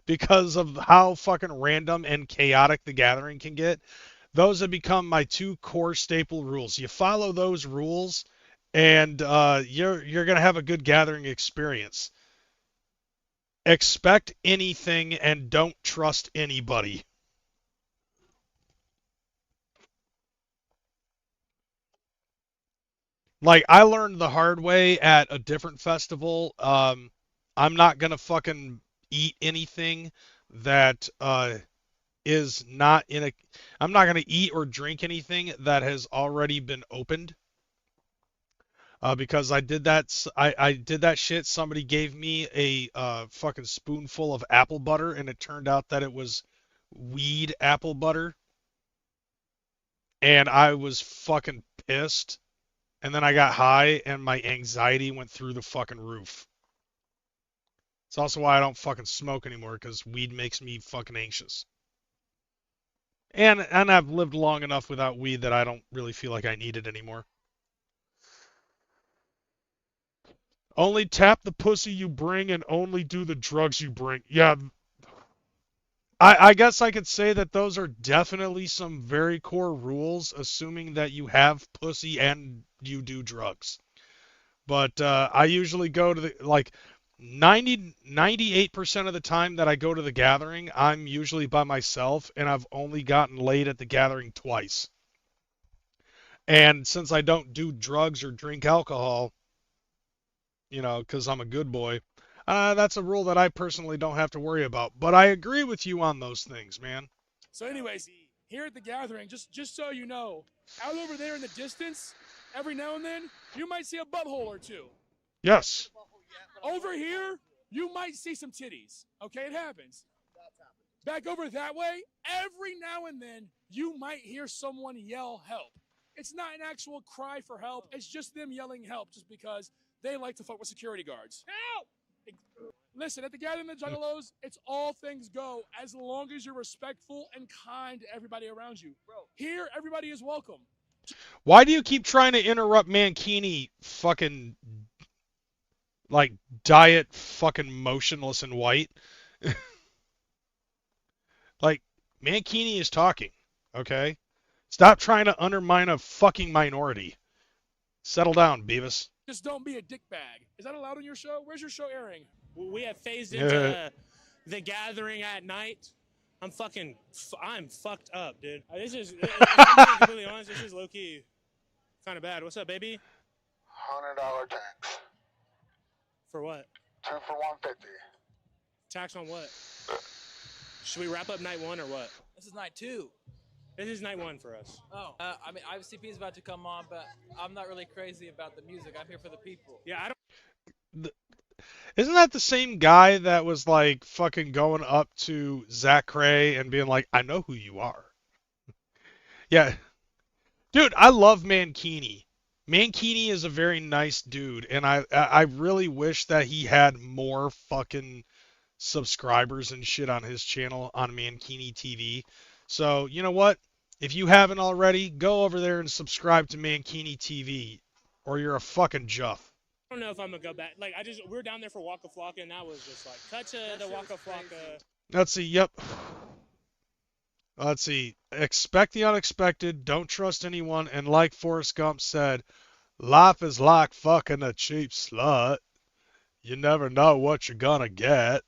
Because of how fucking random and chaotic the gathering can get. Those have become my two core staple rules. You follow those rules, and you're going to have a good gathering experience. Expect anything and don't trust anybody. Like, I learned the hard way at a different festival. I'm not going to fucking eat anything that is not in a... I'm not going to eat or drink anything that has already been opened. Because I did that. I did that shit. Somebody gave me a fucking spoonful of apple butter, and it turned out that it was weed apple butter. And I was fucking pissed. And then I got high, and my anxiety went through the fucking roof. It's also why I don't fucking smoke anymore, because weed makes me fucking anxious. And I've lived long enough without weed that I don't really feel like I need it anymore. Only tap the pussy you bring and only do the drugs you bring. Yeah. I guess I could say that those are definitely some very core rules, assuming that you have pussy and you do drugs. But I usually go to the, 98% of the time that I go to the gathering, I'm usually by myself, and I've only gotten laid at the gathering twice. And since I don't do drugs or drink alcohol, because I'm a good boy, that's a rule that I personally don't have to worry about. But I agree with you on those things, man. So anyways, here at the gathering, just so you know, out over there in the distance, every now and then, you might see a butthole or two. Yes. Over here, you might see some titties. Okay, it happens. Back over that way, every now and then, you might hear someone yell help. It's not an actual cry for help. It's just them yelling help just because they like to fuck with security guards. Help! Listen, at the gathering of the Juggalos, it's all things go as long as you're respectful and kind to everybody around you. Here, everybody is welcome. Why do you keep trying to interrupt Mankini fucking, diet fucking motionless and white? Mankini is talking, okay? Stop trying to undermine a fucking minority. Settle down, Beavis. Just don't be a dick bag. Is that allowed on your show? Where's your show airing? We have phased into the gathering at night. I'm fucked up, dude. This is, if I'm being completely honest, this is low-key kind of bad. What's up, baby? $100 tax. For what? 2 for $150. Tax on what? Should we wrap up night one or what? This is night 2. This is night 1 for us. Oh, I mean, ICP is about to come on, but I'm not really crazy about the music. I'm here for the people. Yeah, I don't. Isn't that the same guy that was like fucking going up to Zach Cray and being like, I know who you are? Yeah. Dude, I love Mankini. Mankini is a very nice dude, and I really wish that he had more fucking subscribers and shit on his channel on Mankini TV. So, you know what? If you haven't already, go over there and subscribe to Mankini TV, or you're a fucking juff. I don't know if I'm gonna go back. Like, we were down there for Waka Flocka, and that was just like, cut to the Waka Flocka. Let's see, yep. Let's see. Expect the unexpected, don't trust anyone, and like Forrest Gump said, life is like fucking a cheap slut. You never know what you're gonna get.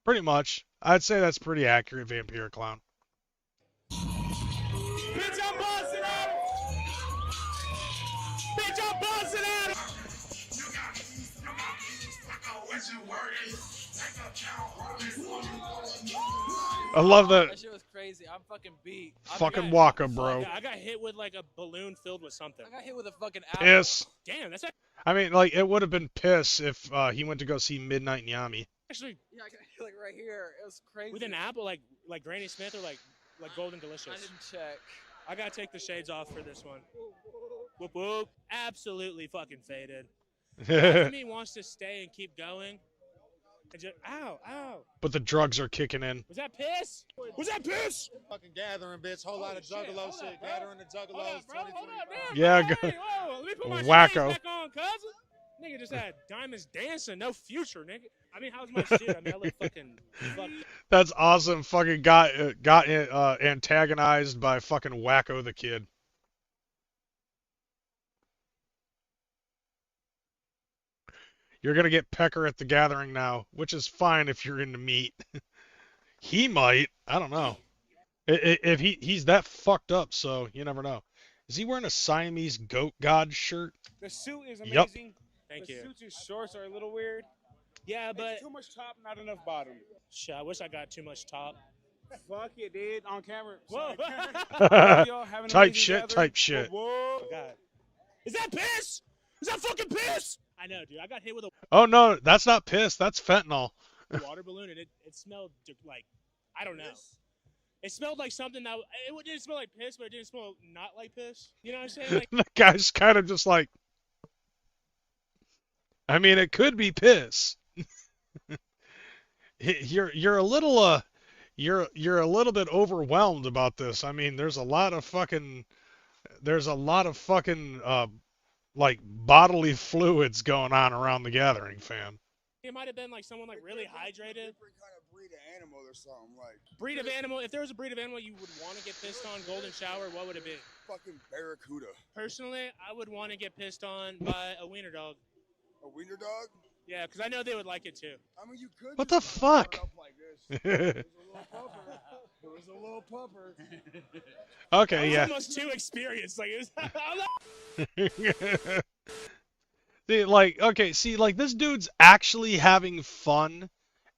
Pretty much. I'd say that's pretty accurate, Vampire Clown. Bitch, I'm busting at him! Bitch, I'm busting at him! I love that. That shit was crazy. I'm fucking beat. Fucking Waka, bro. I got hit with like a balloon filled with something. I got hit with a fucking apple. Piss. Damn, that's I mean, like, it would have been piss if he went to go see Midnight Nyami. actually Yeah, I got hit like right here. It was crazy. with an apple, like Granny Smith or like Golden Delicious. I didn't check. I gotta take the shades off for this one. Whoop whoop. Absolutely fucking faded. Part of me wants to stay and keep going. And just, ow. But the drugs are kicking in. Was that piss? Was that piss? Fucking gathering, bitch. Whole lot of Juggalo shit. Gathering the Juggalos. Hold up, damn, Yeah, bro. go. Hey, whoa, let me put my Wacko. shades back on, cousin. Nigga just had diamonds dancing, no future, nigga. I mean, how's my shit? I mean, I look fucking fucked. That's awesome. Fucking got antagonized by fucking Wacko the Kid. You're gonna get Pecker at the gathering now, which is fine if you're into meat. He might. I don't know. If he's that fucked up, so you never know. Is he wearing a Siamese goat god shirt? The suit is Yep. amazing. Thank you. The suits and shorts are a little weird. Yeah, but It's too much top, not enough bottom. shit, I wish I got too much top. Fuck it, dude. On camera. Whoa. Y'all have an Type amazing shit, gathering. type shit. Whoa. Oh, God. Is that piss? Is that fucking piss? I know, dude. I got hit with Oh no, that's not piss. That's fentanyl. a water balloon, and it smelled like, I don't know. It smelled like something that, it didn't smell like piss, but it didn't smell not like piss. You know what I'm saying? Like, The guy's kind of just like, I mean, it could be piss. You're a little you're a little bit overwhelmed about this. I mean, there's a lot of fucking like bodily fluids going on around the gathering, fam. it might have been like someone like really hydrated. Different kind of breed of animal or something like Breed of animal. If there was a breed of animal you would want to get pissed on, golden shower, what would it be? fucking barracuda. Personally, I would want to get pissed on by a wiener dog. A wiener dog? Yeah, because I know they would like it too. I mean, you could. What the fuck? Up like this. It was a little pupper. Okay, I was yeah. almost too experienced. Like, it was, See, this dude's actually having fun,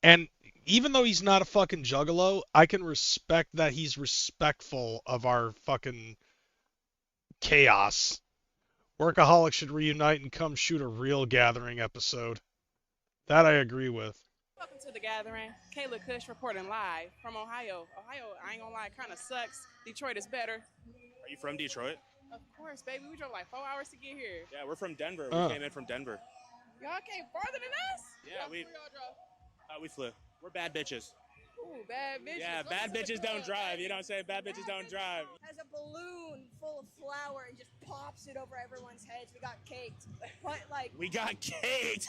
and even though he's not a fucking juggalo, I can respect that he's respectful of our fucking chaos. Workaholics should reunite and come shoot a real gathering episode. That I agree with. Welcome to the gathering. Kayla Kush reporting live from Ohio. Ohio, I ain't gonna lie, kind of sucks. Detroit is better. Are you from Detroit? Of course, baby. We drove like 4 hours to get here. Yeah, we're from Denver. Oh. We came in from Denver. Y'all came farther than us? Yeah, we flew. We're bad bitches. Ooh, bad bitches. Yeah, bad bitches don't drive. You know what I'm saying? Bad bitches don't drive. Has a balloon full of flour and just pops it over everyone's heads. We got caked. But like We got caked.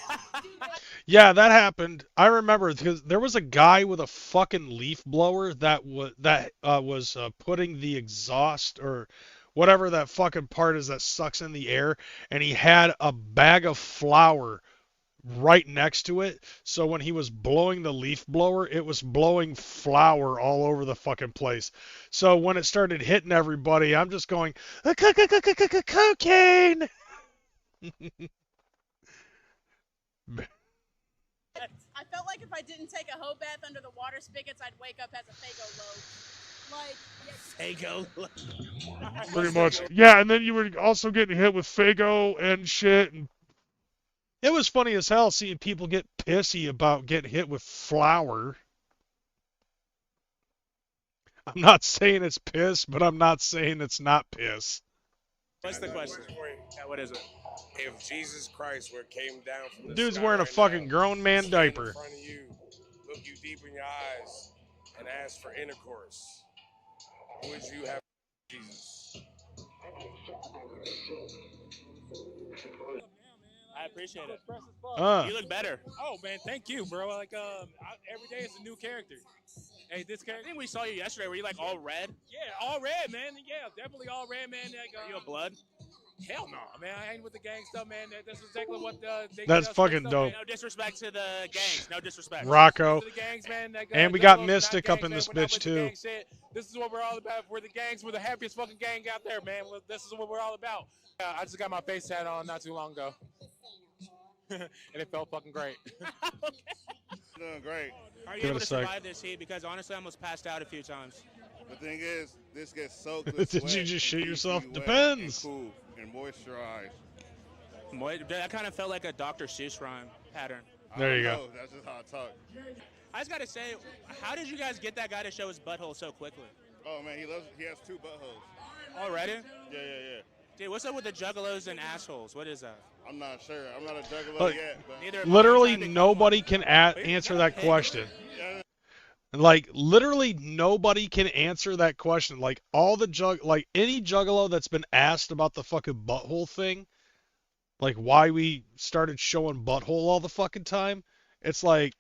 Yeah, that happened. I remember because there was a guy with a fucking leaf blower that was putting the exhaust or whatever that fucking part is that sucks in the air, and he had a bag of flour right next to it. So when he was blowing the leaf blower, it was blowing flour all over the fucking place. So when it started hitting everybody, I'm just going, cocaine. I felt like if I didn't take a hoe bath under the water spigots, I'd wake up as a Fago loaf. Fago. Pretty much. Yeah, and then you were also getting hit with Fago and shit. And It was funny as hell seeing people get pissy about getting hit with flour. I'm not saying it's piss, but I'm not saying it's not piss. What's the question? Yeah, what is it? If Jesus Christ came down from the Dude's sky wearing a right fucking now, grown man stand diaper. in front of you, look you deep in your eyes, and ask for intercourse, would you have Jesus? I appreciate it. You look better. Oh man, thank you, bro. Like every day is a new character. Hey, this I character. think we saw you yesterday. Were you like all red? Yeah, all red, man. Yeah, definitely all red, man. Like, Are you a blood? Hell no, man. I ain't with the gang stuff, man. That's exactly what they That's get us fucking mixed up, dope. man. No disrespect to the gangs. No disrespect. Rocco. To the gangs, man. Like, And we got Juggalos, Mystic not up in gangs, this man. We're not bitch with the too. gang shit. This is what we're all about. We're the gangs. We're the happiest fucking gang out there, man. This is what we're all about. I just got my face tat on not too long ago. And it felt fucking great. Doing great. Are you Give it able a to sec. survive this heat? Because honestly, I almost passed out a few times. The thing is, this gets soaked with Did sweat you just and shit keeps yourself? you wet Depends. And cool and moisturized. That kind of felt like a Dr. Seuss rhyme pattern. There you I go. know, that's just how I talk. I just gotta say, how did you guys get that guy to show his butthole so quickly? Oh man, he has 2 buttholes. Already? Yeah. Dude, what's up with the juggalos and assholes? What is that? I'm not sure. I'm not a juggalo Look, yet, but Neither am I. Literally I'm trying to nobody can answer that question. Yeah, Like literally nobody can answer that question. Like any juggalo that's been asked about the fucking butthole thing, like why we started showing butthole all the fucking time, it's like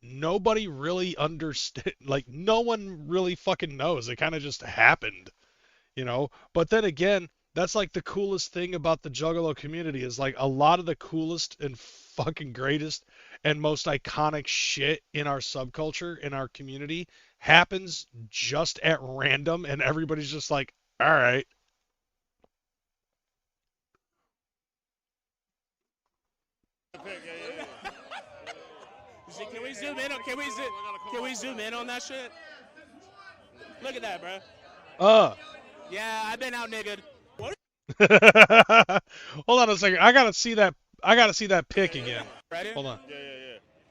nobody really understood. Like no one really fucking knows. It kind of just happened, you know. But then again, that's like the coolest thing about the Juggalo community is like a lot of the coolest and fucking greatest and most iconic shit in our subculture, in our community, happens just at random and everybody's just like, all right. Can we zoom in? Can we zoom in on that shit? Look at that, bro. Yeah, I've been out niggered. What? Hold on a second. I gotta see that pic again. Ready? Hold on. yeah.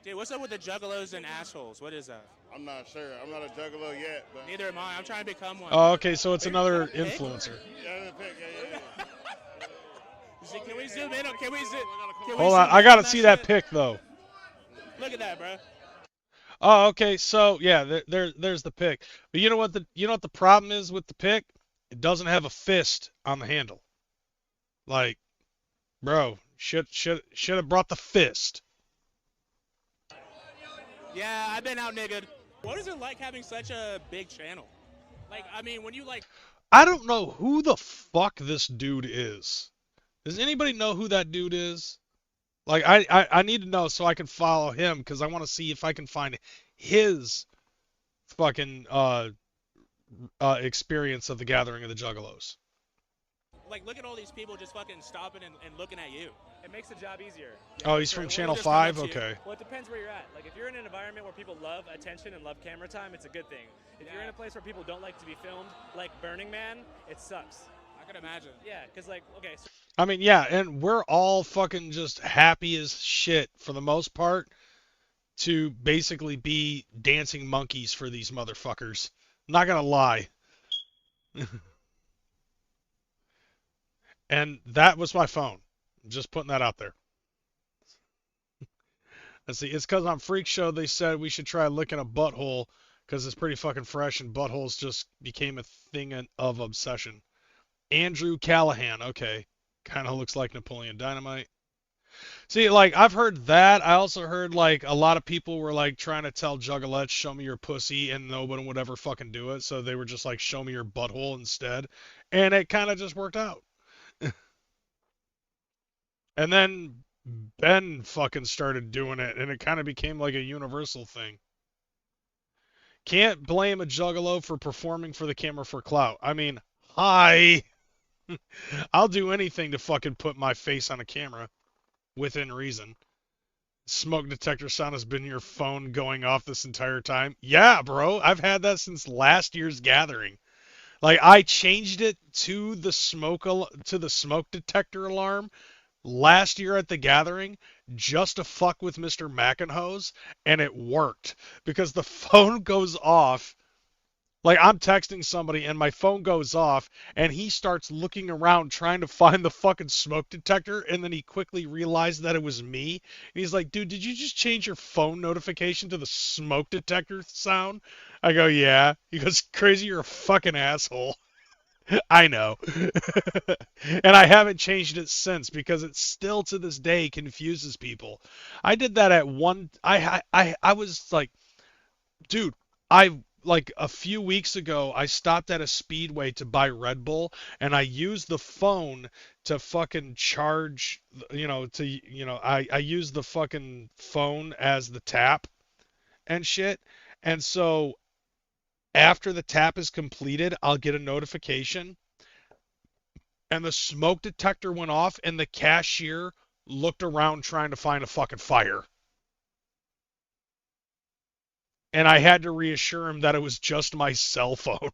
Dude, what's up with the juggalos and assholes? What is that? I'm not sure. I'm not a juggalo yet, but Neither am I. I'm trying to become one. Oh, okay, so it's another influencer. yeah, Can we zoom in? Can we zoom? Hold on, I gotta see that pic though. Look at that, bro. Oh, okay, so yeah, there's the pic. But you know what the problem is with the pic? It doesn't have a fist on the handle. Like, bro, should have brought the fist. Yeah, I've been out niggered. What is it like having such a big channel? Like, I mean, when you like... I don't know who the fuck this dude is. Does anybody know who that dude is? Like, I need to know so I can follow him because I want to see if I can find his fucking experience of the gathering of the Juggalos. Like, look at all these people just fucking stopping and looking at you. It makes the job easier. Oh, he's from Channel 5? Okay. Well, it depends where you're at. Like, if you're in an environment where people love attention and love camera time, it's a good thing. If you're in a place where people don't like to be filmed, like Burning Man, it sucks. I can imagine. Yeah, because, like, okay. So I mean, yeah, and we're all fucking just happy as shit for the most part to basically be dancing monkeys for these motherfuckers. Not gonna lie. And that was my phone. I'm just putting that out there. Let's see. It's because on Freak Show they said we should try licking a butthole because it's pretty fucking fresh and buttholes just became a thing of obsession. Andrew Callahan. Okay. Kind of looks like Napoleon Dynamite. See, like, I've heard that. I also heard, like, a lot of people were, like, trying to tell Juggalettes, show me your pussy, and no one would ever fucking do it. So they were just like, show me your butthole instead. And it kind of just worked out. And then Ben fucking started doing it, and it kind of became like a universal thing. Can't blame a Juggalo for performing for the camera for clout. I mean, hi. I'll do anything to fucking put my face on a camera within reason. Smoke detector sound has been your phone going off this entire time. Yeah, bro. I've had that since last year's gathering. Like, I changed it to the smoke detector alarm last year at the gathering just to fuck with Mr. McInhose, and it worked because the phone goes off. Like, I'm texting somebody and my phone goes off and he starts looking around trying to find the fucking smoke detector, and then he quickly realized that it was me. And he's like, dude, did you just change your phone notification to the smoke detector sound? I go, yeah. He goes, crazy, you're a fucking asshole. I know. And I haven't changed it since because it still to this day confuses people. I did that at one I was like, dude, like a few weeks ago, I stopped at a Speedway to buy Red Bull, and I used the phone to fucking charge, I used the fucking phone as the tap and shit. And so after the tap is completed, I'll get a notification, and the smoke detector went off, and the cashier looked around trying to find a fucking fire. And I had to reassure him that it was just my cell phone.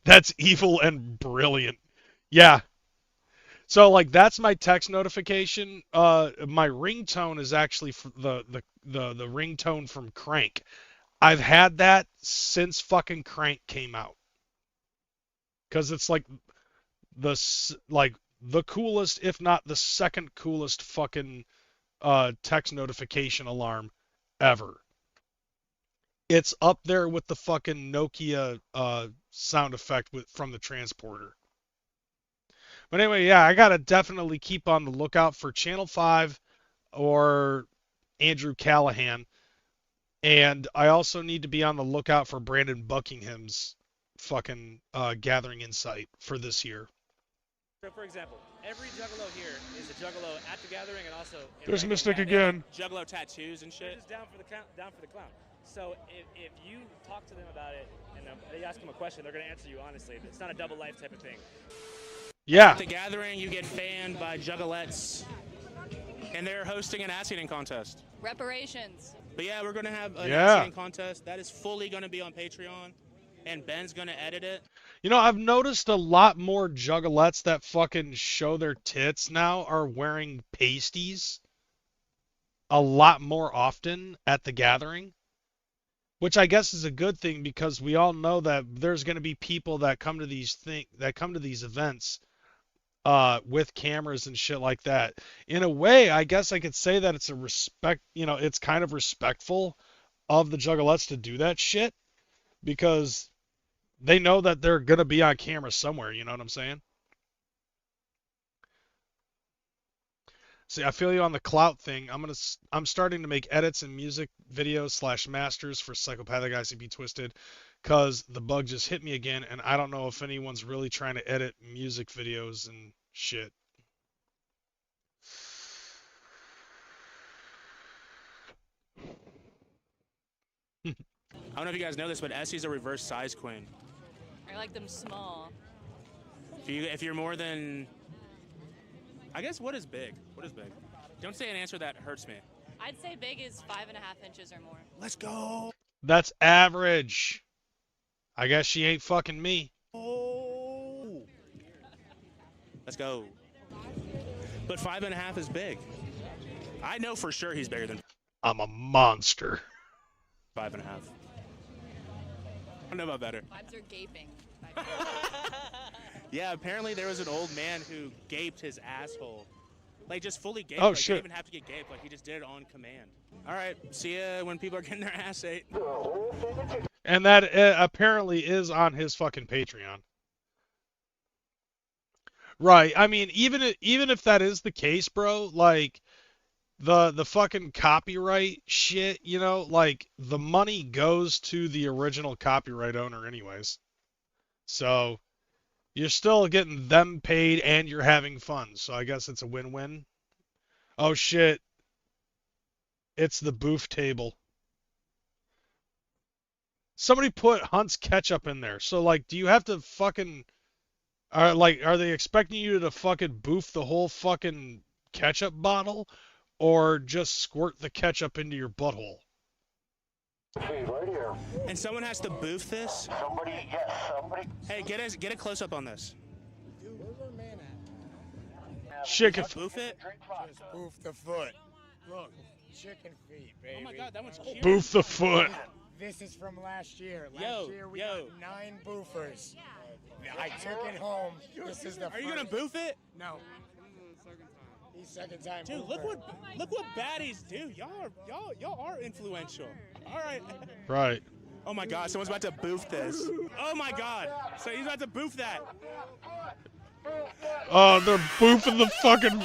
That's evil and brilliant. Yeah. So, like, that's my text notification. My ringtone is actually the ringtone from Crank. I've had that since fucking Crank came out. Because it's like the coolest, if not the second coolest fucking text notification alarm ever. It's up there with the fucking Nokia sound effect from the transporter. But anyway, yeah, I gotta definitely keep on the lookout for Channel 5 or Andrew Callahan. And I also need to be on the lookout for Brandon Buckingham's fucking gathering insight for this year. So, for example, every Juggalo here is a Juggalo at the gathering and also... There's Mystic again. Juggalo tattoos and shit. Just down for the clown. So if you talk to them about it and they ask them a question, they're going to answer you honestly. It's not a double life type of thing. Yeah. At the gathering, you get fanned by Juggalettes, and they're hosting an ass-eating contest. Reparations. But yeah, we're going to have an ass-eating contest. That is fully going to be on Patreon, and Ben's going to edit it. You know, I've noticed a lot more Juggalettes that fucking show their tits now are wearing pasties a lot more often at the gathering. Which I guess is a good thing because we all know that there's going to be people that come to these events with cameras and shit like that. In a way, I guess I could say that it's it's kind of respectful of the Juggalettes to do that shit because they know that they're going to be on camera somewhere, you know what I'm saying? See, I feel you on the clout thing. I'm starting to make edits and music videos / masters for Psychopathic ICP Twiztid because the bug just hit me again, and I don't know if anyone's really trying to edit music videos and shit. I don't know if you guys know this, but Essie's a reverse size queen. I like them small. If you're more than... I guess what is big? What is big? Don't say an answer that hurts me. I'd say big is 5.5 inches or more. Let's go. That's average. I guess she ain't fucking me. Oh. Let's go. But 5.5 is big. I know for sure he's bigger than... I'm a monster. 5.5. I don't know about better. Vibes are gaping. Yeah, apparently there was an old man who gaped his asshole. Like, just fully gaped. Oh, like, shit. He didn't even have to get gaped. Like, he just did it on command. All right, see ya when people are getting their ass ate. And that apparently is on his fucking Patreon. Right. I mean, even if that is the case, bro, like, the fucking copyright shit, you know, like, the money goes to the original copyright owner anyways. So... you're still getting them paid and you're having fun. So I guess it's a win-win. Oh shit. It's the booth table. Somebody put Hunt's ketchup in there. So like, do you have to fucking... are they expecting you to fucking boof the whole fucking ketchup bottle? Or just squirt the ketchup into your butthole? Right here. And someone has to boof this? Somebody. Hey, get a close-up on this. Dude, where's our man at? Chicken. Boof it. Just boof the foot. Look, chicken feet, baby. Oh my God, that one's cute. Boof the foot. This is from last year. Yo, Last year we got 9 boofers. I took it home. This is the Are you gonna boof it? No. He's second time. Dude, look what baddies do. Y'all are influential. All right. Right. Oh my God, someone's about to boof this. Oh my God. So he's about to boof that. Oh, they're boofing the fucking.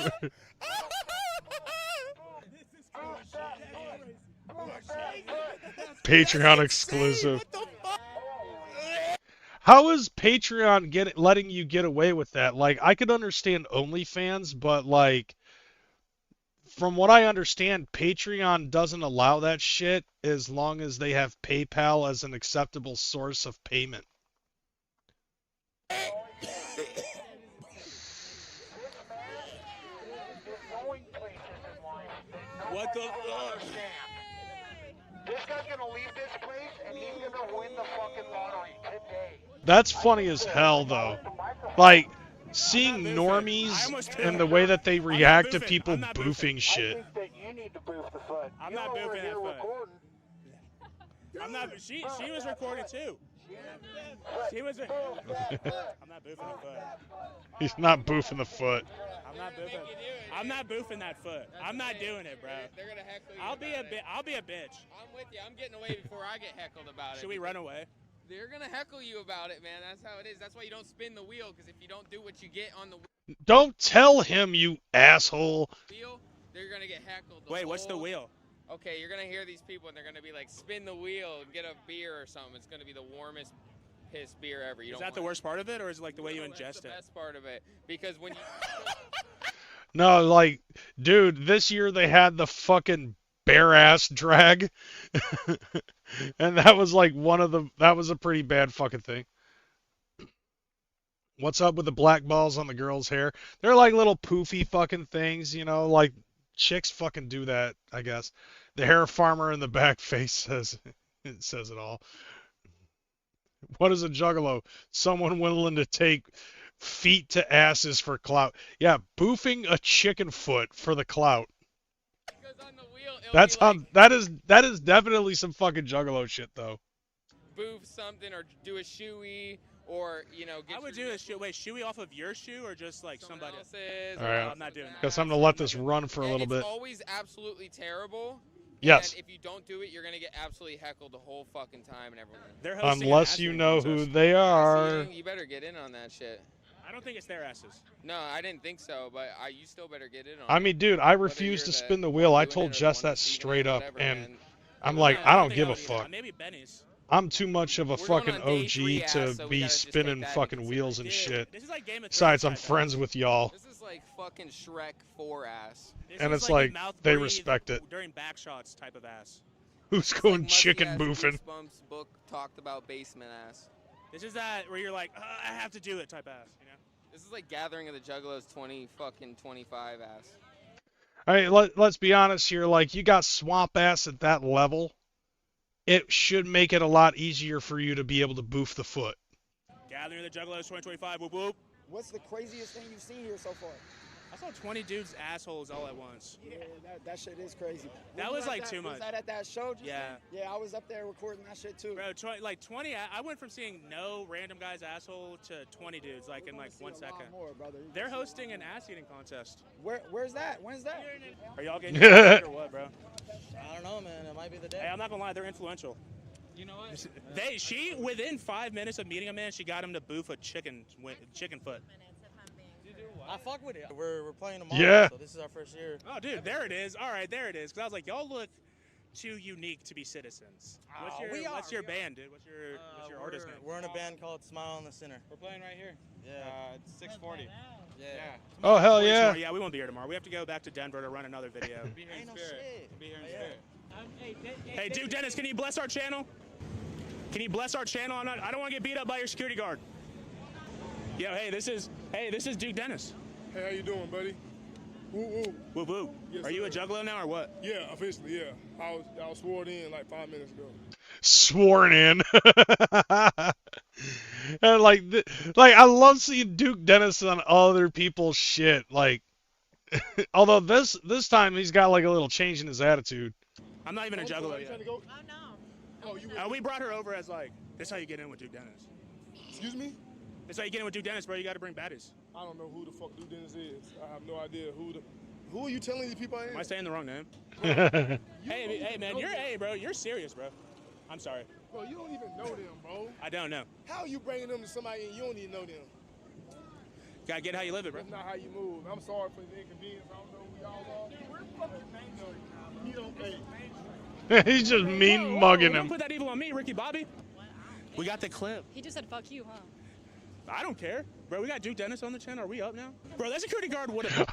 Patreon exclusive. How is Patreon letting you get away with that? Like, I could understand OnlyFans, but like, from what I understand, Patreon doesn't allow that shit as long as they have PayPal as an acceptable source of payment. What the fuck? This guy's gonna leave this place and he's gonna win the fucking lottery today. That's funny as hell, though. Like, seeing normies and the way that they react to people boofing shit. I'm not boofing that foot. I'm not. She was recording too. She was. I'm not boofing the foot. He's not boofing the foot. I'm not boofing that foot. I'm not doing it, bro. They're gonna heckle you. I'll be a bitch. I'm with you. I'm getting away before I get heckled about it. Should we run away? They're gonna heckle you about it, man. That's how it is. That's why you don't spin the wheel, because if you don't do what you get on the Don't tell him, you asshole. wheel, they're gonna get heckled. Wait, what's the wheel? Okay, you're gonna hear these people, and they're gonna be like, spin the wheel and get a beer or something. It's gonna be the warmest piss beer ever. You Is don't that the worst part of it, or is it like the way you ingest That's the it? best part of it, because when you No, like, dude, this year they had the fucking bare ass drag. And that was like that was a pretty bad fucking thing. What's up with the black balls on the girl's hair? They're like little poofy fucking things, you know, like chicks fucking do that, I guess. The hair farmer in the back face says it all. What is a juggalo? Someone willing to take feet to asses for clout. Yeah, boofing a chicken foot for the clout. That's how that is definitely some fucking juggalo shit though. boof something or do a shoey or, you know, get I would do a shoe. Wait, shoey off of your shoe or just like somebody else's? All right. I'm not doing that. Guess I'm gonna let this run for a little it's bit. always absolutely terrible. Yes. And if you don't do it, you're gonna get absolutely heckled the whole fucking time and everything. They're Unless you know who they are. You better get in on that shit. I don't think it's their asses. No, I didn't think so, but you still better get in on it. I mean, dude, I refuse to spin the wheel. I told Jess that straight up, and I'm like, I don't give a fuck. Maybe Benny's. I'm too much of a fucking OG to be spinning fucking wheels and shit. Besides, I'm friends with y'all. This is like fucking Shrek 4 ass. And it's like, they respect it. During back shots type of ass. Who's going chicken boofing? Goosebumps book talked about basement ass. This is that where you're like, I have to do it type ass, you know? This is like Gathering of the Juggalos 25 ass. All right, let's be honest here. Like, you got swamp ass at that level. It should make it a lot easier for you to be able to boof the foot. Gathering of the Juggalos 2025, whoop whoop. What's the craziest thing you've seen here so far? I saw 20 dudes' assholes all at once. Yeah, that shit is crazy. That was like too much. Was that at that show? Yeah. Yeah, I was up there recording that shit too. Bro, like 20, I went from seeing no random guy's asshole to 20 dudes like in like 1 second. More, brother. They're hosting an ass eating contest. Where's that? When's that? Are y'all getting or what, bro? I don't know, man. It might be the day. Hey, I'm not gonna lie, they're influential. You know what? She within 5 minutes of meeting a man, she got him to boof a chicken foot. I fuck with it. We're playing tomorrow, Yeah. so this is our first year. Oh, dude, there it is. All right, there it is. Because I was like, y'all look too unique to be citizens. What's your band, dude? What's your artist name? We're in a band called Smile in the Center. We're playing right here. Yeah. It's 6:40. Yeah. Oh, hell yeah. Tomorrow. Yeah, we won't be here tomorrow. We have to go back to Denver to run another video. Be here in spirit. Be here in spirit. Hey, dude, Dennis, can you bless our channel? Can you bless our channel? I don't want to get beat up by your security guard. Yo, hey, this is Duke Dennis. Hey, how you doing, buddy? Woo woo. Woo woo. Yes, Are you a sir. Juggalo now or what? Yeah, officially, yeah. I was sworn in like 5 minutes ago. Sworn in. And like I love seeing Duke Dennis on other people's shit. Like, Although this time he's got like a little change in his attitude. I'm not even a juggalo yet. Oh no. We brought her over as like, this is how you get in with Duke Dennis. Excuse me? This is how you get in with Duke Dennis, bro. You got to bring baddies. I don't know who the fuck Duke Dennis is. I have no idea who are you telling these people I am? Am I saying the wrong name? Hey man, bro, you're serious, bro. I'm sorry. Bro, you don't even know them, bro. I don't know. How are you bringing them to somebody and you don't even know them? Gotta get how you live it, bro. That's not how you move. I'm sorry for the inconvenience. I don't know who y'all are. We're fucking mango. You don't pay. He's just mean mugging Don't him. put that evil on me, Ricky Bobby. We got the clip. He just said fuck you, huh? I don't care. Bro, we got Duke Dennis on the channel. Are we up now? Bro, that security guard would have...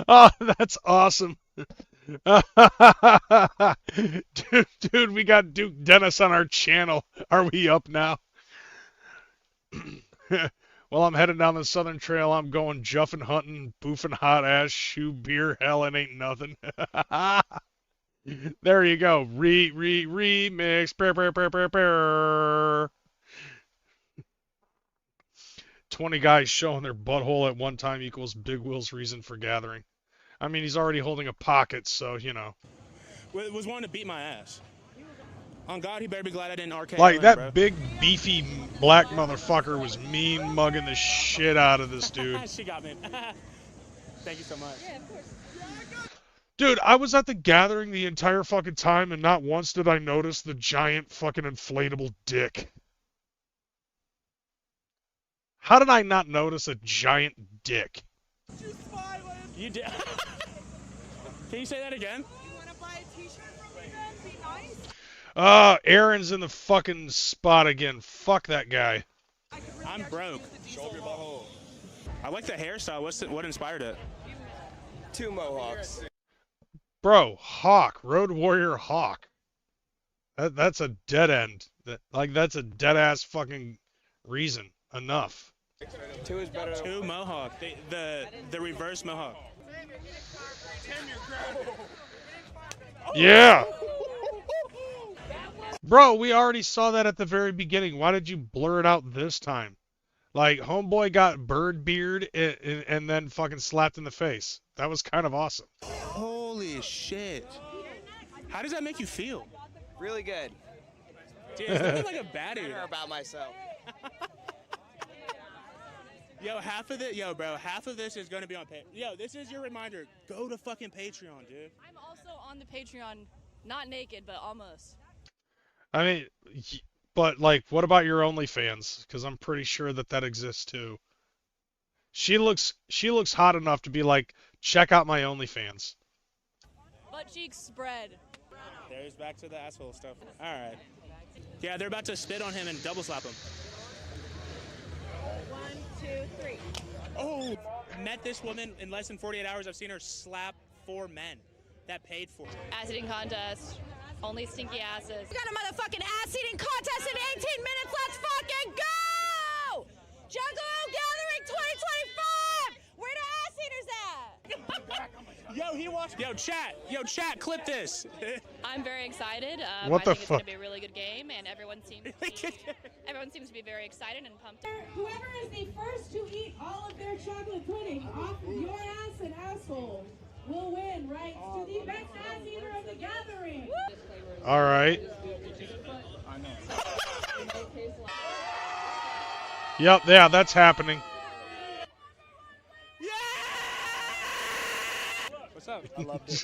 Oh, that's awesome. Dude, we got Duke Dennis on our channel. Are we up now? Well, I'm heading down the Southern Trail. I'm going juffing, hunting, boofing hot ass, shoe, beer, hell, it ain't nothing. There you go. Remix. Brr, brr, brr, brr, brr. 20 guys showing their butthole at one time equals Big Will's reason for gathering. I mean, he's already holding a pocket, so, you know. Was wanting to beat my ass. On God, he better be glad I didn't RK Like, him, that bro. big, beefy, black motherfucker was mean mugging the shit out of this dude. She got me. Thank you so much. Yeah, of course. Dude, I was at the gathering the entire fucking time, and not once did I notice the giant fucking inflatable dick. How did I not notice a giant dick? You did. Can you say that again? You want to buy a t-shirt from me then? Be nice. Aaron's in the fucking spot again. Fuck that guy. I'm broke. Show me my hole. I like the hairstyle. What inspired it? 2 mohawks. Bro, Hawk. Road Warrior Hawk. That's a dead end. That's a dead-ass fucking reason. Enough. 2 is better than 2 mohawk. The reverse mohawk. Yeah. Bro, we already saw that at the very beginning. Why did you blur it out this time? Like, homeboy got bird beard and then fucking slapped in the face. That was kind of awesome. Holy shit. How does that make you feel? really good. Dude, it's nothing like a baddie. Better about myself. Yo, half of this is gonna be on Patreon. Yo, this is your reminder. Go to fucking Patreon, dude. I'm also on the Patreon, not naked, but almost. I mean, but like, what about your OnlyFans? Because I'm pretty sure that exists too. She looks hot enough to be like, check out my OnlyFans. Butt cheeks spread. There's back to the asshole stuff. All right. Yeah, they're about to spit on him and double slap him. 1, 2, 3. Oh, met this woman in less than 48 hours. I've seen her slap 4 men that paid for it. Ass eating contest. Only stinky asses. We got a motherfucking ass eating contest in 18 minutes. Let's fucking go! Juggalo Gathering 2025. Where the ass eaters at? Yo, he watched. Yo, chat, clip this. I'm very excited. What the I think it's fuck? gonna be a really good game, and everyone seems to be very excited and pumped. Whoever is the first to eat all of their chocolate pudding off your ass and asshole will win rights to the best ass eater of the gathering. All right. Yep, yeah, that's happening. What's up? I love this.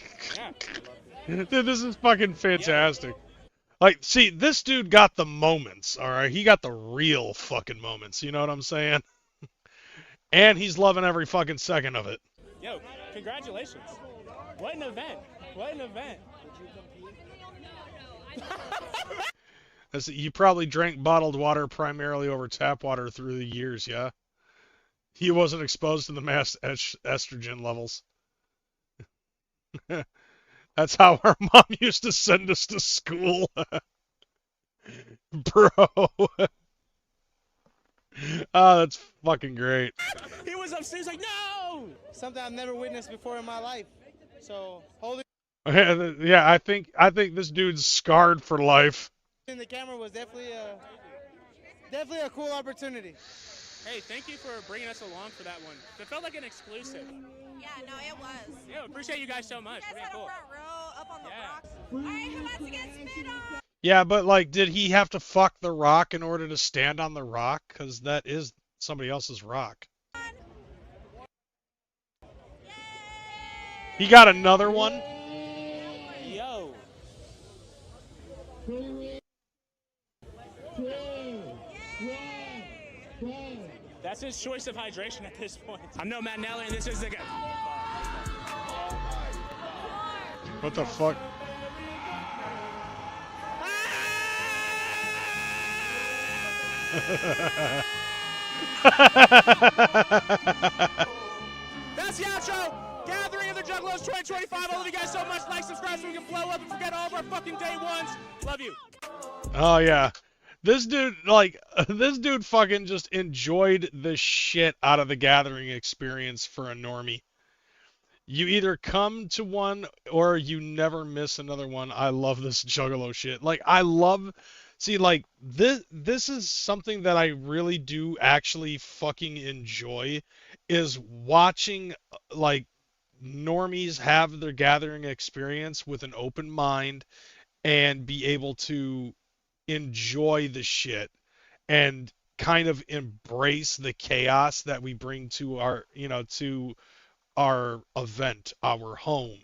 Yeah. Dude, this is fucking fantastic. Like, see, this dude got the moments, all right? He got the real fucking moments, you know what I'm saying? And he's loving every fucking second of it. Yo, congratulations. What an event. What an event. You probably drank bottled water primarily over tap water through the years, yeah? He wasn't exposed to the mass estrogen levels. That's how our mom used to send us to school. Bro. Oh, that's fucking great. He was upstairs like, no! Something I've never witnessed before in my life. So holding Yeah, I think this dude's scarred for life. in the camera was definitely a cool opportunity. Hey, thank you for bringing us along for that one. It felt like an exclusive. Yeah, no, it was. Yeah, appreciate you guys so much. You guys Really had cool. a front row up on the rocks. All right, who wants to get spit on? Yeah, but like, did he have to fuck the rock in order to stand on the rock? Because that is somebody else's rock. He got another one? Yo. That's his choice of hydration at this point. I'm no Matt Nelly, and this is the guy. What the fuck? That's the outro. Gathering of the Juggalos 2025. I love you guys so much. Like, subscribe so we can blow up and forget all of our fucking day ones. Love you. Oh yeah. This dude fucking just enjoyed the shit out of the gathering experience for a normie. You either come to one or you never miss another one. I love this Juggalo shit. Like, this is something that I really do actually fucking enjoy, is watching, like, normies have their gathering experience with an open mind and be able to enjoy the shit and kind of embrace the chaos that we bring to our event, our home,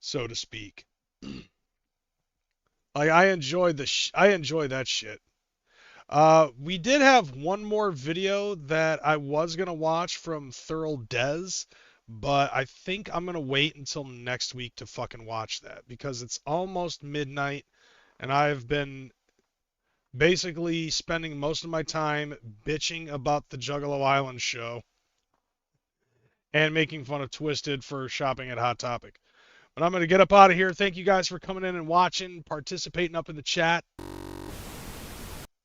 so to speak. Like, I enjoy that shit. We did have one more video that I was gonna watch from Thurl Dez, but I think I'm gonna wait until next week to fucking watch that, because it's almost midnight and I've been basically spending most of my time bitching about the Juggalo Island show and making fun of Twiztid for shopping at Hot Topic. But I'm going to get up out of here. Thank you guys for coming in and watching, participating up in the chat.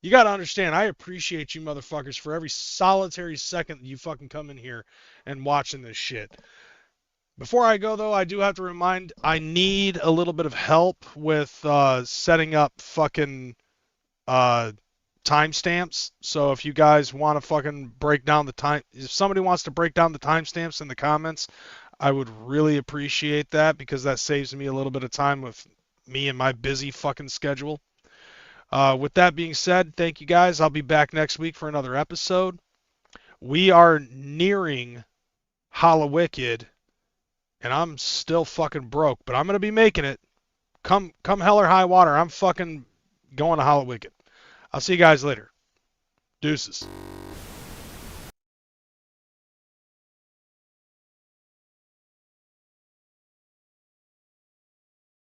You got to understand, I appreciate you motherfuckers for every solitary second that you fucking come in here and watching this shit. Before I go, though, I do have to remind, I need a little bit of help with setting up fucking timestamps. So if you guys want to fucking break down the time, if somebody wants to break down the timestamps in the comments, I would really appreciate that, because that saves me a little bit of time with me and my busy fucking schedule. With that being said, thank you guys. I'll be back next week for another episode. We are nearing Hallowicked, and I'm still fucking broke, but I'm gonna be making it. Come hell or high water, I'm fucking going to Hallowicked. I'll see you guys later. Deuces.